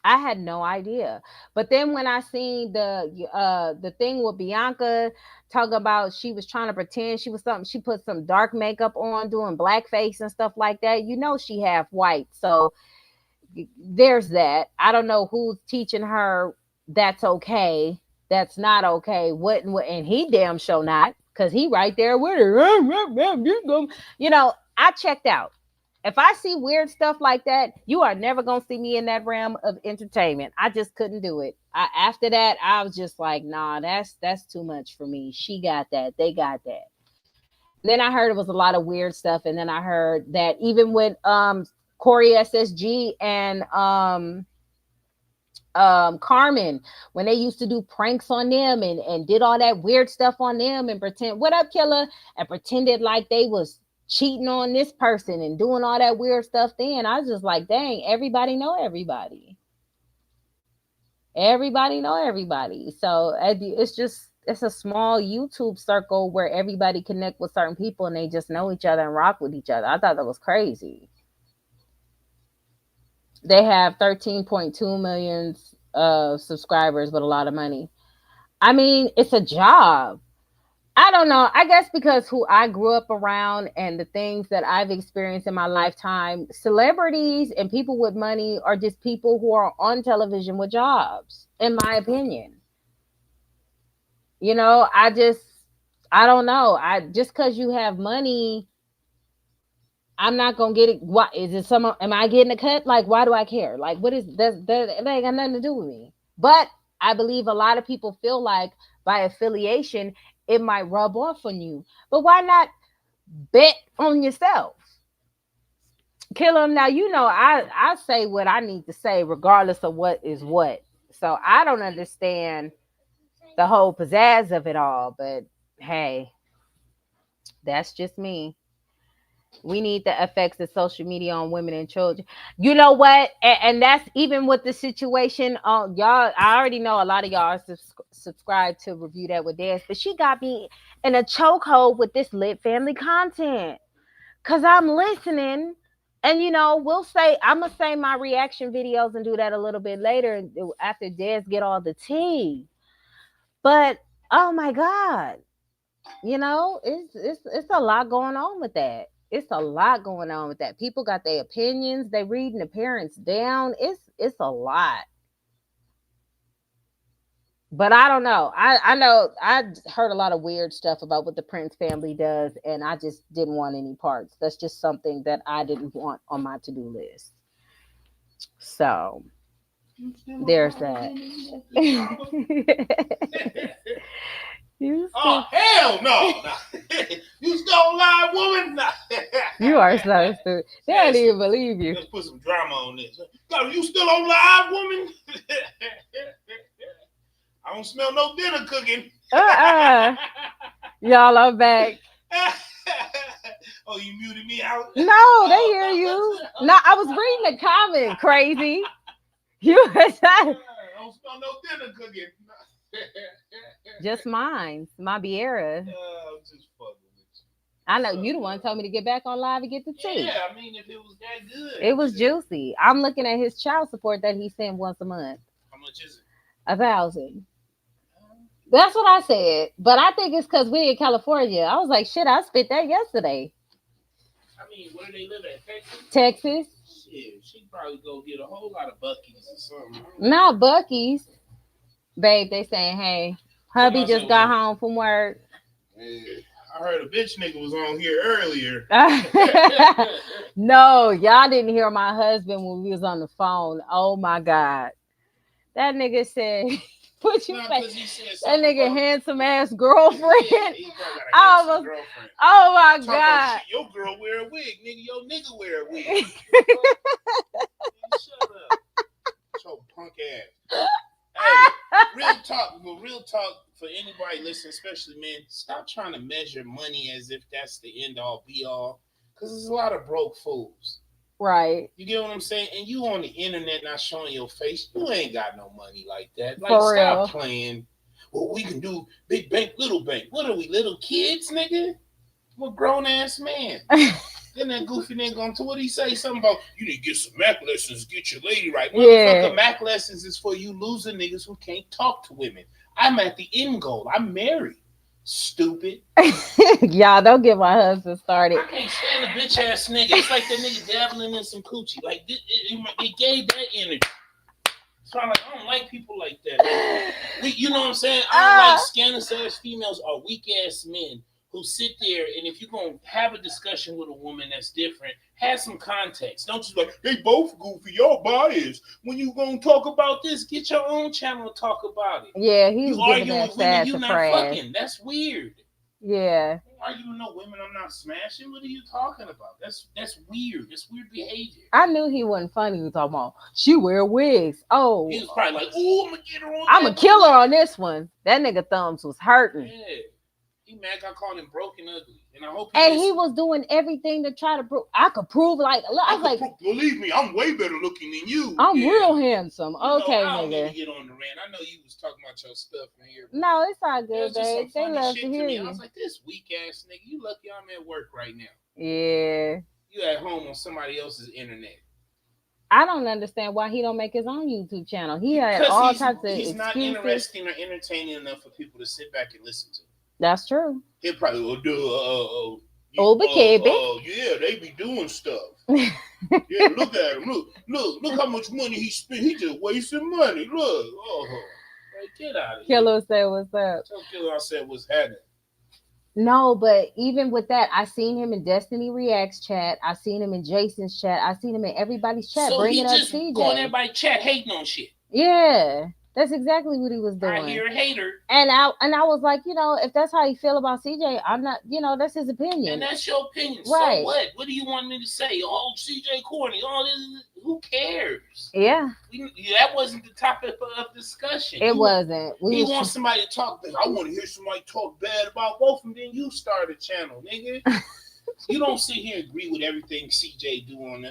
I had no idea. But then when I seen the thing with Bianca talk about she was trying to pretend she was something, she put some dark makeup on, doing blackface and stuff like that. You know she half white. So there's that. I don't know who's teaching her that's okay, that's not okay. What and he damn sure not, because he right there with her. You know, I checked out. If I see weird stuff like that, you are never gonna see me in that realm of entertainment. I just couldn't do it. After that, I was just like, nah, that's too much for me. She got that, they got that. Then I heard it was a lot of weird stuff, and then I heard that even with Corey SSG and Carmen, when they used to do pranks on them and did all that weird stuff on them and pretend, what up, killer, and pretended like they was cheating on this person and doing all that weird stuff, then I was just like, dang, everybody know everybody. Everybody know everybody. So it's a small YouTube circle where everybody connect with certain people and they just know each other and rock with each other. I thought that was crazy. They have 13.2 million subscribers, but a lot of money. I mean, it's a job. I don't know. I guess because who I grew up around and the things that I've experienced in my lifetime, celebrities and people with money are just people who are on television with jobs, in my opinion. You know, I don't know. Just because you have money, I'm not gonna get it. What is it? Am I getting a cut? Like, why do I care? Like, what is that? That ain't got nothing to do with me. But I believe a lot of people feel like by affiliation, it might rub off on you. But why not bet on yourself? Kill them. Now, you know, I say what I need to say, regardless of what is what. So I don't understand the whole pizzazz of it all. But hey, that's just me. We need the effects of social media on women and children. You know what? And that's even with the situation. Y'all, I already know a lot of y'all are subscribed to Review That with Dance, but she got me in a chokehold with this lit family content. Cause I'm listening, and you know, I'm gonna say my reaction videos and do that a little bit later after Des get all the tea. But oh my God, you know, it's a lot going on with that. It's a lot going on with that. People got their opinions. They reading the parents down. It's a lot. But I don't know. I know I heard a lot of weird stuff about what the Prince family does, and I just didn't want any parts. That's just something that I didn't want on my to-do list. So there's that.
Oh, hell no. You still alive, woman?
You are so stupid. They don't even believe you.
Let's put some drama on this. You still alive, woman? I don't smell no dinner cooking.
Y'all are back.
Oh, you muted me out?
No, they hear you. No, I was reading the comment, crazy. You
don't smell no dinner cooking.
Just mine, my Biera.
I'm just fucking with you.
I know you the one told me to get back on live and get the tea.
Yeah, I mean, if it was that good.
It was juicy. I'm looking at his child support that he sent once a month.
How much is it?
1,000. That's what I said. But I think it's because we're in California. I was like, shit, I spent that yesterday.
I mean, where do they live at? Texas?
Texas.
Shit, she probably go get a whole lot of Buc-ee's or something.
Not Buc-ee's. Babe, they saying, hey, hubby just got home from work.
Yeah, I heard a bitch nigga was on here earlier.
No, y'all didn't hear my husband when we was on the phone. Oh my God. That nigga said, what you say? That nigga handsome ass girlfriend.
Yeah, he probably got a girlfriend.
Oh my
Talk
God.
shit, your girl wear a wig, nigga. Your nigga wear a wig. Shut up. So punk ass. Hey, real talk for anybody listening, especially men, stop trying to measure money as if that's the end all be all. Because there's a lot of broke fools.
Right.
You get what I'm saying? And you on the internet not showing your face, you ain't got no money like that. Like,
For
stop
real.
playing. Well, we can do big bank, little bank. What are we, little kids, nigga? I'm a grown ass man. Then that goofy nigga on to what he say? Something about you need to get some Mac lessons, get your lady right. Motherfucker,
Yeah.
Mac lessons is for you loser niggas who can't talk to women. I'm at the end goal. I'm married. Stupid.
Y'all don't get my husband started.
I can't stand a bitch ass nigga. It's like that nigga dabbling in some coochie. Like it gave that energy. So I'm like, I don't like people like that. You know what I'm saying? I don't like scandalous ass females or weak ass men who sit there, and if you're going to have a discussion with a woman that's different, have some context. Don't just like, they both goofy, y'all biased. When you going to talk about this, get your own channel to talk about it.
Yeah, he was
you
giving
arguing
that
with women,
sad
you
to
not
Fred.
fucking. That's weird.
Yeah.
Arguing with no women, I'm not smashing. What are you talking about? That's weird. That's weird behavior.
I knew he wasn't funny. He was talking about, she wear wigs. Oh.
He was probably like, ooh, I'm going to get her on
I'm a killer on this one. That nigga thumbs was hurting.
Yeah. He mad I called him broke and ugly. And I hope
he was doing everything to try to prove. I could prove, like, look, I was like,
believe me, I'm way better looking than you.
I'm real handsome. Okay,
I don't
nigga.
need to get on the rant. I know you was talking about your stuff in here.
No, it's all good, babe. They love to
shit
hear
me.
you.
I was like, this weak ass nigga, you lucky I'm at work right now.
Yeah.
You at home on somebody else's internet.
I don't understand why he don't make his own YouTube channel. He had all types of
He's
excuses.
not interesting or entertaining enough for people to sit back and listen to.
That's true.
He'll probably go do yeah, they be doing stuff. Yeah, look at him. Look how much money he spent. He just wasting money. Look. Like, get out of here.
Killer said, what's up?
Tell Killer I said what's happening.
No, but even with that, I seen him in Destiny Reacts chat. I seen him in Jason's chat. I seen him in everybody's chat.
So
bringing
he
up
just
CJ.
going everybody chat hating on shit.
Yeah, that's exactly what he was doing.
I hear a hater.
And I was like, if that's how you feel about CJ, I'm not, that's his opinion.
And that's your opinion.
Right.
So what? What do you want me to say? Oh, CJ corny. All this. Who cares?
Yeah.
That wasn't the topic of discussion.
It wasn't.
You want somebody to talk. I want to hear somebody talk bad about both of them. Then you start a channel, nigga. You don't sit here and agree with everything CJ do on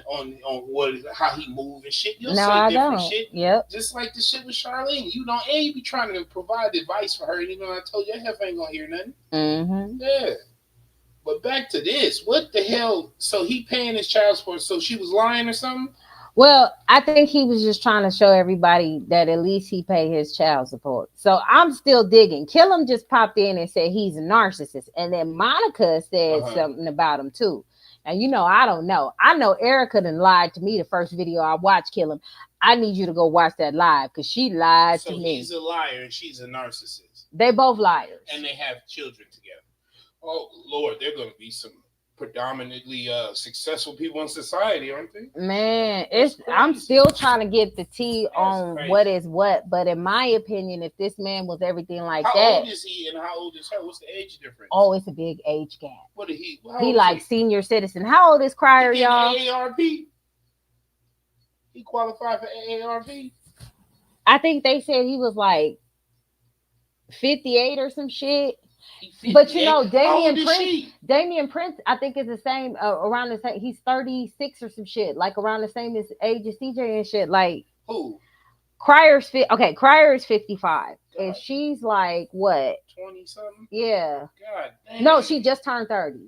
how he move and shit. You'll say different shit.
Yep.
Just like the shit with Charlene. You be trying to provide advice for her, and I told you that heifer ain't gonna hear nothing.
Mm-hmm.
Yeah. But back to this. What the hell? So he paying his child support, so she was lying or something?
Well, I think he was just trying to show everybody that at least he paid his child support. So I'm still digging. Killam just popped in and said he's a narcissist. And then Monica said something about him too. And I don't know. I know Erica done lied to me the first video I watched Killam. I need you to go watch that live because she lied to me. So
he's a liar and she's a narcissist.
They both liars.
And they have children together. Oh, Lord, they're going to be some predominantly successful people in society, aren't they?
Man, I'm still trying to get the tea on what is what, but in my opinion, if this man was everything like that,
how old is he and how old is her? What's the age difference?
Oh, it's a big age gap.
What did he?
He like senior citizen. How old is Crier, y'all?
AARP. He qualified for AARP.
I think they said he was like 58 or some shit. But Damian Prince, I think is the same around the same. He's 36 or some shit, like around the same age as CJ and shit. Like
who?
Crier is 55, and she's like what?
20 something.
Yeah.
God damn.
No, she just turned 30.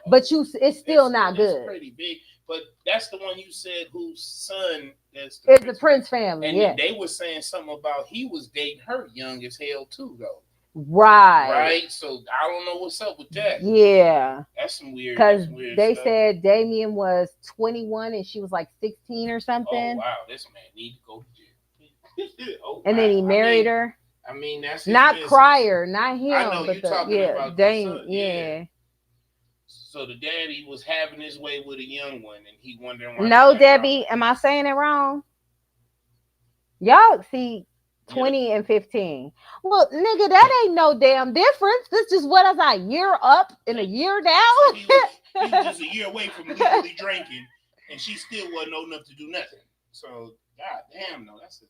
But it's still not good.
It's pretty big. But that's the one you said whose son is
the Prince family.
And
yeah.
They were saying something about he was dating her young as hell too, though. Right? So I don't know what's up with that.
Yeah.
That's some weird.
Because they
stuff.
said Damien was 21 and she was like 16 or something.
Oh wow, this man need to go to jail.
And then he married her.
I mean, that's his
not
business.
Crier, not him.
I know
but
you talking about the son.
Yeah.
So the daddy was having his way with a young one, and he wondering why.
No, Debbie, am I saying it wrong? Y'all see 20 and 15. Well, nigga, that ain't no damn difference. This is what is a year up and a year down.
So he was just a year away from legally drinking, and she still wasn't old enough to do nothing. So, god damn, no, that's still.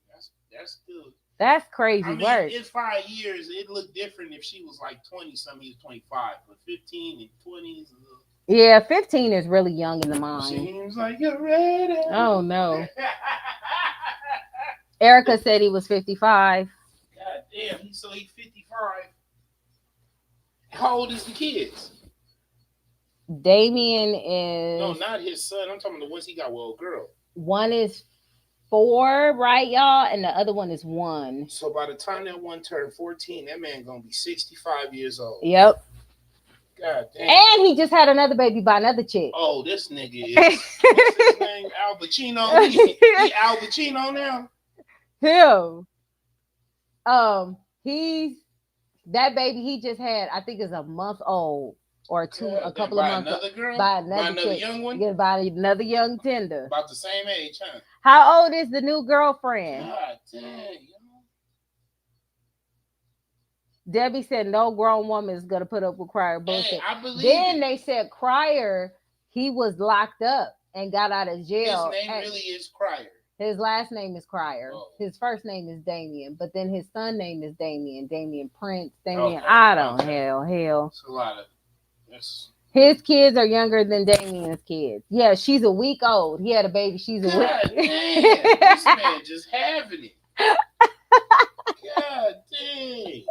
That's crazy work.
In 5 years, it looked different if she was like 20 something, he was 25, but 15 and 20 is a little.
Yeah, 15 is really young in the mind.
Seems like you're ready.
Oh no. Erica said he was 55.
God damn, he's 55. How old is the kids?
Damien is.
No, not his son. I'm talking about the ones he got with old girl.
One is 4, right, y'all? And the other one is 1.
So by the time that one turned 14, that man gonna be 65 years old.
Yep.
God damn.
And he just had another baby by another chick.
Oh, this nigga is. What's his name? Al Pacino. He Al Pacino now.
Him. He's that baby he just had. I think is a month old or two, a couple of months.
Another girl?
By another chick.
Young one.
Yeah, by another young tender.
About the same age, huh?
How old is the new girlfriend?
God damn.
Debbie said no grown woman is gonna put up with Crier bullshit.
Hey, I believe
then
it.
They said Crier, he was locked up and got out of jail.
His name really is Crier.
His last name is Crier.
Oh.
His first name is Damien, but then his son name is Damien Prince. Damien, I don't hell.
It's a lot of. That's...
His kids are younger than Damien's kids. Yeah, she's a week old. He had a baby. She's a week.
God damn, this man just having it. God dang.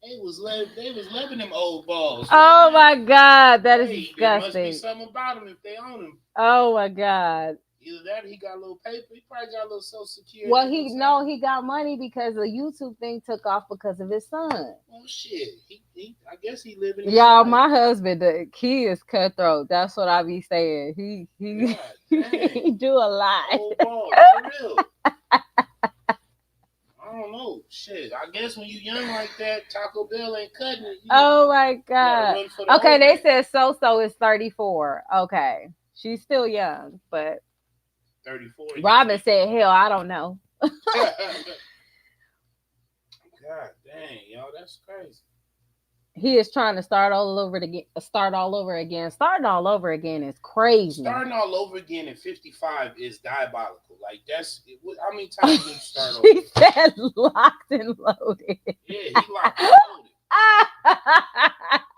They was living them old balls.
Oh my God, that is disgusting.
There must be something about them if they own them.
Oh my God.
Either that or he got a little paper. He probably got a little social security.
Well, he got money because the YouTube thing took off because of his son.
Oh shit. He I guess he living.
Y'all, my husband, he is cutthroat. That's what I be saying. He he do a lot.
Old ball, for real. I don't know. Shit. I guess when you young like that, Taco Bell ain't cutting it.
Oh my God. Okay, they said So is 34. Okay. She's still young, but
34.
Robin said, hell, I don't know.
God dang, yo, that's crazy.
He is trying to start all over again. Starting all over again is crazy.
Starting all over again at 55 is diabolical. Like that's how many times do you start over?
He said locked and loaded.
Yeah, he locked and loaded.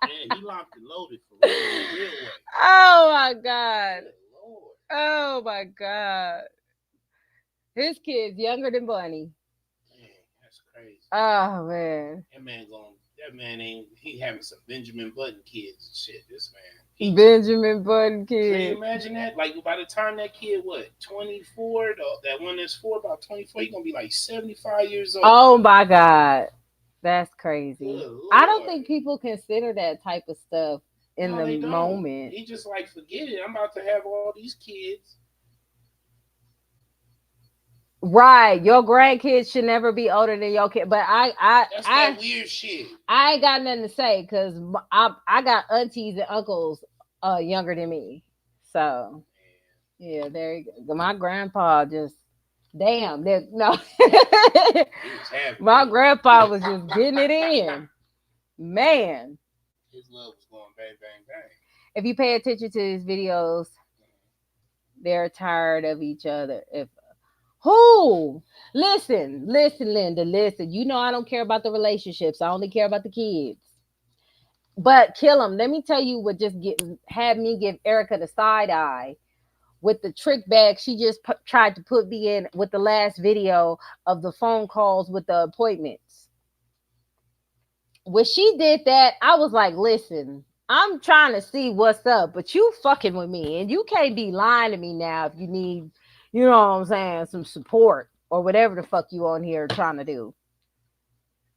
Yeah, he locked and loaded for real way.
Oh my God. Oh my God. His kid's younger than Bunny.
Man, that's crazy.
Oh man.
That man ain't he having some Benjamin Button kids and shit. This man.
Benjamin Button kid.
Can you imagine that? Like by the time that kid 24, that one that's 4, about 24, he's gonna be like 75 years old.
Oh my God. That's crazy. I don't think people consider that type of stuff in the moment.
He just like, forget it. I'm about to have all these kids.
Right. Your grandkids should never be older than your kid. But
that's that weird shit.
I ain't got nothing to say because I got aunties and uncles younger than me. So yeah, there you go. My grandpa just no. My grandpa was just getting it in. Man.
His love was going bang, bang, bang.
If you pay attention to his videos, they're tired of each other. Listen, Linda, listen. You know I don't care about the relationships. I only care about the kids. But kill them. Let me tell you what just had me give Erica the side eye with the trick bag she just tried to put me in with the last video of the phone calls with the appointments. When she did that, I was like, listen, I'm trying to see what's up, but you fucking with me and you can't be lying to me now if you need, you know what I'm saying, some support or whatever the fuck you on here trying to do.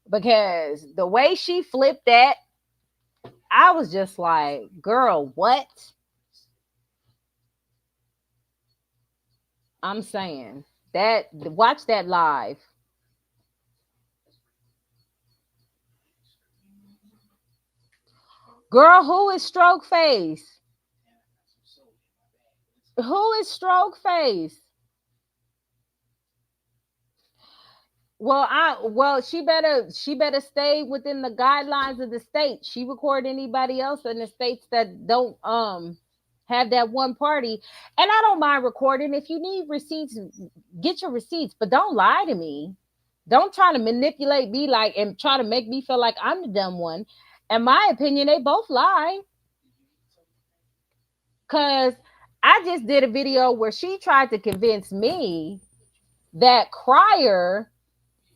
because the way she flipped that, I was just like, girl, what? I'm saying that, watch that live. Girl, who is Stroke Face? Who is Stroke Face? Well, she better stay within the guidelines of the state. She record anybody else in the states that don't have that one party. And I don't mind recording. If you need receipts, get your receipts, but don't lie to me. Don't try to manipulate me and try to make me feel like I'm the dumb one. In my opinion, they both lie. Cause I just did a video where she tried to convince me that Crier,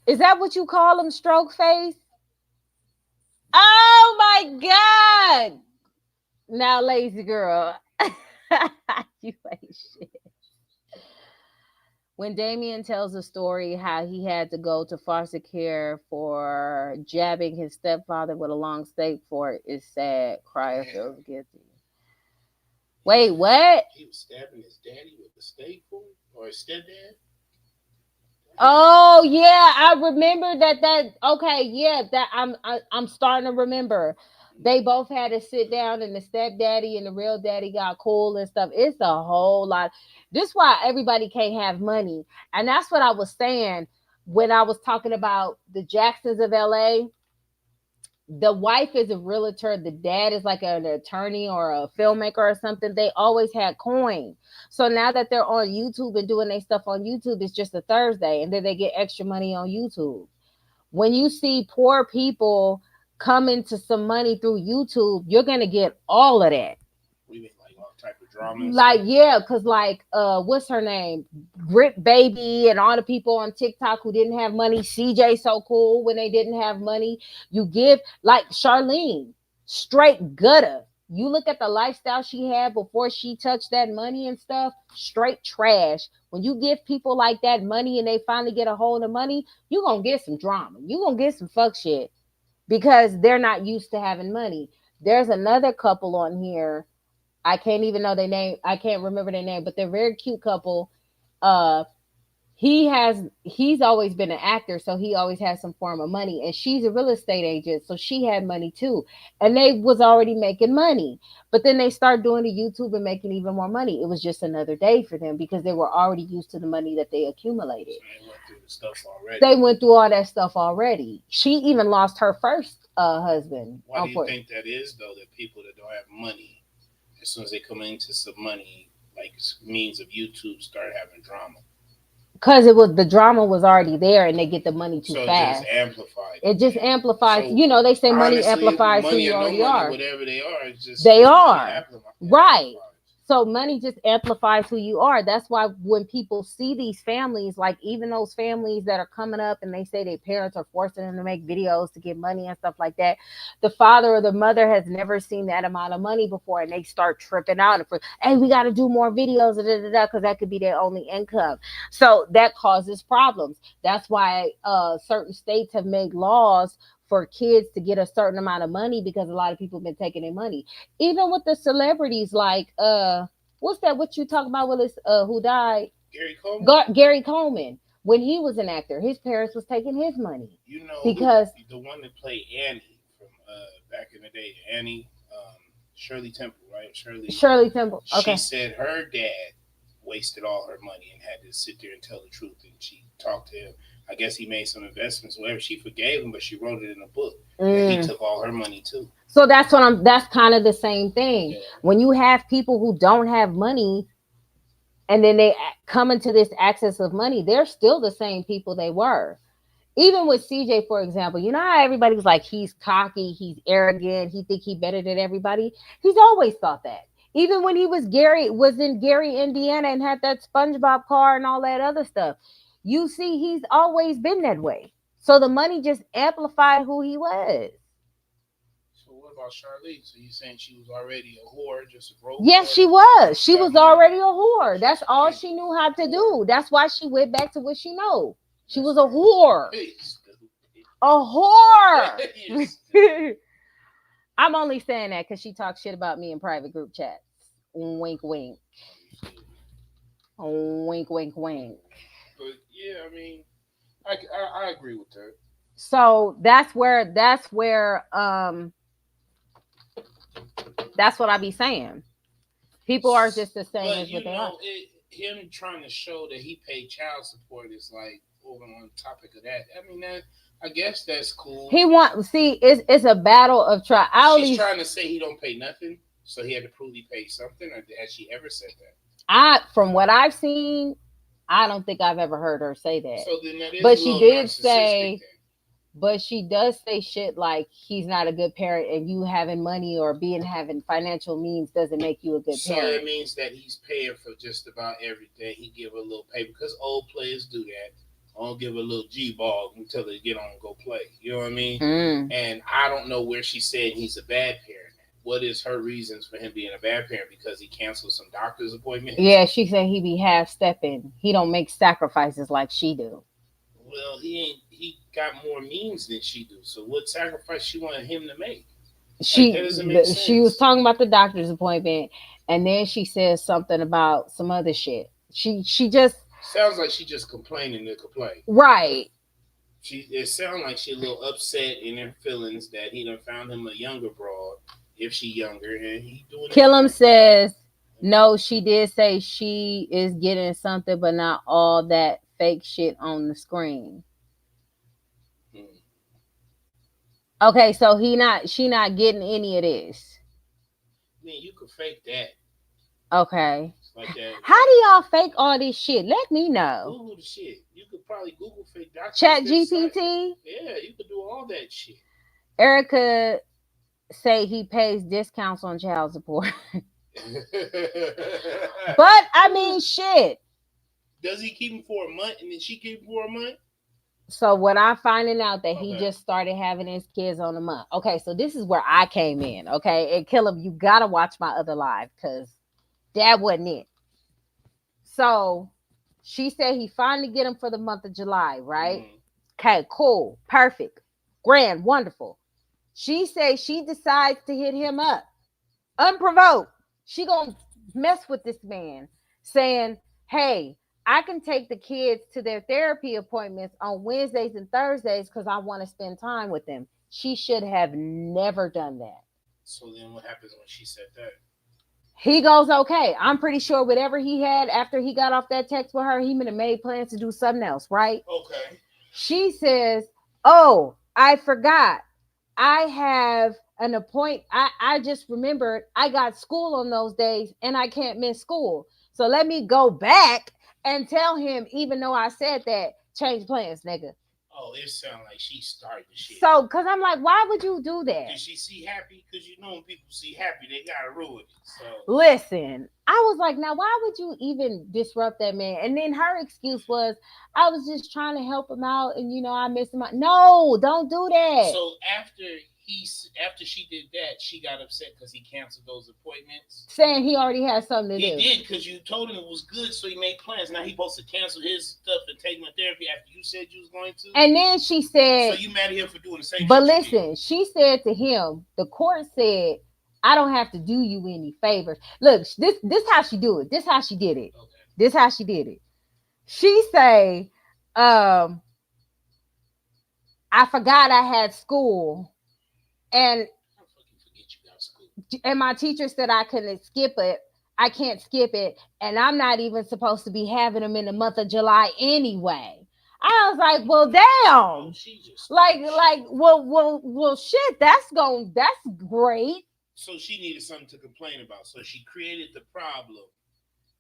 is that what you call him, Stroke Face? Oh my God. Now, lazy girl. You ain't shit. When Damien tells a story how he had to go to foster care for jabbing his stepfather with a long steak fork, it's sad. Crier feels guilty. Wait, what?
He was stabbing his daddy with a steak fork, or his stepdad?
Oh yeah, I remember that. Okay, yeah, that I'm starting to remember. They both had to sit down, and the stepdaddy and the real daddy got cool and stuff. It's a whole lot. This is why everybody can't have money, and that's what I was saying when I was talking about the Jacksons of LA. The wife is a realtor, the dad is like an attorney or a filmmaker or something. They always had coin. So now that they're on YouTube and doing their stuff on YouTube, it's just a Thursday, and then they get extra money on YouTube. When you see poor people come into some money through YouTube, you're gonna get all of that.
We make like all type of drama.
Like, yeah, because like what's her name? Grip Baby and all the people on TikTok who didn't have money. CJ So Cool when they didn't have money. You give like Charlene, straight gutter. You look at the lifestyle she had before she touched that money and stuff, straight trash. When you give people like that money and they finally get a hold of money, you're gonna get some drama. You're gonna get some fuck shit because they're not used to having money. There's another couple on here. I can't even know their name. I can't remember their name, but they're a very cute couple. He's always been an actor, so he always has some form of money. And she's a real estate agent, so she had money too. And they was already making money. But then they start doing the YouTube and making even more money. It was just another day for them because they were already used to the money that they accumulated. They went through all that stuff already. She even lost her first husband.
Why do you think that is, though, that people that don't have money, as soon as they come into some money, like means of YouTube, start having drama?
Because the drama was already there, and they get the money too fast. It just amplifies. So, they say money amplifies who you already are.
Whatever they are, it's just
they are right. So money just amplifies who you are. That's why when people see these families, like even those families that are coming up and they say their parents are forcing them to make videos to get money and stuff like that, the father or the mother has never seen that amount of money before, and they start tripping out. Hey, we got to do more videos, because that could be their only income. So that causes problems. That's why certain states have made laws for kids to get a certain amount of money, because a lot of people have been taking their money. Even with the celebrities, like what's that? What you talk about, Willis? Who died?
Gary Coleman.
Gary Coleman. When he was an actor, his parents was taking his money. Because
the one that played Annie from back in the day, Annie, Shirley Temple, right? Shirley
Temple. Okay.
She said her dad wasted all her money and had to sit there and tell the truth, and she talked to him. I guess he made some investments, whatever. She forgave him, but she wrote it in a book. And he took all her money too.
So that's kind of the same thing. Yeah. When you have people who don't have money and then they come into this access of money, they're still the same people they were. Even with CJ, for example, you know how everybody's like, he's cocky, he's arrogant, he think he better than everybody. He's always thought that. Even when he was in Gary, Indiana, and had that SpongeBob car and all that other stuff. You see, he's always been that way. So the money just amplified who he was.
So what about Charlize? So you saying she was already a whore, just a broke?
Yes, she was. She was already a whore. That's all she knew how to do. That's why she went back to what she knows. She was a whore. a whore.
Yes.
I'm only saying that because she talks shit about me in private group chats. Wink, wink. Wink, wink, wink.
But yeah, I mean, I agree with that.
So that's where that's what I be saying. People are just the same
But
as
you
what they are.
know, him trying to show that he paid child support is like on topic of that. I mean, that I guess that's cool.
It's a battle of
She's trying to say he don't pay nothing, so he had to prove he paid something. Or has she ever said that?
From what I've seen, I don't think I've ever heard her say that.
So then that is
But
a
she
little
did say,
narcissistic then.
but she does say shit like he's not a good parent, and you having money or having financial means doesn't make you a good
So
parent.
it means that he's paying for just about everything. He give a little pay because old players do that. I'll give a little G-ball until they get on and go play. You know what I mean? And I don't know where she's saying he's a bad parent. What is her reasons for him being a bad parent? Because he canceled some doctor's appointments?
Yeah, she said he be half-stepping. He don't make sacrifices like she do.
Well, he got more means than she do. So what sacrifice she wanted him to make?
She was talking about the doctor's appointment, and then she said something about some other shit. She just
sounds like she just complaining to complain.
Right.
It sounds like she a little upset in her feelings that he done found him a younger broad, if she younger, and he doing
Killam says no, she did say she is getting something, but not all that fake shit on the screen. Okay, so she not getting any of this.
I mean, you could fake that.
Okay.
Like that.
How do y'all fake all this shit? Let me know.
Google the shit. You could probably Google fake doctors.
Chat GPT?
Yeah, you could do all that shit.
Erica say he pays discounts on child support. But I mean, shit.
Does he keep him for a month and then she keep him for a month?
So when I'm finding out that he just started having his kids on a month. Okay, so this is where I came in. Okay, and Killam, you gotta watch my other live because that wasn't it. So she said he finally get him for the month of July, right? Okay, cool, perfect, grand, wonderful. She says she decides to hit him up unprovoked. She gonna mess with this man, saying, "Hey, I can take the kids to their therapy appointments on Wednesdays and Thursdays because I want to spend time with them." She should have never done that.
So then what happens when she said that?
He goes, okay. I'm pretty sure whatever he had after he got off that text with her, he would have made plans to do something else, right?
Okay.
She says, oh, I forgot. I have an appointment. I just remembered I got school on those days and I can't miss school. So let me go back and tell him, even though I said that, change plans, nigga.
Oh, it sounds like she started the shit.
So, because I'm like, why would you do that?
Did she see happy? Because you know when people see happy, they got to ruin it. So.
Listen, I was like, now, why would you even disrupt that man? And then her excuse was, I was just trying to help him out. And, you know, I missed him out. No, don't do that.
So after she did that, she got upset because he canceled those appointments.
Saying he already had something to do.
He did, because you told him it was good, so he made plans. Now he's supposed to cancel his stuff and take my therapy after you said you was going to.
And then she said,
so you mad at him for doing the same
but
shit.
listen, she said to him, the court said, I don't have to do you any favors. Look, this how she do it. This how she did it.
Okay.
This how she did it. She say, I forgot I had school. And my teacher said I couldn't skip it. I can't skip it. And I'm not even supposed to be having them in the month of July anyway. I was like, well, damn. Well, shit, that's great.
So she needed something to complain about. So she created the problem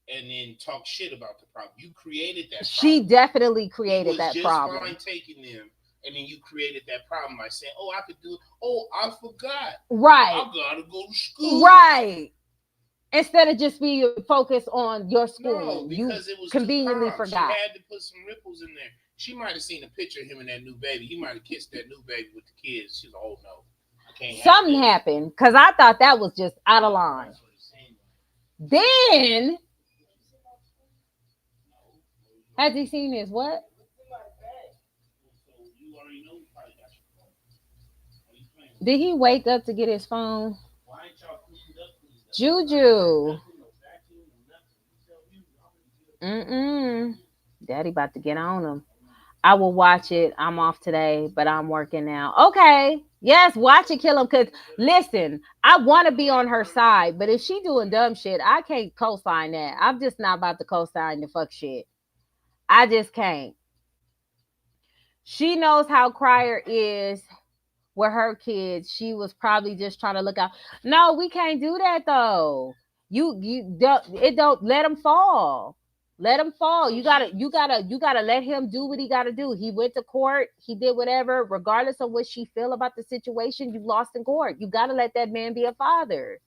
and then talked shit about the problem. You created that problem.
She definitely created that problem.
Just fine taking them. And then you created that problem by saying, oh, I could do it. Oh, I forgot.
Right.
I gotta go to school.
Right. Instead of just being focused on your school.
No, because it was
conveniently forgot.
She had to put some ripples in there. She might have seen a picture of him and that new baby. He might have kissed that new baby with the kids. She's like, oh no, I can't.
Something happened because I thought that was just out of line. Then has he seen his what? Did he wake up to get his phone?
Why ain't y'all cleaned up?
Juju. Daddy about to get on him. I will watch it. I'm off today, but I'm working now. Okay. Yes, watch it, kill him. Cause listen, I want to be on her side, but if she doing dumb shit, I can't co-sign that. I'm just not about to co-sign the fuck shit. I just can't. She knows how Crier is with her kids. She was probably just trying to look out. No, we can't do that though. You don't, it don't let him fall. Let him fall. You gotta let him do what he gotta do. He went to court. He did whatever. Regardless of what she feel about the situation, you lost in court. You gotta let that man be a father.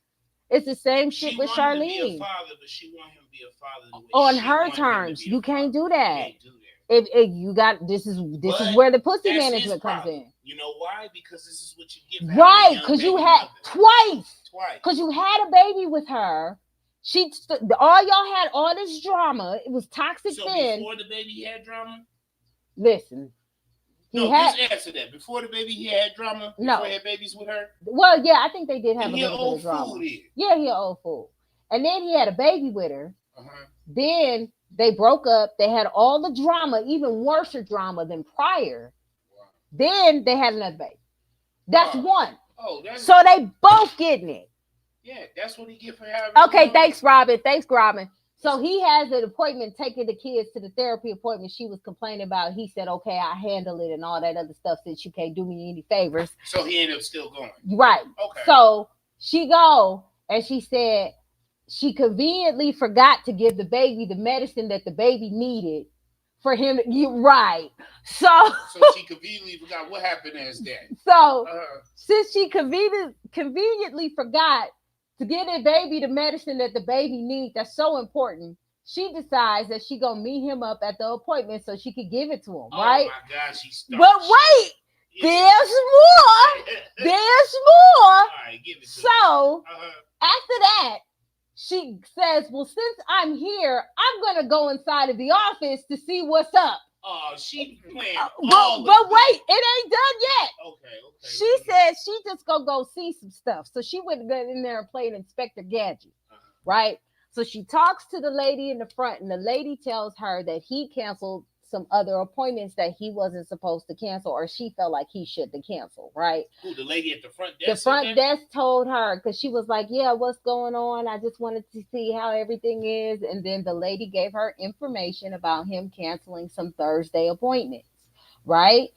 It's the same shit with
She wanted to be a
Charlene.
father, but she want him to be a father the way
On
she
her
want him to
terms,
be a
you can't do
father.
that.
You can't do that.
If you got this is
But
where the pussy
that's his
management comes
problem.
in.
You know why? Because this is what you get. For
Right,
having a young
because you
baby
had
mother.
twice.
Twice.
Because you had a baby with her. All y'all had all this drama. It was toxic
So
then.
before the baby he had drama?
Listen.
Just answer that. Before the baby he had drama?
No.
Before he had babies with her?
Well, yeah, I think they did have
And
a
he
little
an
bit of drama.
old fool then.
Yeah, he an old fool. And then he had a baby with her.
Uh-huh.
Then they broke up. They had all the drama, even worse drama than prior.
Wow.
Then they had another baby. That's one.
Oh, that's
so they both getting it.
Yeah, that's what he get for having.
Okay, thanks, Robin. So he has an appointment taking the kids to the therapy appointment she was complaining about. He said, okay, I handle it and all that other stuff since you can't do me any favors.
So he ended up still going.
Right.
Okay.
So she go and she said she conveniently forgot to give the baby the medicine that the baby needed for him. Right. So
she conveniently forgot what happened as that.
So since she conveniently forgot to give the baby the medicine that the baby needs, that's so important, she decides that she gonna meet him up at the appointment so she could give it to him, right?
Oh my God, she's
But wait, there's more. There's more.
All right, give it to
so after that, she says, well, since I'm here, I'm gonna go inside of the office to see what's up.
Oh, she playing.
But wait, it ain't done yet.
Okay.
She said she just gonna go see some stuff. So she went in there and played Inspector Gadget, right? So she talks to the lady in the front, and the lady tells her that he canceled some other appointments that he wasn't supposed to cancel, or she felt like he should have canceled, right?
Who, the lady at the front desk?
The front desk told her, because she was like, yeah, what's going on? I just wanted to see how everything is. And then the lady gave her information about him canceling some Thursday appointments, right?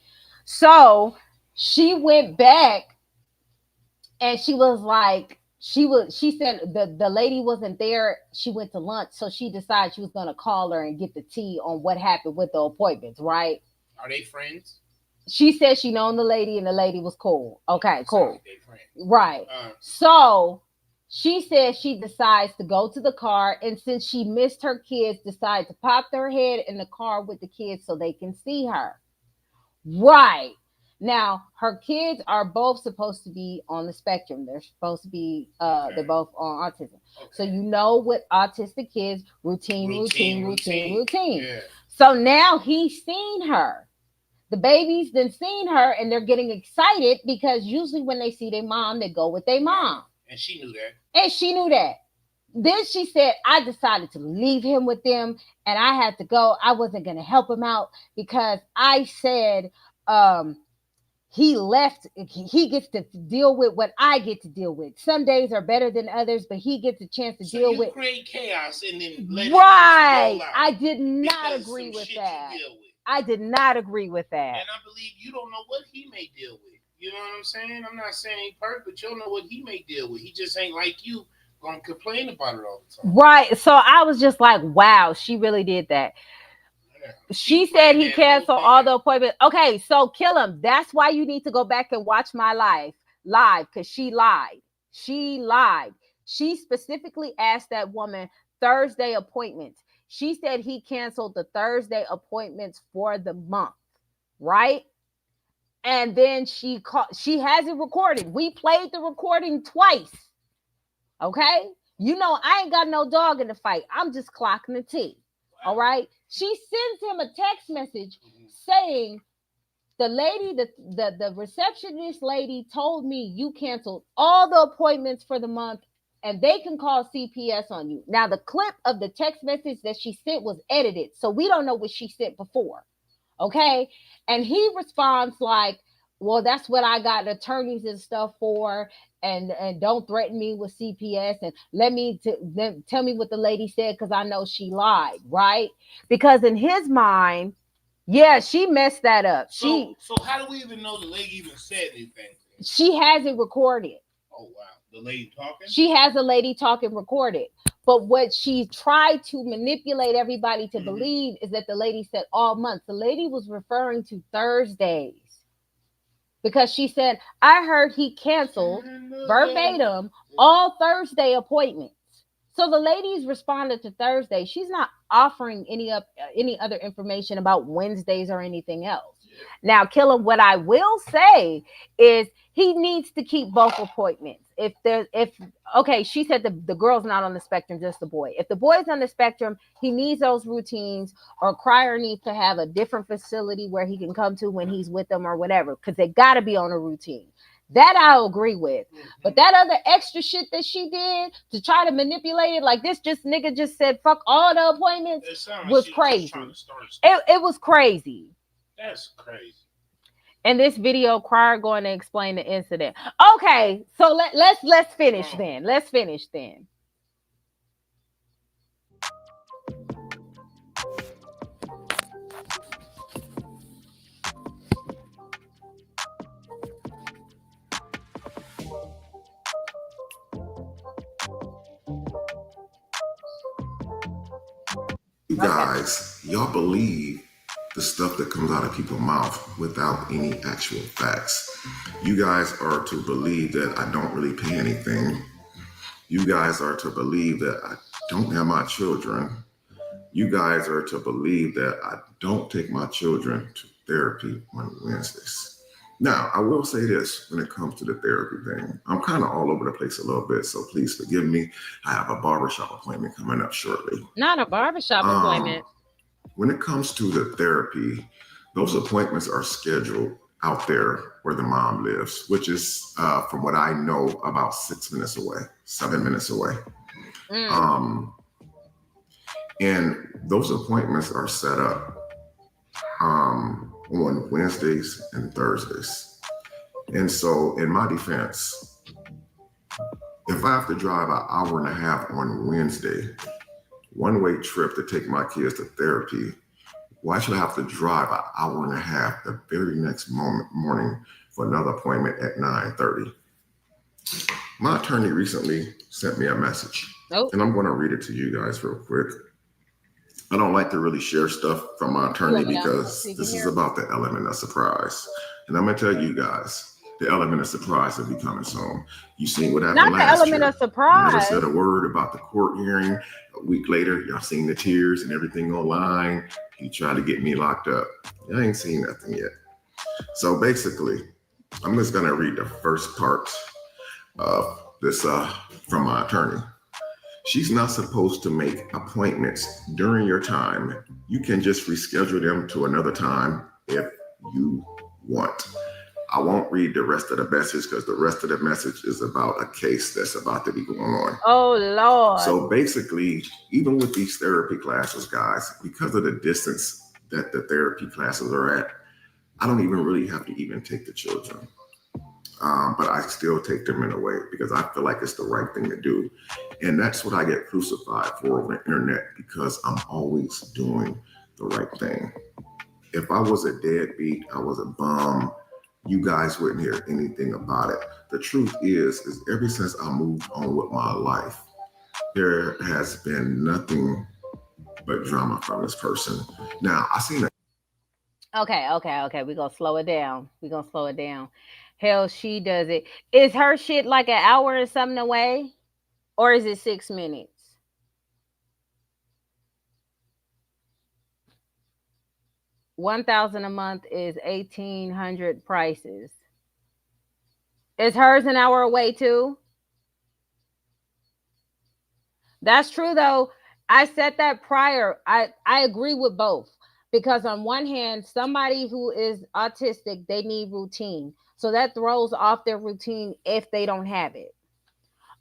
So she went back and she was like, she said the lady wasn't there. She went to lunch. So she decided she was going to call her and get the tea on what happened with the appointments, right?
Are they friends?
She said she known the lady and the lady was cool. Okay, cool. Right. So she said she decides to go to the car, and since she missed her kids, decided to pop their head in the car with the kids so they can see her. Right. Now, her kids are both supposed to be on the spectrum. They're supposed to be, they're both on autism. Okay. So you know with autistic kids, routine. Yeah. So now he's seen her. The baby's then seen her, and they're getting excited because usually when they see their mom, they go with their mom.
And she knew that.
Then she said, I decided to leave him with them, and I had to go. I wasn't going to help him out because I said, he left. He gets to deal with what I get to deal with. Some days are better than others, but he gets a chance to deal with.
Create chaos and then let
right. I did not agree with that. I did not agree with that.
And I believe you don't know what he may deal with. You know what I'm saying? I'm not saying he's perfect, but you don't know what he may deal with. He just ain't like you gonna complain about it all the time.
Right. So I was just like, wow, she really did that. She said he canceled all the appointments. Okay, so kill him. That's why you need to go back and watch my live because she lied. She specifically asked that woman Thursday appointments. She said he canceled the Thursday appointments for the month, right? And then she has it recorded. We played the recording twice. Okay? You know, I ain't got no dog in the fight. I'm just clocking the tea. All right. She sends him a text message saying The lady, the receptionist lady told me you canceled all the appointments for the month and they can call CPS on you. Now, the clip of the text message that she sent was edited, so we don't know what she sent before. Okay. And he responds like, well, that's what I got attorneys and stuff for. And don't threaten me with CPS and then tell me what the lady said because I know she lied, right? Because in his mind, yeah, she messed that up.
So how do we even know the lady even said anything?
She has it recorded.
Oh wow, the lady talking.
She has a lady talking recorded. But what she tried to manipulate everybody to believe is that the lady said all month. The lady was referring to Thursdays because she said, I heard he canceled verbatim all Thursday appointments. So the ladies responded to Thursday. She's not offering any other information about Wednesdays or anything else. Now, Killer, what I will say is he needs to keep both appointments. Okay, she said the girl's not on the spectrum, just the boy. If the boy's on the spectrum, he needs those routines, or Crier needs to have a different facility where he can come to when he's with them or whatever, because they got to be on a routine. That I'll agree with. But that other extra shit that she did to try to manipulate it, like this nigga just said fuck all the appointments, was crazy. It was crazy.
That's crazy.
In this video, Crier going to explain the incident. Okay, so let's finish then. Let's finish then.
You guys, y'all believe the stuff that comes out of people's mouth without any actual facts. You guys are to believe that I don't really pay anything. You guys are to believe that I don't have my children. You guys are to believe that I don't take my children to therapy on Wednesdays. Now, I will say this when it comes to the therapy thing. I'm kind of all over the place a little bit, so please forgive me. I have a barbershop appointment coming up shortly.
Not a barbershop appointment.
When it comes to the therapy, those appointments are scheduled out there where the mom lives, which is, from what I know, about 7 minutes away. And those appointments are set up on Wednesdays and Thursdays. And so in my defense, if I have to drive an hour and a half on Wednesday, one-way trip to take my kids to therapy, why should I have to drive an hour and a half the very next morning for another appointment at 9:30? My attorney recently sent me a message, and I'm going to read it to you guys real quick. I don't like to really share stuff from my attorney because this is about the element of surprise. And I'm going to tell you guys, the element of surprise will be coming soon. You seen what happened last year.
Not the element of surprise.
Never said a word about the court hearing. A week later, y'all seen the tears and everything online. He tried to get me locked up. I ain't seen nothing yet. So basically, I'm just going to read the first part of this from my attorney. She's not supposed to make appointments during your time. You can just reschedule them to another time if you want. I won't read the rest of the message because the rest of the message is about a case that's about to be going on.
Oh, Lord.
So basically, even with these therapy classes, guys, because of the distance that the therapy classes are at, I don't even really have to even take the children. But I still take them in a way because I feel like it's the right thing to do. And that's what I get crucified for on the internet because I'm always doing the right thing. If I was a deadbeat, I was a bum, you guys wouldn't hear anything about it. The truth is ever since I moved on with my life, there has been nothing but drama from this person. Now, I seen it.
Okay. We're going to slow it down. Hell, she does it. Is her shit like an hour and something away? Or is it 6 minutes? $1,000 a month is $1,800 prices. Is hers an hour away too? That's true though. I said that prior. I agree with both. Because on one hand, somebody who is autistic, they need routine. So that throws off their routine if they don't have it.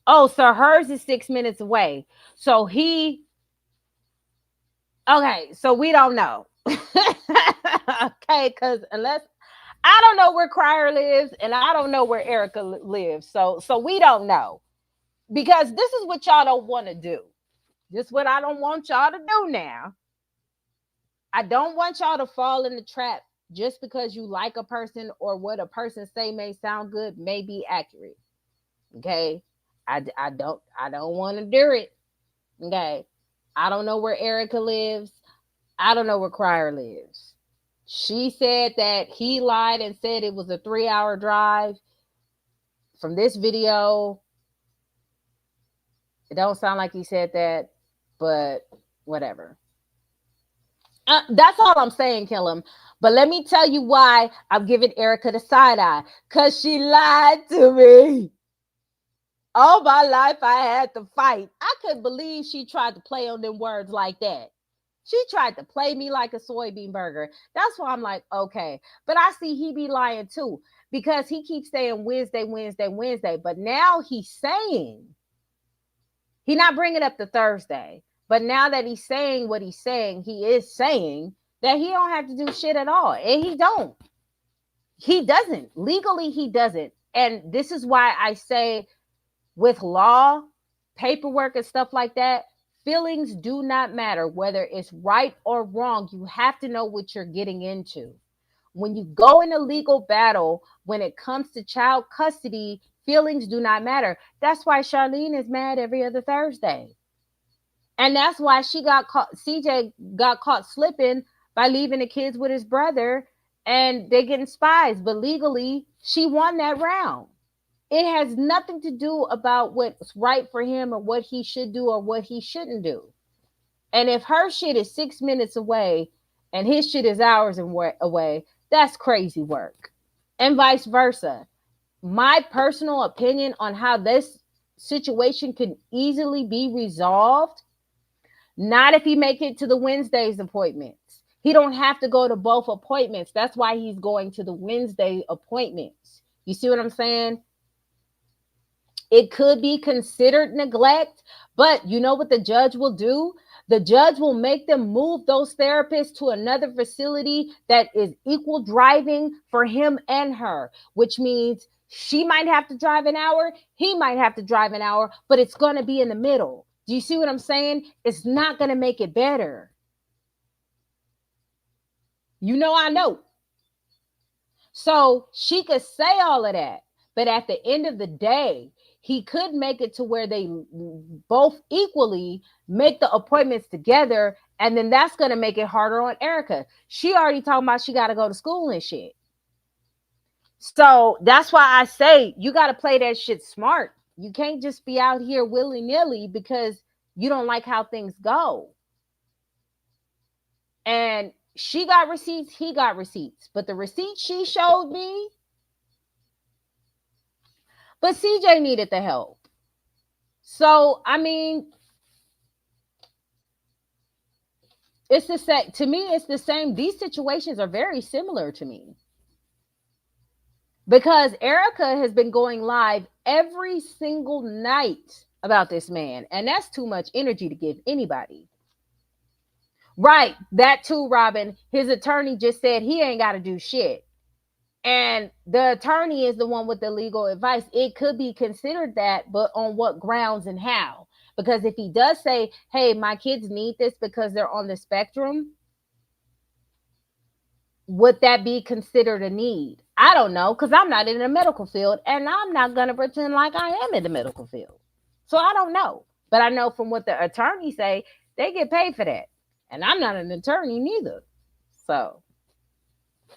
Oh, so hers is 6 minutes away. So okay, so we don't know. Okay, because unless I don't know where Crier lives and I don't know where Erica lives. So we don't know. Because this is what y'all don't want to do. This is what I don't want y'all to do now. I don't want y'all to fall in the trap just because you like a person or what a person say may sound good, may be accurate. Okay. I don't want to do it. Okay. I don't know where Erica lives. I don't know where Crier lives. She said that he lied and said it was a 3-hour drive. From this video, it don't sound like he said that, but whatever. That's all I'm saying, Killam. But let me tell you why I'm giving Erica the side eye. Because she lied to me. All my life I had to fight. I couldn't believe she tried to play on them words like that. She tried to play me like a soybean burger. That's why I'm like, okay. But I see he be lying too. Because he keeps saying Wednesday, Wednesday, Wednesday. But now he's saying, he's not bringing up the Thursday. But now that he's saying what he's saying, he is saying that he don't have to do shit at all. And he don't. He doesn't. Legally, he doesn't. And this is why I say with law, paperwork and stuff like that, feelings do not matter. Whether it's right or wrong, you have to know what you're getting into. When you go in a legal battle, when it comes to child custody, feelings do not matter. That's why Charlene is mad every other Thursday. And that's why she got caught, CJ got caught slipping by leaving the kids with his brother and they getting spies. But legally, she won that round. It has nothing to do about what's right for him or what he should do or what he shouldn't do. And if her shit is 6 minutes away and his shit is hours away, that's crazy work. And vice versa. My personal opinion on how this situation could easily be resolved, not if he make it to the Wednesday's appointments. He don't have to go to both appointments. That's why he's going to the Wednesday appointments. You see what I'm saying? It could be considered neglect, but you know what the judge will do? The judge will make them move those therapists to another facility that is equal driving for him and her, which means she might have to drive an hour, he might have to drive an hour, but it's going to be in the middle. Do you see what I'm saying? It's not going to make it better. You know, I know. So she could say all of that, but at the end of the day, he could make it to where they both equally make the appointments together, and then that's going to make it harder on Erica. She already talking about she got to go to school and shit. So that's why I say you got to play that shit smart. You can't just be out here willy-nilly because you don't like how things go. And she got receipts, he got receipts. But the receipts she showed me, but CJ needed the help. So, I mean, it's the same. To me, it's the same. These situations are very similar to me. Because Erica has been going live every single night about this man. And that's too much energy to give anybody. Right. That too, Robin. His attorney just said he ain't got to do shit. And the attorney is the one with the legal advice. It could be considered that, but on what grounds and how? Because if he does say, hey, my kids need this because they're on the spectrum, would that be considered a need? I don't know, because I'm not in the medical field, and I'm not going to pretend like I am in the medical field. So I don't know. But I know from what the attorneys say, they get paid for that. And I'm not an attorney neither. So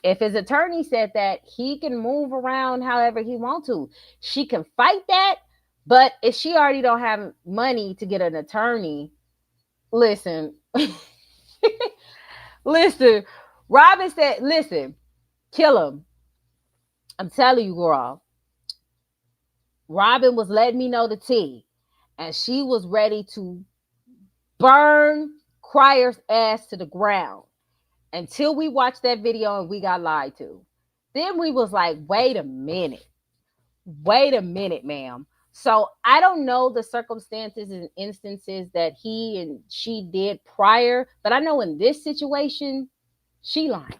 if his attorney said that, he can move around however he wants to. She can fight that, but if she already don't have money to get an attorney, listen. Listen, Robin said, listen, kill him. I'm telling you, girl. Robin was letting me know the tea, and she was ready to burn Crier's ass to the ground. until we watched that video and we got lied to. Then we was like, wait a minute, ma'am. So I don't know the circumstances and instances that he and she did prior, but I know in this situation, she lied.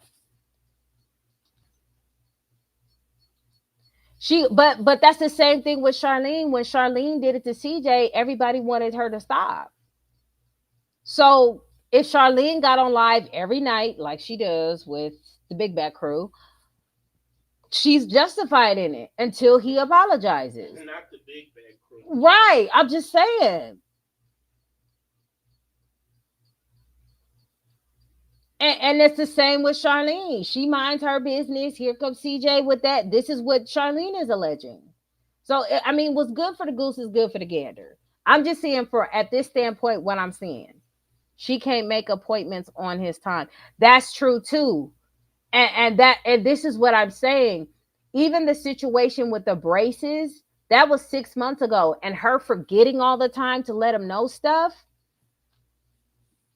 But that's the same thing with Charlene. When Charlene did it to CJ, everybody wanted her to stop. So if Charlene got on live every night like she does with the Big Back Crew, she's justified in it until he apologizes.
Not the Big Back Crew.
Right. I'm just saying. And it's the same with Charlene. She minds her business. Here comes CJ with that. This is what Charlene is alleging. So, I mean, what's good for the goose is good for the gander. I'm just saying at this standpoint, what I'm seeing. She can't make appointments on his time. That's true too. And this is what I'm saying. Even the situation with the braces, that was 6 months ago. And her forgetting all the time to let him know stuff.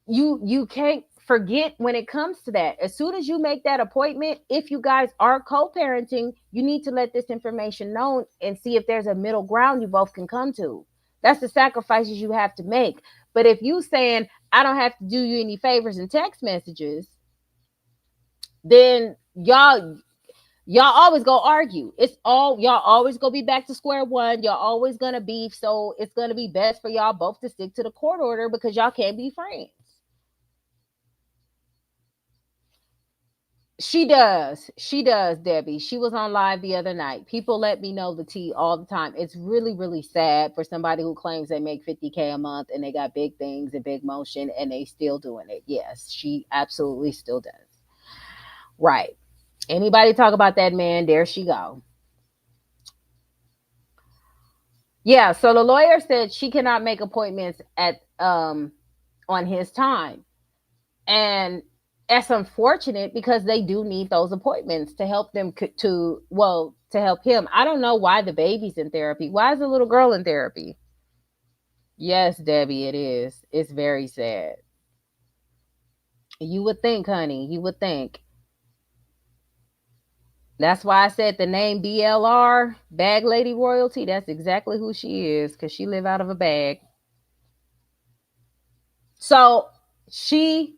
You can't forget when it comes to that. As soon as you make that appointment, if you guys are co-parenting, you need to let this information known and see if there's a middle ground you both can come to. That's the sacrifices you have to make. But if you saying, I don't have to do you any favors in text messages, then y'all always go argue. Y'all always go be back to square one. Y'all always gonna beef. So it's gonna be best for y'all both to stick to the court order because y'all can't be friends. She does, Debbie. She was on live the other night. People let me know the tea all the time. It's really, really sad for somebody who claims they make $50K a month and they got big things and big motion and they still doing it. Yes, she absolutely still does. Right. Anybody talk about that man, there she go. Yeah, so the lawyer said she cannot make appointments at on his time. And that's unfortunate because they do need those appointments to help them to help him. I don't know why the baby's in therapy. Why is the little girl in therapy? Yes, Debbie, it is. It's very sad. You would think, honey, you would think. That's why I said the name BLR, Bag Lady Royalty. That's exactly who she is because she live out of a bag. So she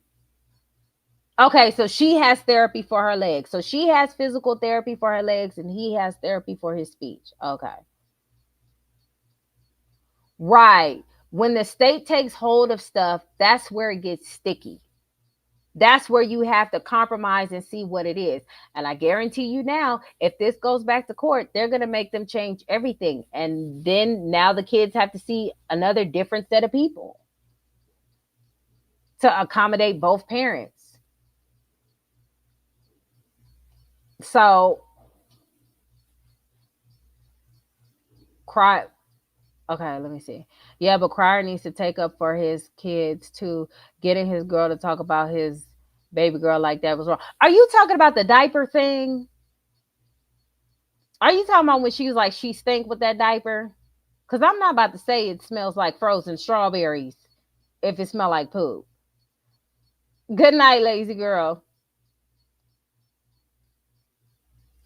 has therapy for her legs. So she has physical therapy for her legs and he has therapy for his speech. Okay. Right. When the state takes hold of stuff, that's where it gets sticky. That's where you have to compromise and see what it is. And I guarantee you now, if this goes back to court, they're going to make them change everything. And then now the kids have to see another different set of people to accommodate both parents. So, okay, let me see. Yeah, but Crier needs to take up for his kids too. Getting his girl to talk about his baby girl like that was wrong. Are you talking about the diaper thing? Are you talking about when she was like, she stink with that diaper? Because I'm not about to say it smells like frozen strawberries if it smell like poop. Good night, lazy girl.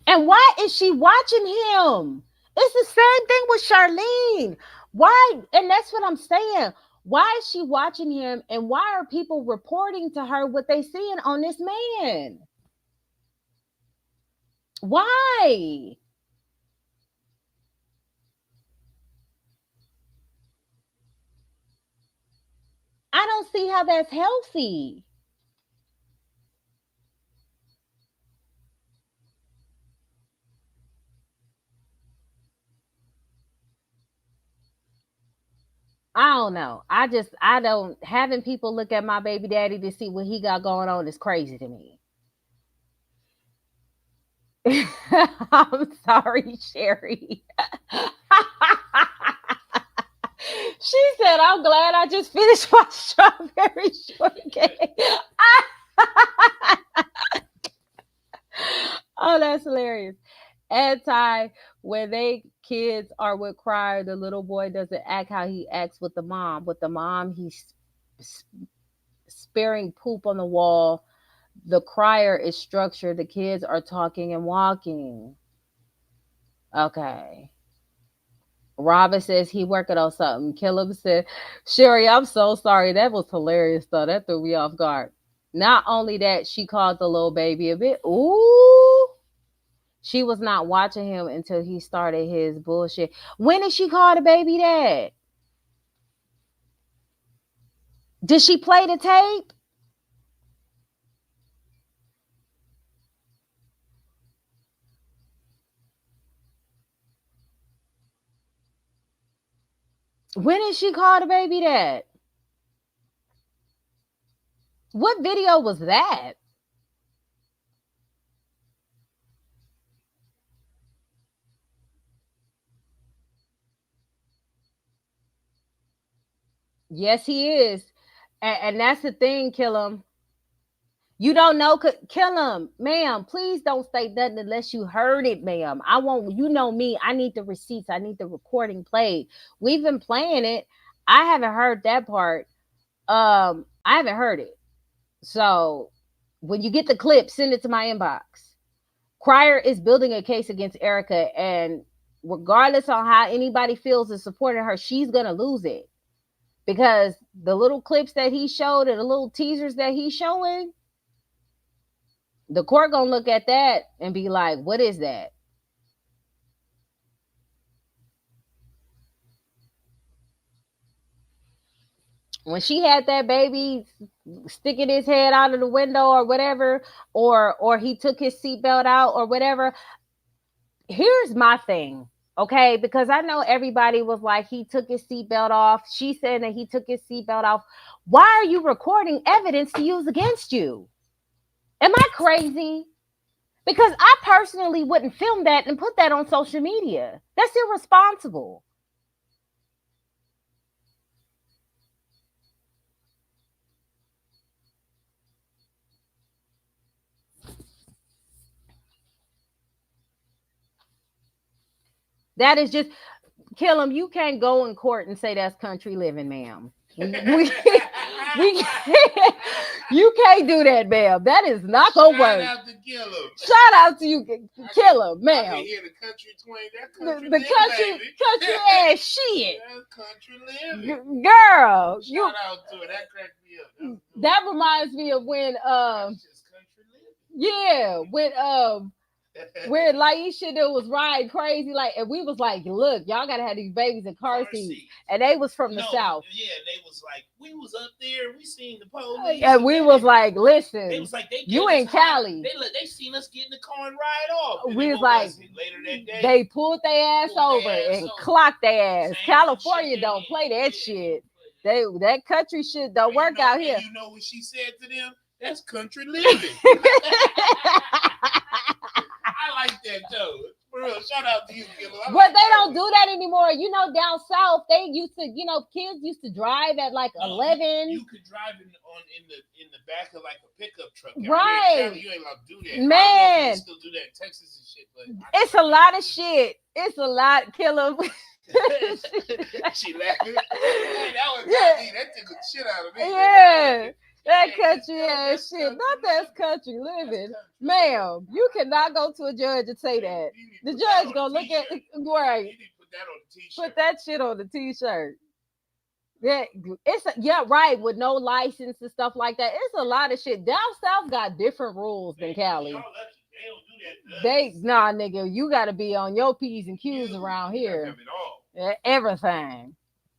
And why is she watching him? It's the same thing with Charlene. Why? And that's what I'm saying. Why is she watching him? And why are people reporting to her what they seeing on this man? Why? I don't see how that's healthy. I don't know. Having people look at my baby daddy to see what he got going on is crazy to me. I'm sorry, Sherry. She said, I'm glad I just finished my strawberry shortcake. Oh, that's hilarious. When they kids are with Crier, the little boy doesn't act how he acts with the mom. With the mom, he's sparing poop on the wall. The crier is structured. The kids are talking and walking. Okay. Robert says he working on something. Caleb said, Sherry, I'm so sorry. That was hilarious though. That threw me off guard. Not only that, she called the little baby a bit. Ooh. She was not watching him until he started his bullshit. When did she call the baby that? Did she play the tape? When did she call the baby that? What video was that? Yes, he is. And that's the thing, kill him. You don't know, kill him, ma'am. Please don't say nothing unless you heard it, ma'am. I won't. You know me. I need the receipts. I need the recording played. We've been playing it. I haven't heard that part. I haven't heard it. So when you get the clip, send it to my inbox. Crier is building a case against Erica, and regardless on how anybody feels in supporting her, she's gonna lose it because the little clips that he showed and the little teasers that he's showing, the court gonna look at that and be like, "What is that?" When she had that baby sticking his head out of the window or whatever, or he took his seatbelt out or whatever. Here's my thing, okay? Because I know everybody was like, he took his seatbelt off. She said that he took his seatbelt off. Why are you recording evidence to use against you? Am I crazy? Because I personally wouldn't film that and put that on social media. That's irresponsible. That is just, kill him. You can't go in court and say that's country living, ma'am. We can't, you can't do that, ma'am. That is not gonna work.
Shout out to Kill him.
Shout out to you, Kill him, ma'am.
I can hear the country twang. That country
country ass shit.
That country living.
Girl,
Shout out to it. That cracked me up.
That reminds me of when
That's just country living.
yeah, when Laisha was riding crazy, like, and we was like, look, y'all gotta have these babies in car seats. And they was from the South.
Yeah, they was like, we was up there, we seen the police.
And we was like, listen,
they was like,
you in Cali.
They seen us get in the car and ride off. And
we was like,
later that day,
they pulled their ass over and clocked their ass. California don't play that shit. That country shit don't work out here.
You know what she said to them? That's country living. I like that though. For real, shout out to you, Gillo.
But they don't do that anymore. You know, down south, they used to, kids used to drive at like 11.
You could drive in the back of like a pickup truck.
Right.
You ain't allowed to do that.
Man.
They still do that in Texas and shit. But
it's a lot of shit. It's a lot, Killer.
She laughing. Hey, that was me. That took the shit out of me.
Yeah. That country ass shit. Not that's country living. Ma'am, you cannot go to a judge and say that. The judge gonna look at right.
Put that on the t-shirt.
Put that shit on the t-shirt. Yeah, right, with no license and stuff like that. It's a lot of shit. Down south got different rules than Cali. Nah, nigga, you gotta be on your P's and Q's around here. Everything.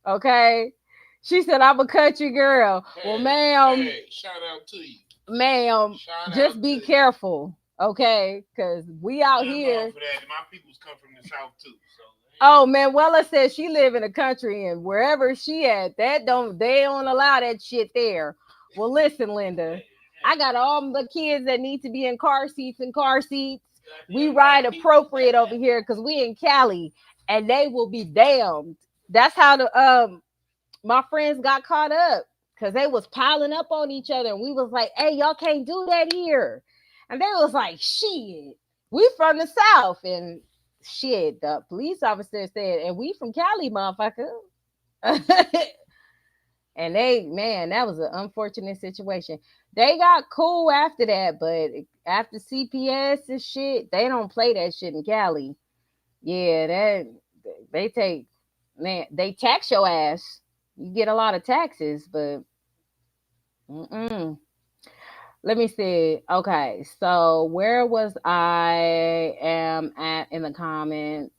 Okay. She said, I'm a country girl. Hey, well, ma'am.
Hey, shout out to you.
Ma'am, just be careful, okay? Because we out here.
For that. My peoples come from the South, too. So.
Oh, Manuela said she live in the country, and wherever she at, they don't allow that shit there. Well, listen, Linda, I got all the kids that need to be in car seats. We ride appropriate over here because we in Cali, and they will be damned. That's how my friends got caught up because they was piling up on each other. And we was like, hey, y'all can't do that here. And they was like, shit, we from the South. And shit, the police officer said, and we from Cali, motherfucker. And that was an unfortunate situation. They got cool after that, but after CPS and shit, they don't play that shit in Cali. Yeah, they they tax your ass. You get a lot of taxes, but let me see. Okay, so where was I am at in the comments?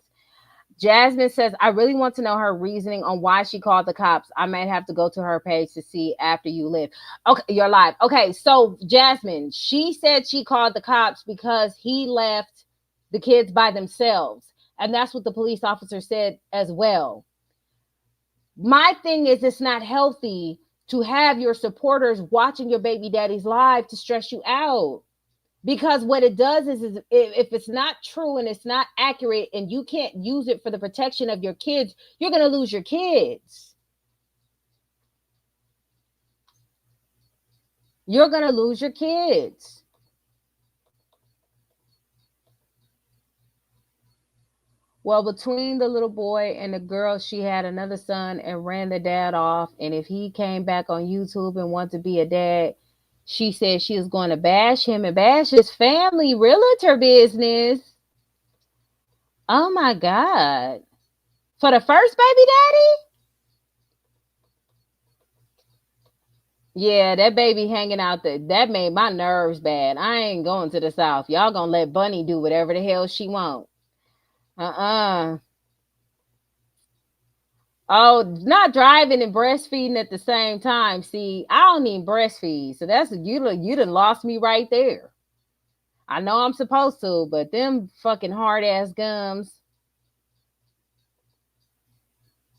Jasmine says, I really want to know her reasoning on why she called the cops. I might have to go to her page to see after you live. Okay, you're live. Okay, so Jasmine, she said she called the cops because he left the kids by themselves. And that's what the police officer said as well. My thing is, it's not healthy to have your supporters watching your baby daddy's live to stress you out. Because what it does is if it's not true and it's not accurate and you can't use it for the protection of your kids, you're going to lose your kids. You're going to lose your kids. Well, between the little boy and the girl, she had another son and ran the dad off. And if he came back on YouTube and wanted to be a dad, she said she was going to bash him and bash his family realtor business. Oh my God. For the first baby daddy? Yeah, that baby hanging out there, that made my nerves bad. I ain't going to the South. Y'all gonna let Bunny do whatever the hell she want. Oh, not driving and breastfeeding at the same time. See, I don't even breastfeed. So that's you done lost me right there. I know I'm supposed to, but them fucking hard ass gums.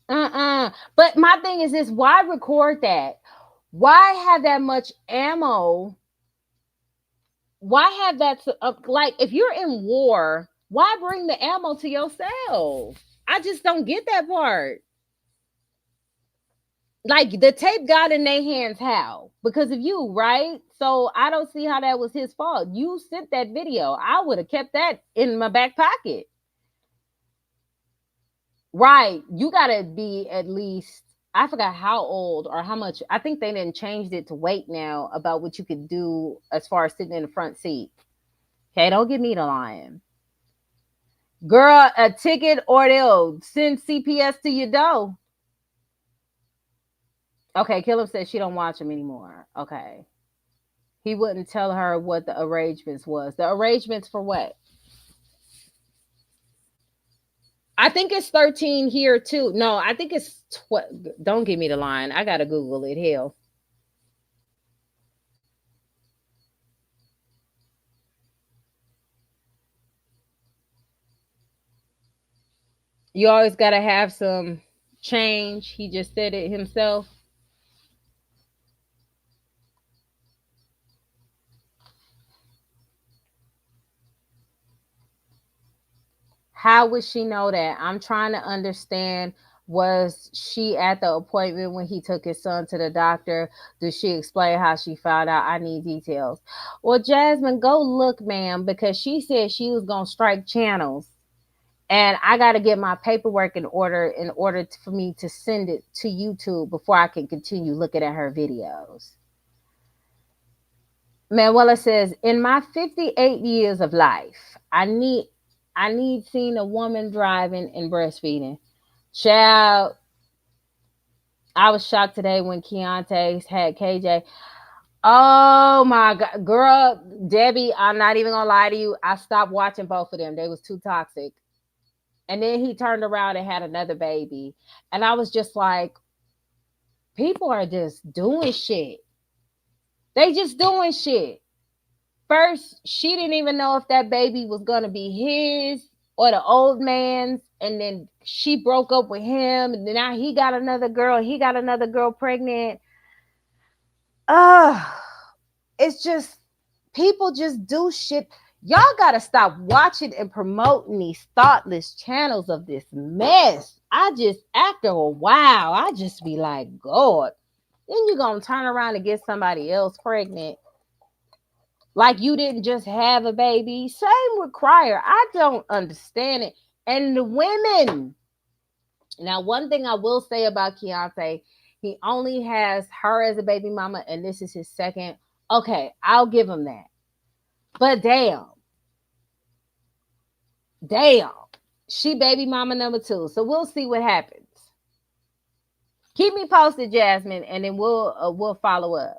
But my thing is this, why record that? Why have that much ammo? Why have that like if you're in war, why bring the ammo to yourself? I just don't get that part. Like the tape got in their hands how? Because of you, right? So I don't see how that was his fault. You sent that video. I would have kept that in my back pocket. Right. You gotta be at least, I forgot how old or how much. I think they didn't changed it to weight now about what you could do as far as sitting in the front seat. Okay, don't give me the lion. Girl, a ticket or they'll send CPS to your door. Okay, Killer said she don't watch him anymore. Okay. He wouldn't tell her what the arrangements was. The arrangements for what? I think it's 13 here too. No, I think it's 12. Don't give me the line. I gotta Google it. Hell. You always gotta have some change. He just said it himself. How would she know that? I'm trying to understand. Was she at the appointment when he took his son to the doctor? Did she explain how she found out? I need details. Well, Jasmine, go look, ma'am, because she said she was going to strike channels. And I got to get my paperwork in order for me to send it to YouTube before I can continue looking at her videos. Manuela says, in my 58 years of life, I need seeing a woman driving and breastfeeding. Child, I was shocked today when Keontae had KJ. Oh my God, girl, Debbie, I'm not even gonna lie to you. I stopped watching both of them. They was too toxic. And then he turned around and had another baby. And I was just like, people are just doing shit. They just doing shit. First, she didn't even know if that baby was gonna be his or the old man's, and then she broke up with him, and then now he got another girl pregnant. It's just people just do shit. Y'all gotta stop watching and promoting these thoughtless channels of this mess. After a while, I just be like, God, then you're gonna turn around and get somebody else pregnant. Like you didn't just have a baby. Same with Crier. I don't understand it. And the women. Now, one thing I will say about Keontae, He only has her as a baby mama, and this is his second. Okay, I'll give him that. But damn, she baby mama number 2. So we'll see what happens. Keep me posted, Jasmine, and then we'll follow up.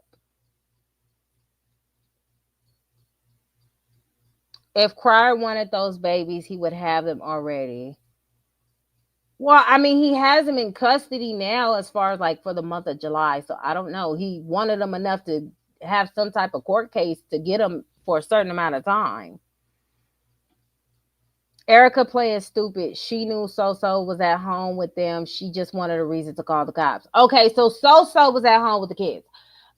If Crier wanted those babies, he would have them already. Well, I mean, he has them in custody now as far as like for the month of July. So I don't know. He wanted them enough to have some type of court case to get them for a certain amount of time. Erica playing stupid. She knew So was at home with them. She just wanted a reason to call the cops. Okay, so was at home with the kids.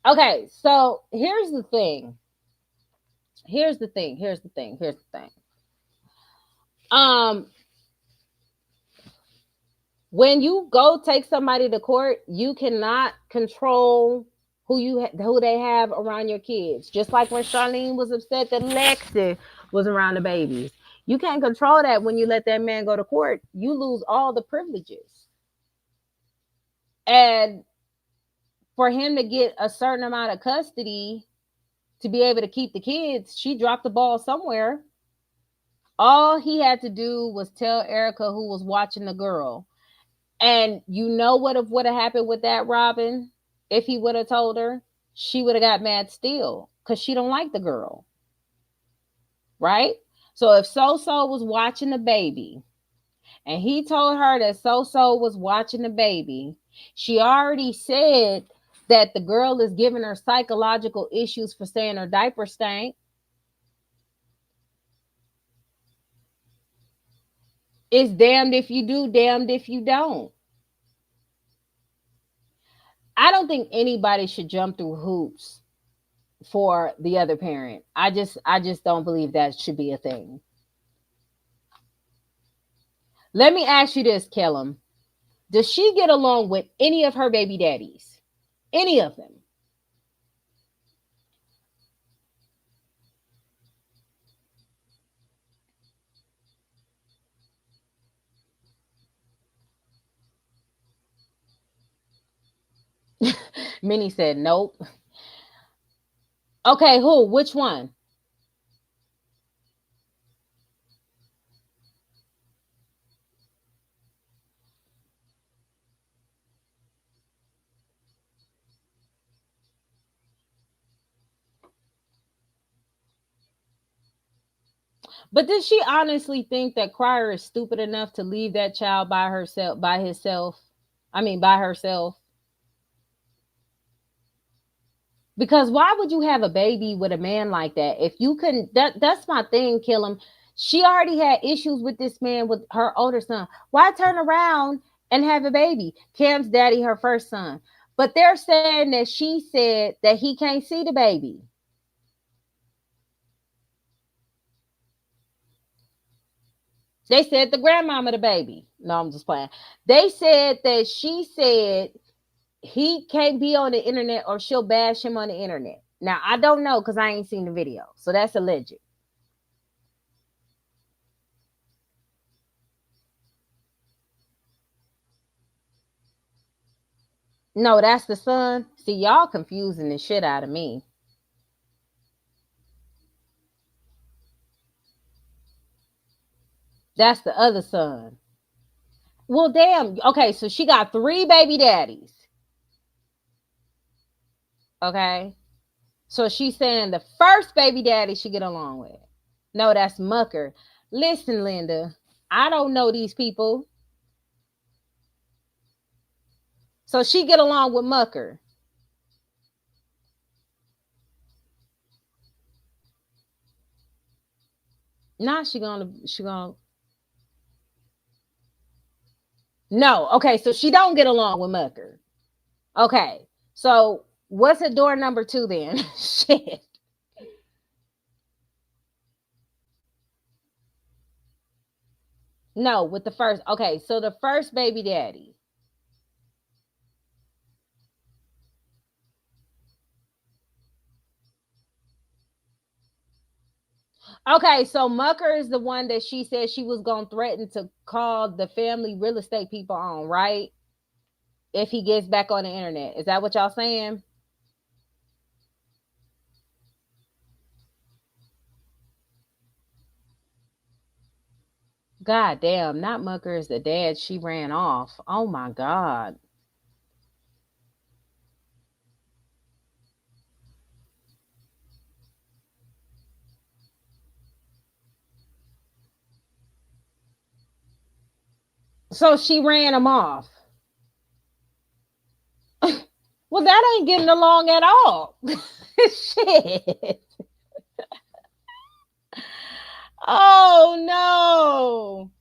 Okay, so here's the thing. When you go take somebody to court, you cannot control who they have around your kids. Just like when Charlene was upset that Lexi was around the babies. You can't control that when you let that man go to court. You lose all the privileges. And for him to get a certain amount of custody to be able to keep the kids, she dropped the ball somewhere. All he had to do was tell Erica who was watching the girl. And you know what would have happened with that, Robin? If he would have told her, she would have got mad still because she don't like the girl. Right? So if So was watching the baby and he told her that So was watching the baby, she already said that the girl is giving her psychological issues for saying her diaper stank. It's damned if you do, damned if you don't. I don't think anybody should jump through hoops for the other parent. I just don't believe that should be a thing. Let me ask you this, Kellum. Does she get along with any of her baby daddies? Any of them? Minnie said nope. Okay, who? Which one? But does she honestly think that Crier is stupid enough to leave that child by herself? Because why would you have a baby with a man like that? If you couldn't, that's my thing, kill him. She already had issues with this man with her older son. Why turn around and have a baby? Cam's daddy, her first son. But they're saying that she said that he can't see the baby. They said the grandmama the baby. No, I'm just playing. They said that she said he can't be on the internet or she'll bash him on the internet. Now, I don't know because I ain't seen the video. So that's alleged. No, that's the son. See, y'all confusing the shit out of me. That's the other son. Well, damn. Okay, so she got 3 baby daddies. Okay. So she's saying the first baby daddy she get along with. No, that's Mucker. Listen, Linda, I don't know these people. So she get along with Mucker. Now she gonna No, okay, so she don't get along with Mucker. Okay, so what's at door number 2 then? Shit. No, with the first. Okay, so the first baby daddy. Okay, so Mucker is the one that she said she was going to threaten to call the family real estate people on, right? if he gets back on the internet. Is that what y'all saying? God damn, not Mucker is the dad. She ran off. Oh my God. So she ran him off. Well, that ain't getting along at all. Shit. Oh no.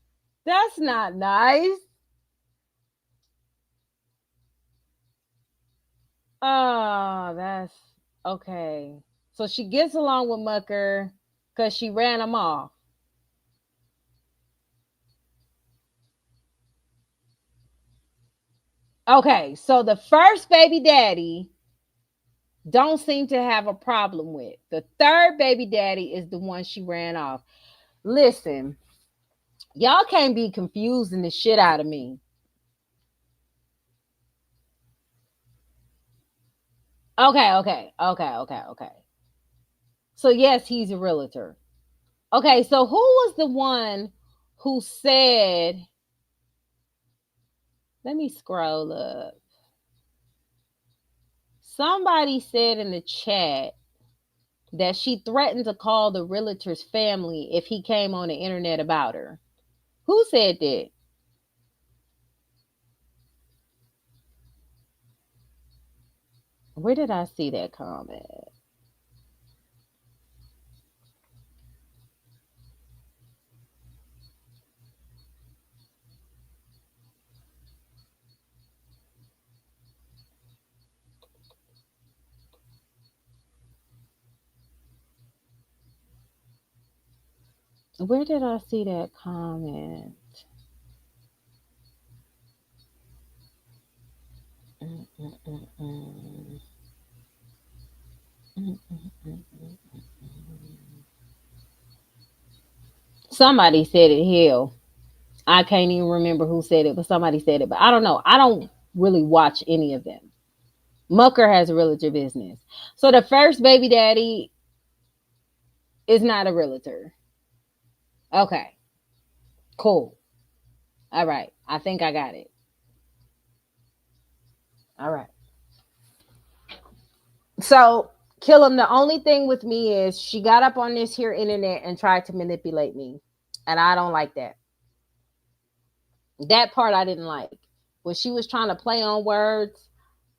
That's not nice. Oh, that's okay. So she gets along with Mucker because she ran him off. Okay, so the first baby daddy don't seem to have a problem with. The third baby daddy is the one she ran off. Listen, y'all can't be confusing the shit out of me. Okay. So yes, he's a realtor. Okay, so who was the one who said, let me scroll up. Somebody said in the chat that she threatened to call the realtor's family if he came on the internet about her. Who said that? Where did I see that comment? Where did I see that comment? Somebody said it. Hell, I can't even remember who said it, but somebody said it. But I don't know. I don't really watch any of them. Mucker has a realtor business. So the first baby daddy is not a realtor. Okay. Cool. All right. I think I got it. All right. So, Kill him. The only thing with me is she got up on this here internet and tried to manipulate me. And I don't like that. That part I didn't like. When she was trying to play on words,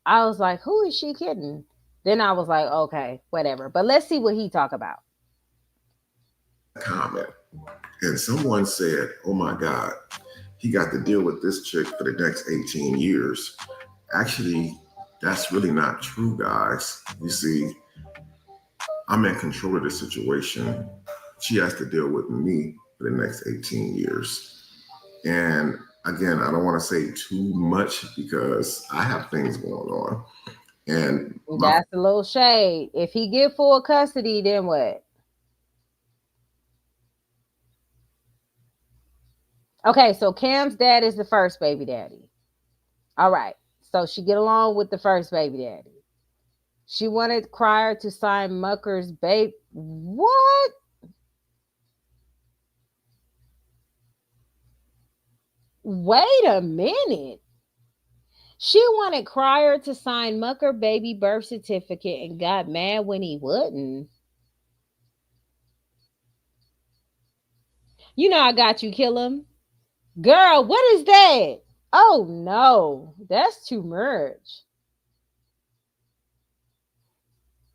I was like, who is she kidding? Then I was like, okay, whatever. But let's see what he talk about.
Comment. And someone said, oh my God, he got to deal with this chick for the next 18 years. Actually, that's really not true, guys. You see, I'm in control of the situation. She has to deal with me for the next 18 years. And again, I don't want to say too much because I have things going on. And
that's a little shade. If he get full custody, then what? Okay, so Cam's dad is the first baby daddy. All right. So she get along with the first baby daddy. She wanted Crier to sign Mucker's baby. What? Wait a minute. She wanted Crier to sign Mucker baby birth certificate and got mad when he wouldn't. You know I got you, Kill him. Girl, what is that? Oh no, that's too much.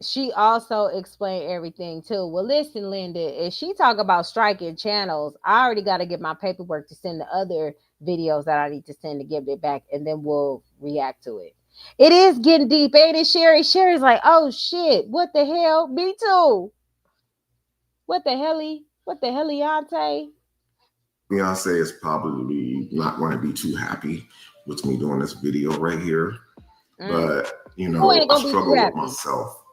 She also explained everything too. Well, listen, Linda, if she talk about striking channels, I already got to get my paperwork to send the other videos that I need to send to give it back, and then we'll react to it. It is getting deep, ain't it, Sherry? Sherry's like, oh shit, what the hell? Me too. What the helly? What the heliante?
Beyonce is probably not going to be too happy with me doing this video right here. But, you know, I struggle with myself.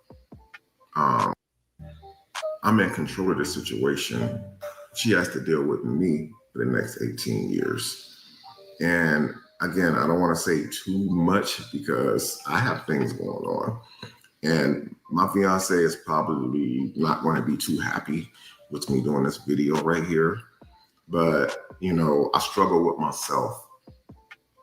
I'm in control of the situation. She has to deal with me for the next 18 years. And again, I don't want to say too much because I have things going on. And my fiance is probably not going to be too happy with me doing this video right here. But, you know, I struggle with myself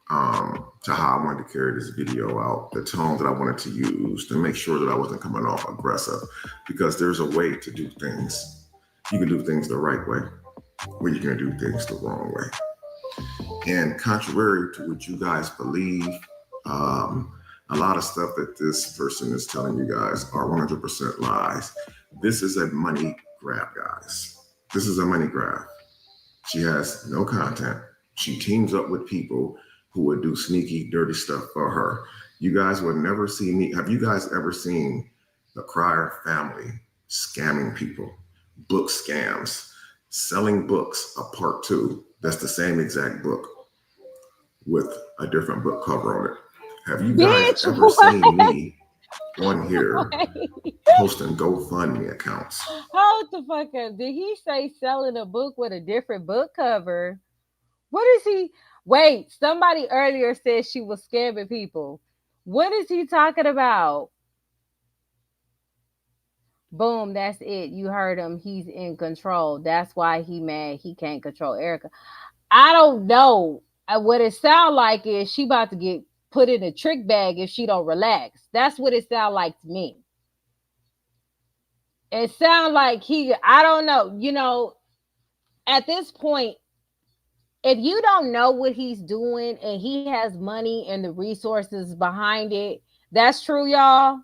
to how I wanted to carry this video out, the tone that I wanted to use to make sure that I wasn't coming off aggressive, because there's a way to do things. You can do things the right way, or you can do things the wrong way. And contrary to what you guys believe, a lot of stuff that this person is telling you guys are 100% lies. This is a money grab, guys. This is a money grab. She has no content. She teams up with people who would do sneaky, dirty stuff for her. You guys would never see me. Have you guys ever seen the Crier family scamming people? Book scams, selling books, a part 2. That's the same exact book with a different book cover on it. Have you guys ever seen me on here posting GoFundMe accounts?
Hold the fuck up. Did he say selling a book with a different book cover? What is he? Wait, somebody earlier said she was scamming people. What is he talking about? Boom, that's it. You heard him. He's in control. That's why he mad. He can't control Erica. I don't know. What it sound like is she about to get put in a trick bag if she don't relax. That's what it sound like to me. It sound like I don't know. You know, at this point, if you don't know what he's doing and he has money and the resources behind it, that's true, y'all.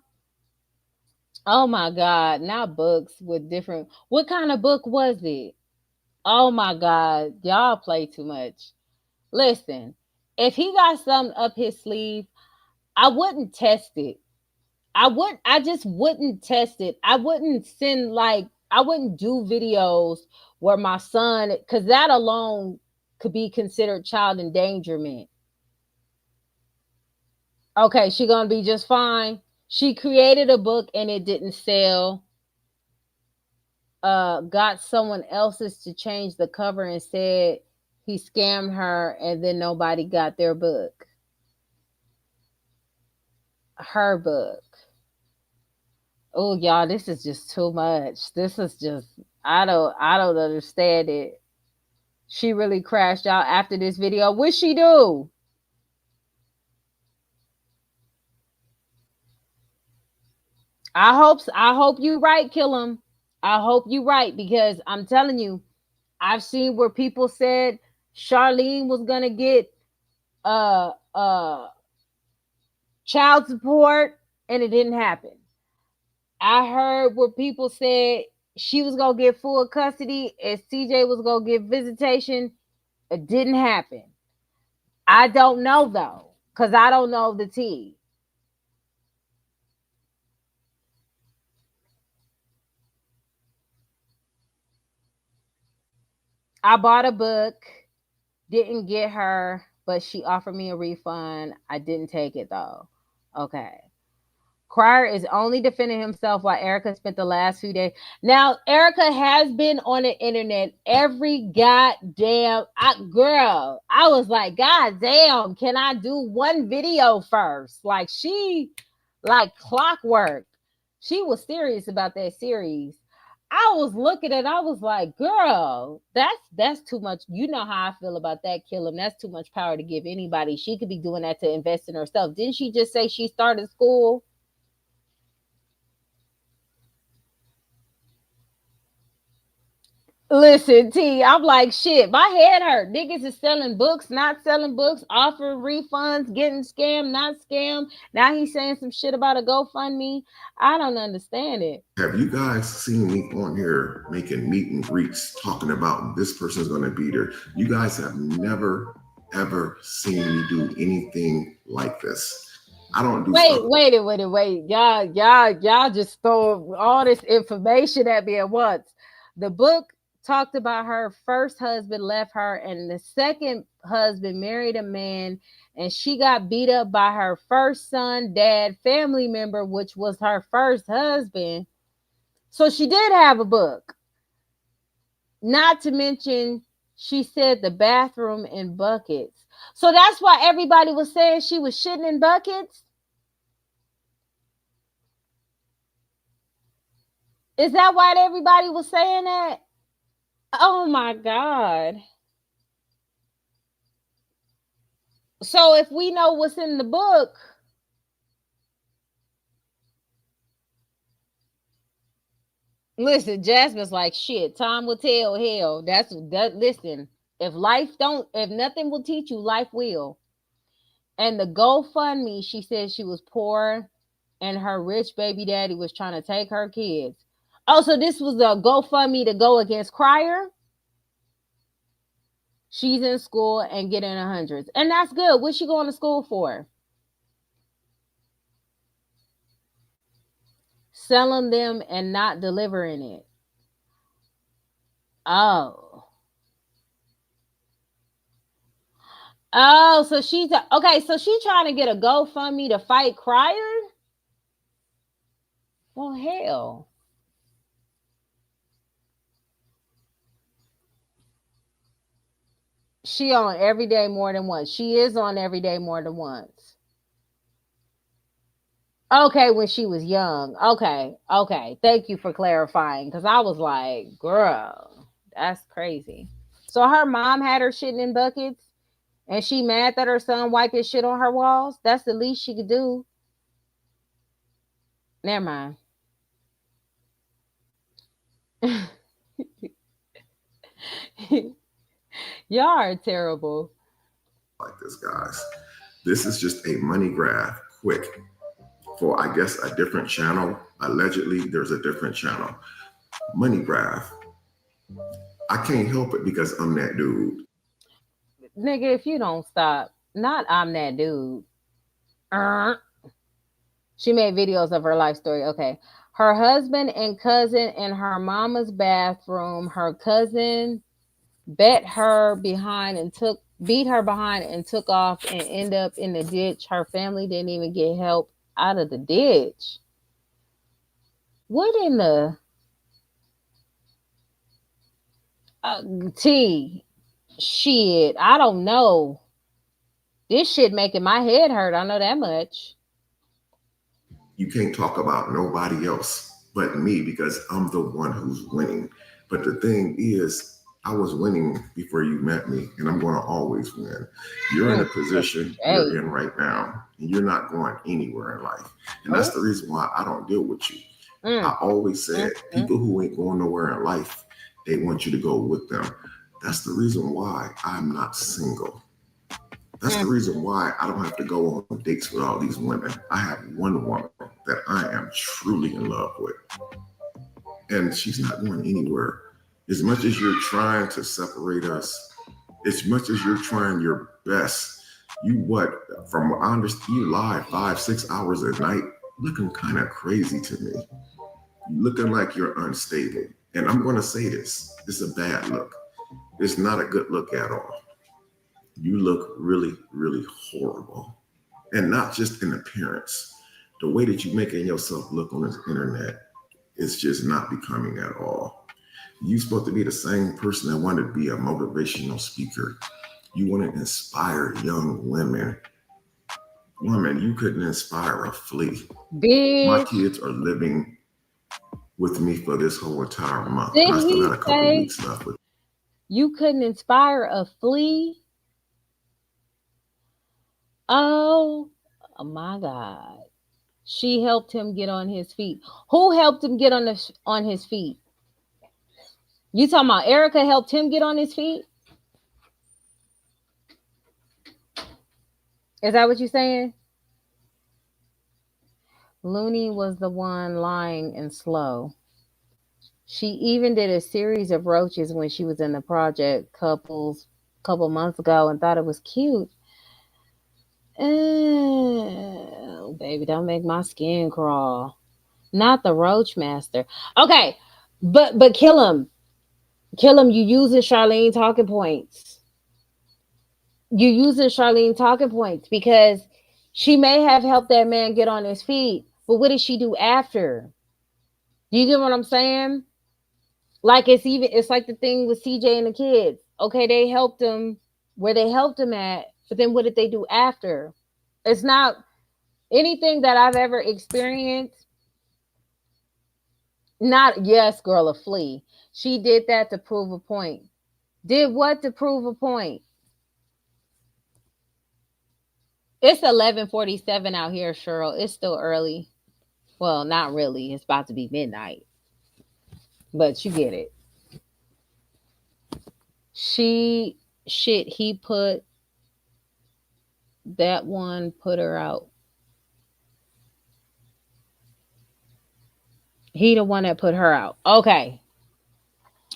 Oh my God, not books with different. What kind of book was it? Oh my God, y'all play too much. Listen, if he got something up his sleeve, I wouldn't test it. I just wouldn't test it. I wouldn't I wouldn't do videos where my son, because that alone could be considered child endangerment. Okay, she gonna be just fine. She created a book and it didn't sell. Got someone else's to change the cover and said he scammed her, and then nobody got their book. Her book. Oh, y'all, this is just too much. This is just I don't understand it. She really crashed out after this video. What'd she do? I hope you right, kill him. I hope you right, because I'm telling you, I've seen where people said Charlene was gonna get child support and it didn't happen. I heard where people said she was gonna get full custody and CJ was gonna get visitation. It didn't happen. I don't know though, because I don't know the tea. I bought a book, didn't get her, but she offered me a refund. I didn't take it though. Okay. Crier is only defending himself while Erica spent the last few days. Now, Erica has been on the internet every goddamn girl. I was like, God damn, can I do one video first? Like clockwork. She was serious about that series. I was looking at it, I was like, girl, that's too much. You know how I feel about that, kill him. That's too much power to give anybody. She could be doing that to invest in herself. Didn't she just say she started school? Listen, T, I'm like, shit, my head hurt. Niggas is selling books, not selling books, offering refunds, getting scammed, not scammed. Now he's saying some shit about a GoFundMe. I don't understand it.
Have you guys seen me on here making meet and greets, talking about this person's going to be there? You guys have never, ever seen me do anything like this. I don't do
Wait. Y'all just throw all this information at me at once. The book talked about her first husband left her, and the second husband married a man, and she got beat up by her first son, dad, family member, which was her first husband. So she did have a book. Not to mention, she said the bathroom in buckets. So that's why everybody was saying she was shitting in buckets. Is that why everybody was saying that? Oh my God. So if we know what's in the book, listen, Jasmine's like, shit, time will tell. Hell, that's that. Listen, if nothing will teach you, life will. And the GoFundMe, she said she was poor and her rich baby daddy was trying to take her kids. Oh, so this was a GoFundMe to go against Crier? She's in school and getting 100s. And that's good. What's she going to school for? Selling them and not delivering it. Oh. Oh, so she's okay. So she's trying to get a GoFundMe to fight Crier? Well, hell. She on Every Day More Than Once. She is on Every Day More Than Once. Okay, when she was young. Okay. Thank you for clarifying. Because I was like, girl, that's crazy. So her mom had her shitting in buckets and she mad that her son wiped his shit on her walls? That's the least she could do. Never mind. Y'all are terrible.
Like this, guys. This is just a money grab, quick, for, I guess, a different channel. Allegedly, there's a different channel. Money grab. I can't help it because I'm that dude.
Nigga, if you don't stop, not I'm that dude. She made videos of her life story. Okay. Her husband and cousin in her mama's bathroom. Her cousin beat her behind and took off and ended up in the ditch. Her family didn't even get help out of the ditch. What in the T? Shit, I don't know. This shit making my head hurt. I know that much.
You can't talk about nobody else but me because I'm the one who's winning. But the thing is, I was winning before you met me, and I'm going to always win. You're in a position you're in right now, and you're not going anywhere in life. And that's the reason why I don't deal with you. I always said people who ain't going nowhere in life, they want you to go with them. That's the reason why I'm not single. That's the reason why I don't have to go on dates with all these women. I have one woman that I am truly in love with. And she's not going anywhere. As much as you're trying to separate us, as much as you're trying your best, from what I understand, you lie 5-6 hours a night, looking kind of crazy to me. Looking like you're unstable. And I'm going to say this, it's a bad look. It's not a good look at all. You look really, really horrible. And not just in appearance. The way that you're making yourself look on this internet is just not becoming at all. You're supposed to be the same person that wanted to be a motivational speaker. You want to inspire young women. Woman, you couldn't inspire a flea. My kids are living with me for this whole entire month. And I still got a couple weeks left with.
You couldn't inspire a flea? Oh my God. She helped him get on his feet. Who helped him get on his feet? You talking about Erica helped him get on his feet? Is that what you're saying? Looney was the one lying and slow. She even did a series of roaches when she was in the project couple months ago and thought it was cute. Oh, baby, don't make my skin crawl. Not the roach master. Okay, but kill him. Kill him. You using Charlene talking points. Because she may have helped that man get on his feet, but what did she do after? You get what I'm saying? Like it's like the thing with CJ and the kids. Okay, they helped him where they helped him at, But then what did they do after? It's not anything that I've ever experienced. Not, yes, girl, a flea. She did that to prove a point. Did what to prove a point? It's 11:47 out here, Cheryl. It's still early. Well, not really. It's about to be midnight. But you get it. He put that one, put her out. He the one that put her out. Okay.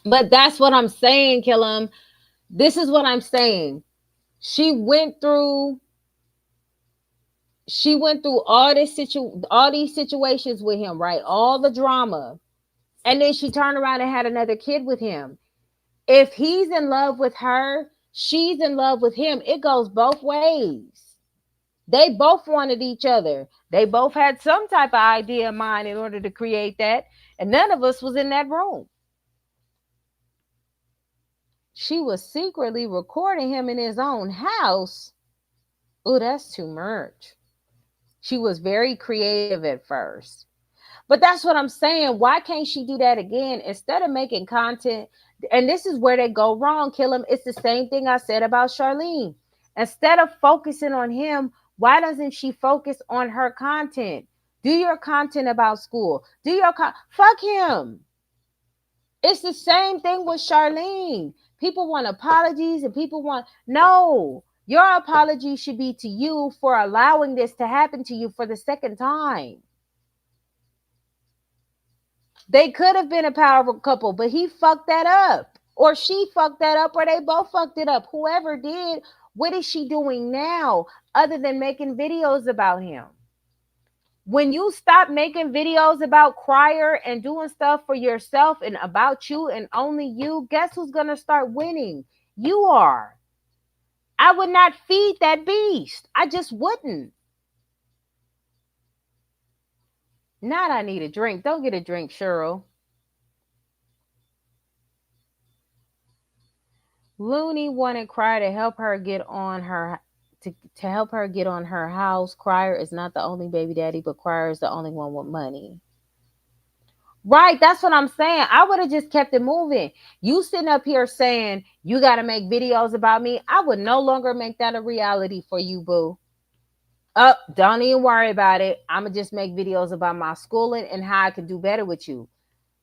But that's what I'm saying, Killam. This is what I'm saying. She went through all these situations with him, right? All the drama. And then she turned around and had another kid with him. If he's in love with her, she's in love with him. It goes both ways. They both wanted each other. They both had some type of idea in mind in order to create that. And none of us was in that room. She was secretly recording him in his own house. Oh, that's too much. She was very creative at first. But that's what I'm saying. Why can't she do that again? Instead of making content, and this is where they go wrong, Killam. It's the same thing I said about Charlene. Instead of focusing on him, why doesn't she focus on her content? Do your content about school. Fuck him. It's the same thing with Charlene. People want apologies and no. Your apology should be to you for allowing this to happen to you for the second time. They could have been a powerful couple, but he fucked that up. Or she fucked that up, or they both fucked it up. Whoever did, what is she doing now other than making videos about him? When you stop making videos about Crier and doing stuff for yourself and about you and only you, guess who's going to start winning? You are. I would not feed that beast. I just wouldn't. Not I need a drink. Don't get a drink, Cheryl. Looney wanted Crier to help her get on her to help her get on her house. Crier is not the only baby daddy, but Crier is the only one with money. Right, that's what I'm saying. I would have just kept it moving. You sitting up here saying you got to make videos about me. I would no longer make that a reality for you, boo. Don't even worry about it. I'm going to just make videos about my schooling and how I can do better with you,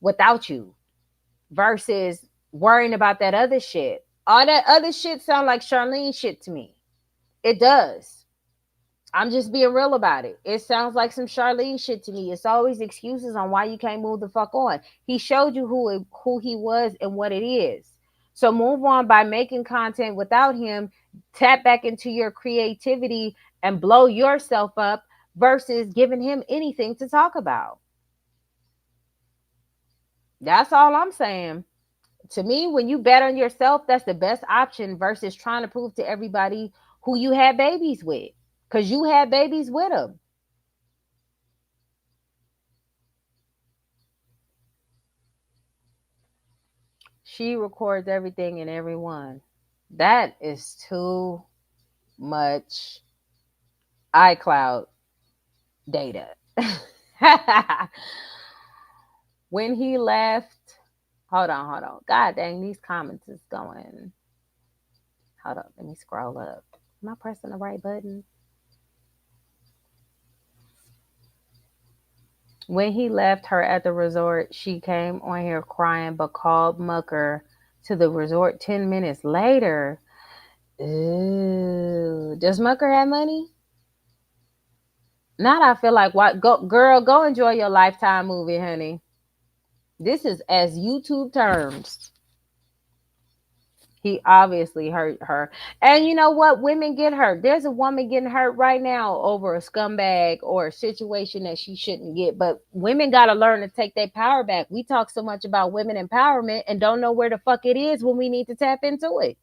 without you, versus worrying about that other shit. All that other shit sound like Charlene shit to me. It does. I'm just being real about it. It sounds like some Charlene shit to me. It's always excuses on why you can't move the fuck on. He showed you who he was and what it is. So move on by making content without him. Tap back into your creativity and blow yourself up versus giving him anything to talk about. That's all I'm saying. To me, when you bet on yourself, that's the best option versus trying to prove to everybody who you had babies with. Because you had babies with him. She records everything and everyone. That is too much iCloud data. When he left, hold on. God dang, these comments is going. Hold up, let me scroll up. Am I pressing the right button? When he left her at the resort, she came on here crying, but called Mucker to the resort 10 minutes later. Ooh, does Mucker have money? Not I feel like, what? Go enjoy your Lifetime movie, honey. This is as YouTube terms. He obviously hurt her. And you know what? Women get hurt. There's a woman getting hurt right now over a scumbag or a situation that she shouldn't get. But women got to learn to take their power back. We talk so much about women empowerment and don't know where the fuck it is when we need to tap into it.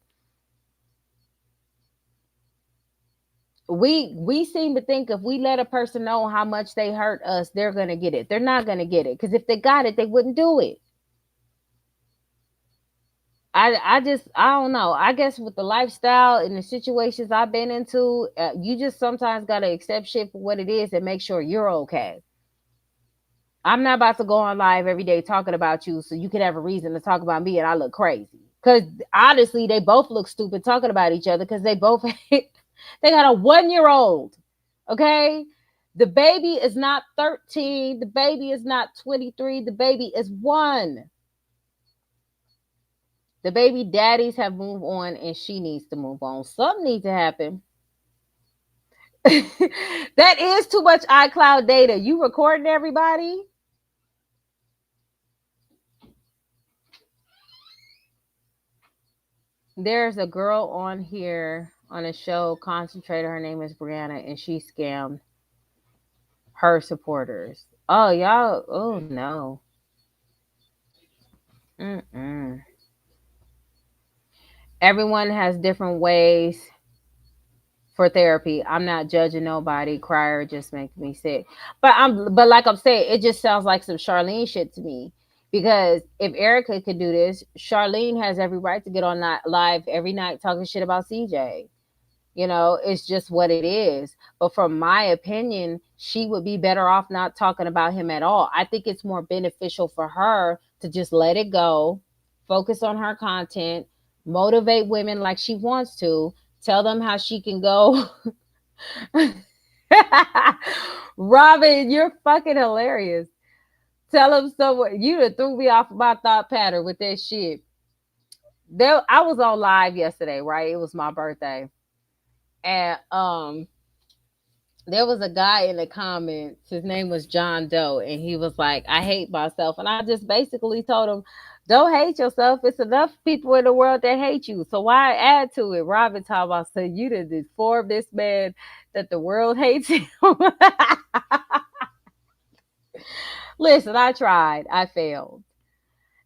We seem to think if we let a person know how much they hurt us, they're going to get it. They're not going to get it. Because if they got it, they wouldn't do it. I don't know. I guess with the lifestyle and the situations I've been into, you just sometimes got to accept shit for what it is and make sure you're okay. I'm not about to go on live every day talking about you so you can have a reason to talk about me and I look crazy. Because honestly, they both look stupid talking about each other because they both they got a 1 year old. Okay? The baby is not 13. The baby is not 23. The baby is 1. The baby daddies have moved on and she needs to move on. Something needs to happen. That is too much iCloud data. You recording everybody? There's a girl on here on a show, Concentrator. Her name is Brianna, and she scammed her supporters. Oh, y'all. Oh, no. Mm-mm. Everyone has different ways for therapy. I'm not judging nobody. Crier just makes me sick. But like I'm saying, it just sounds like some Charlene shit to me. Because if Erica could do this, Charlene has every right to get on live every night talking shit about CJ. You know, it's just what it is. But from my opinion, she would be better off not talking about him at all. I think it's more beneficial for her to just let it go, focus on her content, motivate women like she wants to, tell them how she can go. Robin, you're fucking hilarious. Tell them someone, you done threw me off my thought pattern with that shit. I was on live yesterday, right? It was my birthday. And there was a guy in the comments, his name was John Doe, and he was like, I hate myself. And I just basically told him, don't hate yourself. It's enough people in the world that hate you. So why add to it? Robin talking about, so you done informed this man that the world hates him. Listen, I tried. I failed.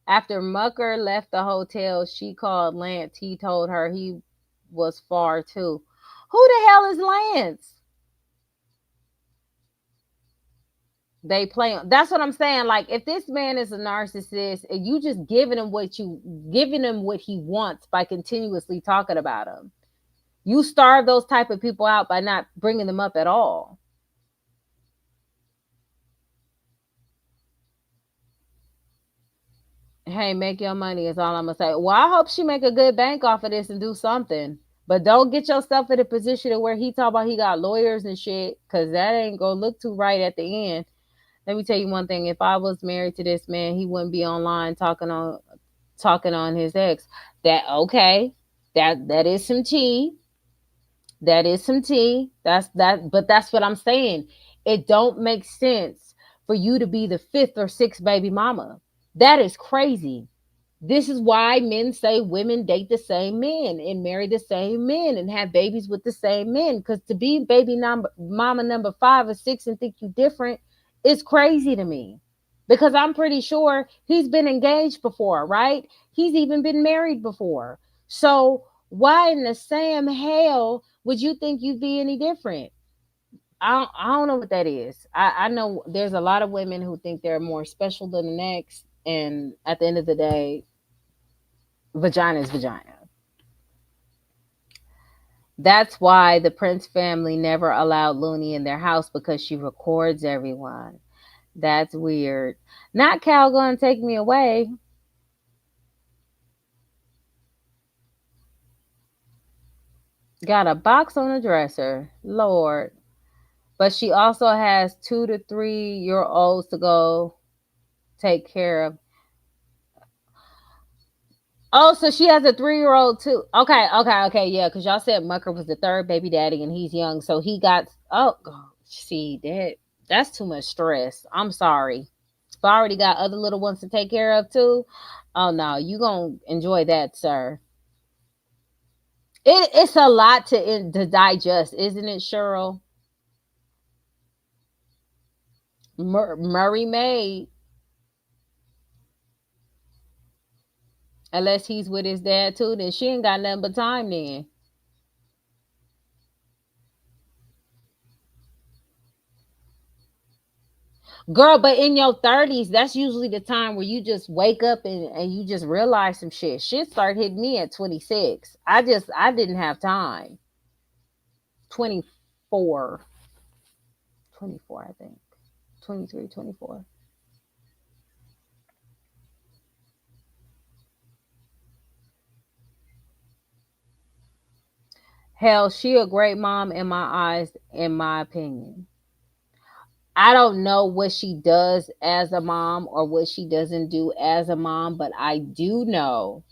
After Mucker left the hotel, she called Lance. He told her he was far too. Who the hell is Lance? They play. That's what I'm saying. Like, if this man is a narcissist and you just giving him what he wants by continuously talking about him, you starve those type of people out by not bringing them up at all. Hey, make your money is all I'm gonna say. Well, I hope she make a good bank off of this and do something. But don't get yourself in a position where he talk about he got lawyers and shit, because that ain't gonna look too right at the end. Let me tell you one thing. If I was married to this man, he wouldn't be online talking on his ex. That is some tea. That is some tea. But that's what I'm saying. It don't make sense for you to be the 5th or 6th baby mama. That is crazy. This is why men say women date the same men and marry the same men and have babies with the same men. Because to be mama number 5 or 6 and think you different is crazy to me. Because I'm pretty sure he's been engaged before, right? He's even been married before. So why in the same hell would you think you'd be any different? I don't know what that is. I know there's a lot of women who think they're more special than the next. And at the end of the day, vagina is vagina. That's why the Prince family never allowed Looney in their house, because she records everyone. That's weird. Not Cal gonna take me away. Got a box on the dresser. Lord. But she also has 2 to 3 year olds to go take care of. Oh, so she has a 3-year-old too. Okay. Yeah, because y'all said Mucker was the 3rd baby daddy and he's young. So he got, see, that's too much stress. I'm sorry. If I already got other little ones to take care of too, oh no, you gonna enjoy that, sir. It's a lot to digest, isn't it, Cheryl? Murray made. Unless he's with his dad too, then she ain't got nothing but time then. Girl, but in your 30s, that's usually the time where you just wake up and you just realize some shit. Shit started hitting me at 26. I didn't have time. 24. 24, I think. 23, 24. Hell, she a great mom in my eyes, in my opinion. I don't know what she does as a mom or what she doesn't do as a mom, but I do know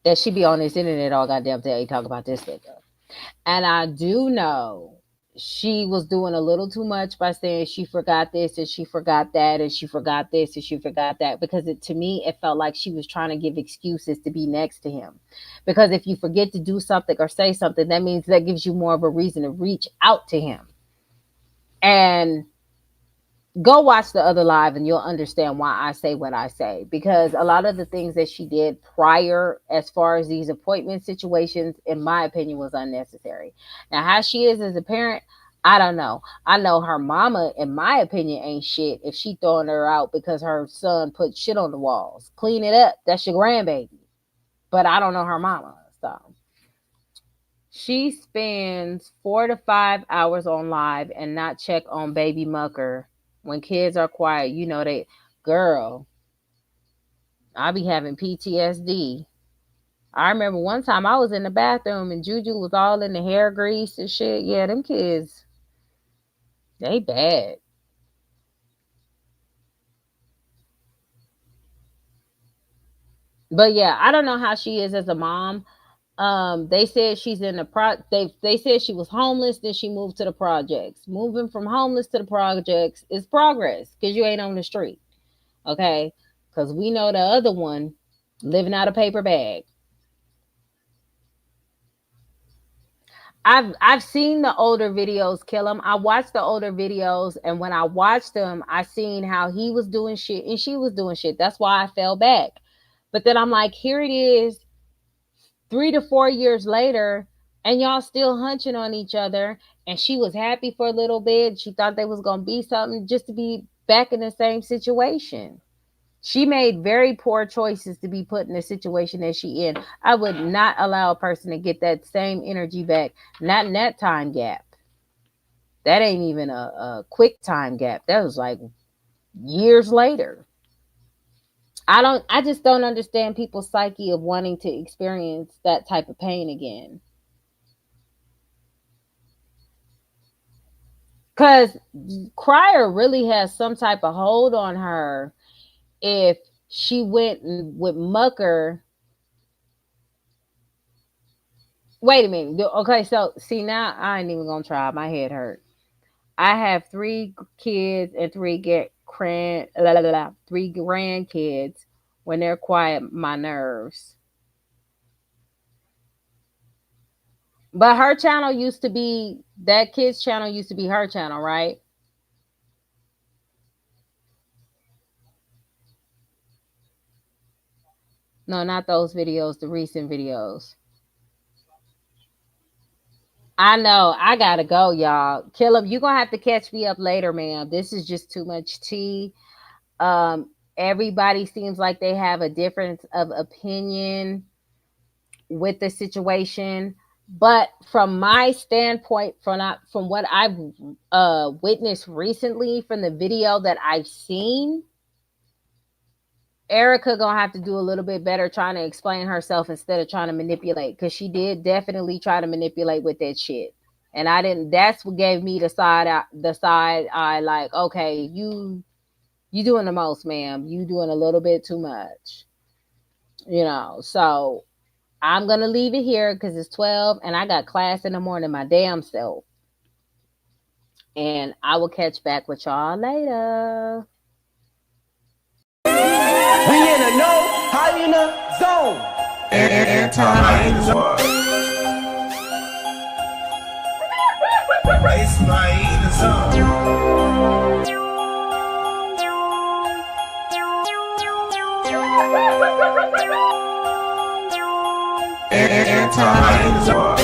that she be on this internet all goddamn day talk about this nigga. And I do know she was doing a little too much by saying she forgot this and she forgot that and she forgot this and she forgot that, because to me it felt like she was trying to give excuses to be next to him. Because if you forget to do something or say something, that means that gives you more of a reason to reach out to him. And go watch the other live and you'll understand why I say what I say, because a lot of the things that she did prior, as far as these appointment situations, in my opinion, was unnecessary. Now, how she is as a parent, I don't know. I know her mama, in my opinion, ain't shit if she throwing her out because her son put shit on the walls. Clean it up. That's your grandbaby. But I don't know her mama. So she spends 4 to 5 hours on live and not check on baby mucker. When kids are quiet, you know they, girl, I be having PTSD. I remember one time I was in the bathroom and Juju was all in the hair grease and shit. Yeah, them kids, they bad. But yeah, I don't know how she is as a mom. They said she's in the they said she was homeless, then she moved to the projects. Moving from homeless to the projects is progress because you ain't on the street. Okay? Because we know the other one living out a paper bag. I've seen the older videos, Kill him. I watched the older videos, and when I watched them, I seen how he was doing shit and she was doing shit. That's why I fell back. But then I'm like, here it is, 3 to 4 years later, and y'all still hunching on each other. And she was happy for a little bit. She thought they was gonna be something, just to be back in the same situation. She made very poor choices to be put in the situation that she in. I would not allow a person to get that same energy back. Not in that time gap. That ain't even a quick time gap. That was like years later. I just don't understand people's psyche of wanting to experience that type of pain again. Because Crier really has some type of hold on her if she went with Mucker. Wait a minute. Okay, so see, now I ain't even gonna try. My head hurt. I have 3 kids and 3 grandkids. When they're quiet, my nerves. But her channel used to be, that kid's channel used to be her channel, right? No, not those videos, the recent videos. I know. I gotta go, y'all. Kill him. You're gonna have to catch me up later, ma'am. This is just too much tea. Everybody seems like they have a difference of opinion with the situation. But from my standpoint, from what I've witnessed recently, from the video that I've seen, Erica gonna have to do a little bit better trying to explain herself instead of trying to manipulate, because she did definitely try to manipulate with that shit. And I didn't. That's what gave me the side eye. Like, okay, you doing the most, ma'am. You doing a little bit too much. So I'm gonna leave it here because it's 12 and I got class in the morning, my damn self. And I will catch back with y'all later.
We in a no hyena zone. Anti-hyena. It's my hyena zone. Anti-hyena zone.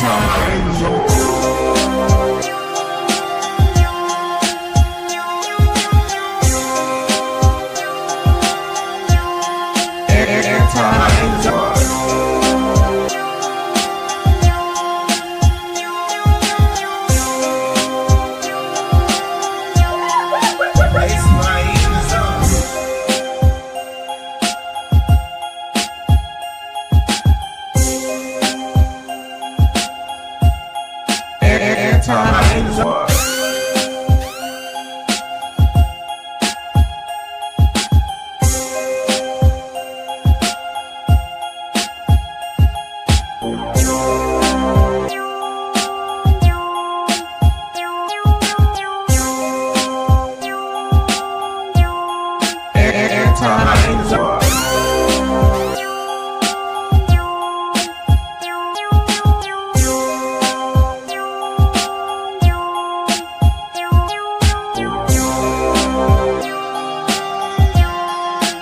It's my eating zone.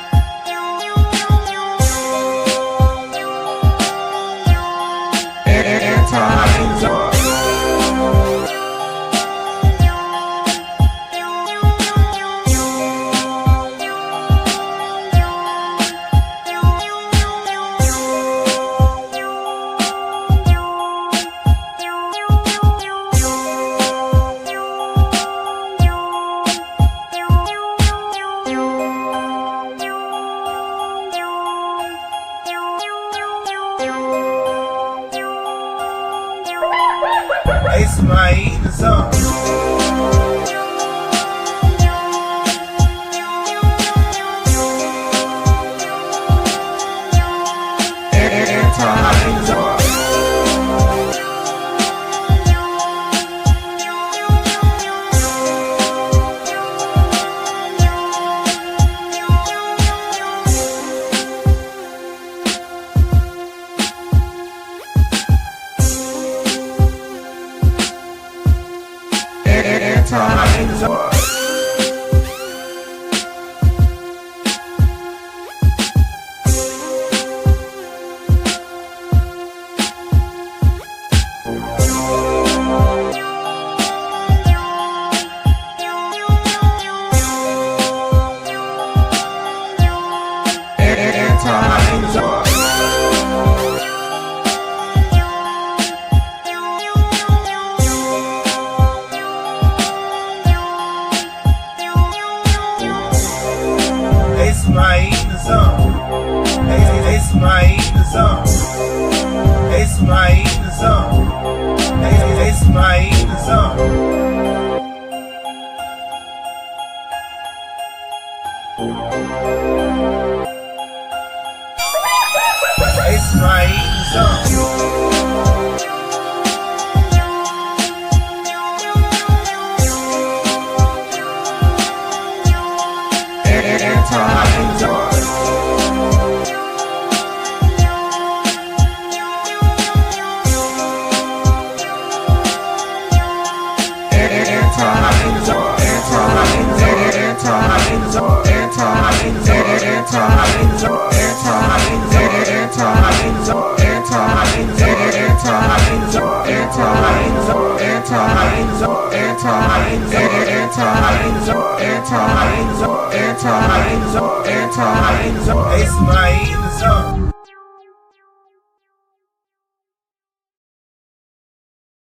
It's my eating zone. It's my eating zone. It's my eating zone. It's my eating zone. It's my eating zone. It's my eating zone.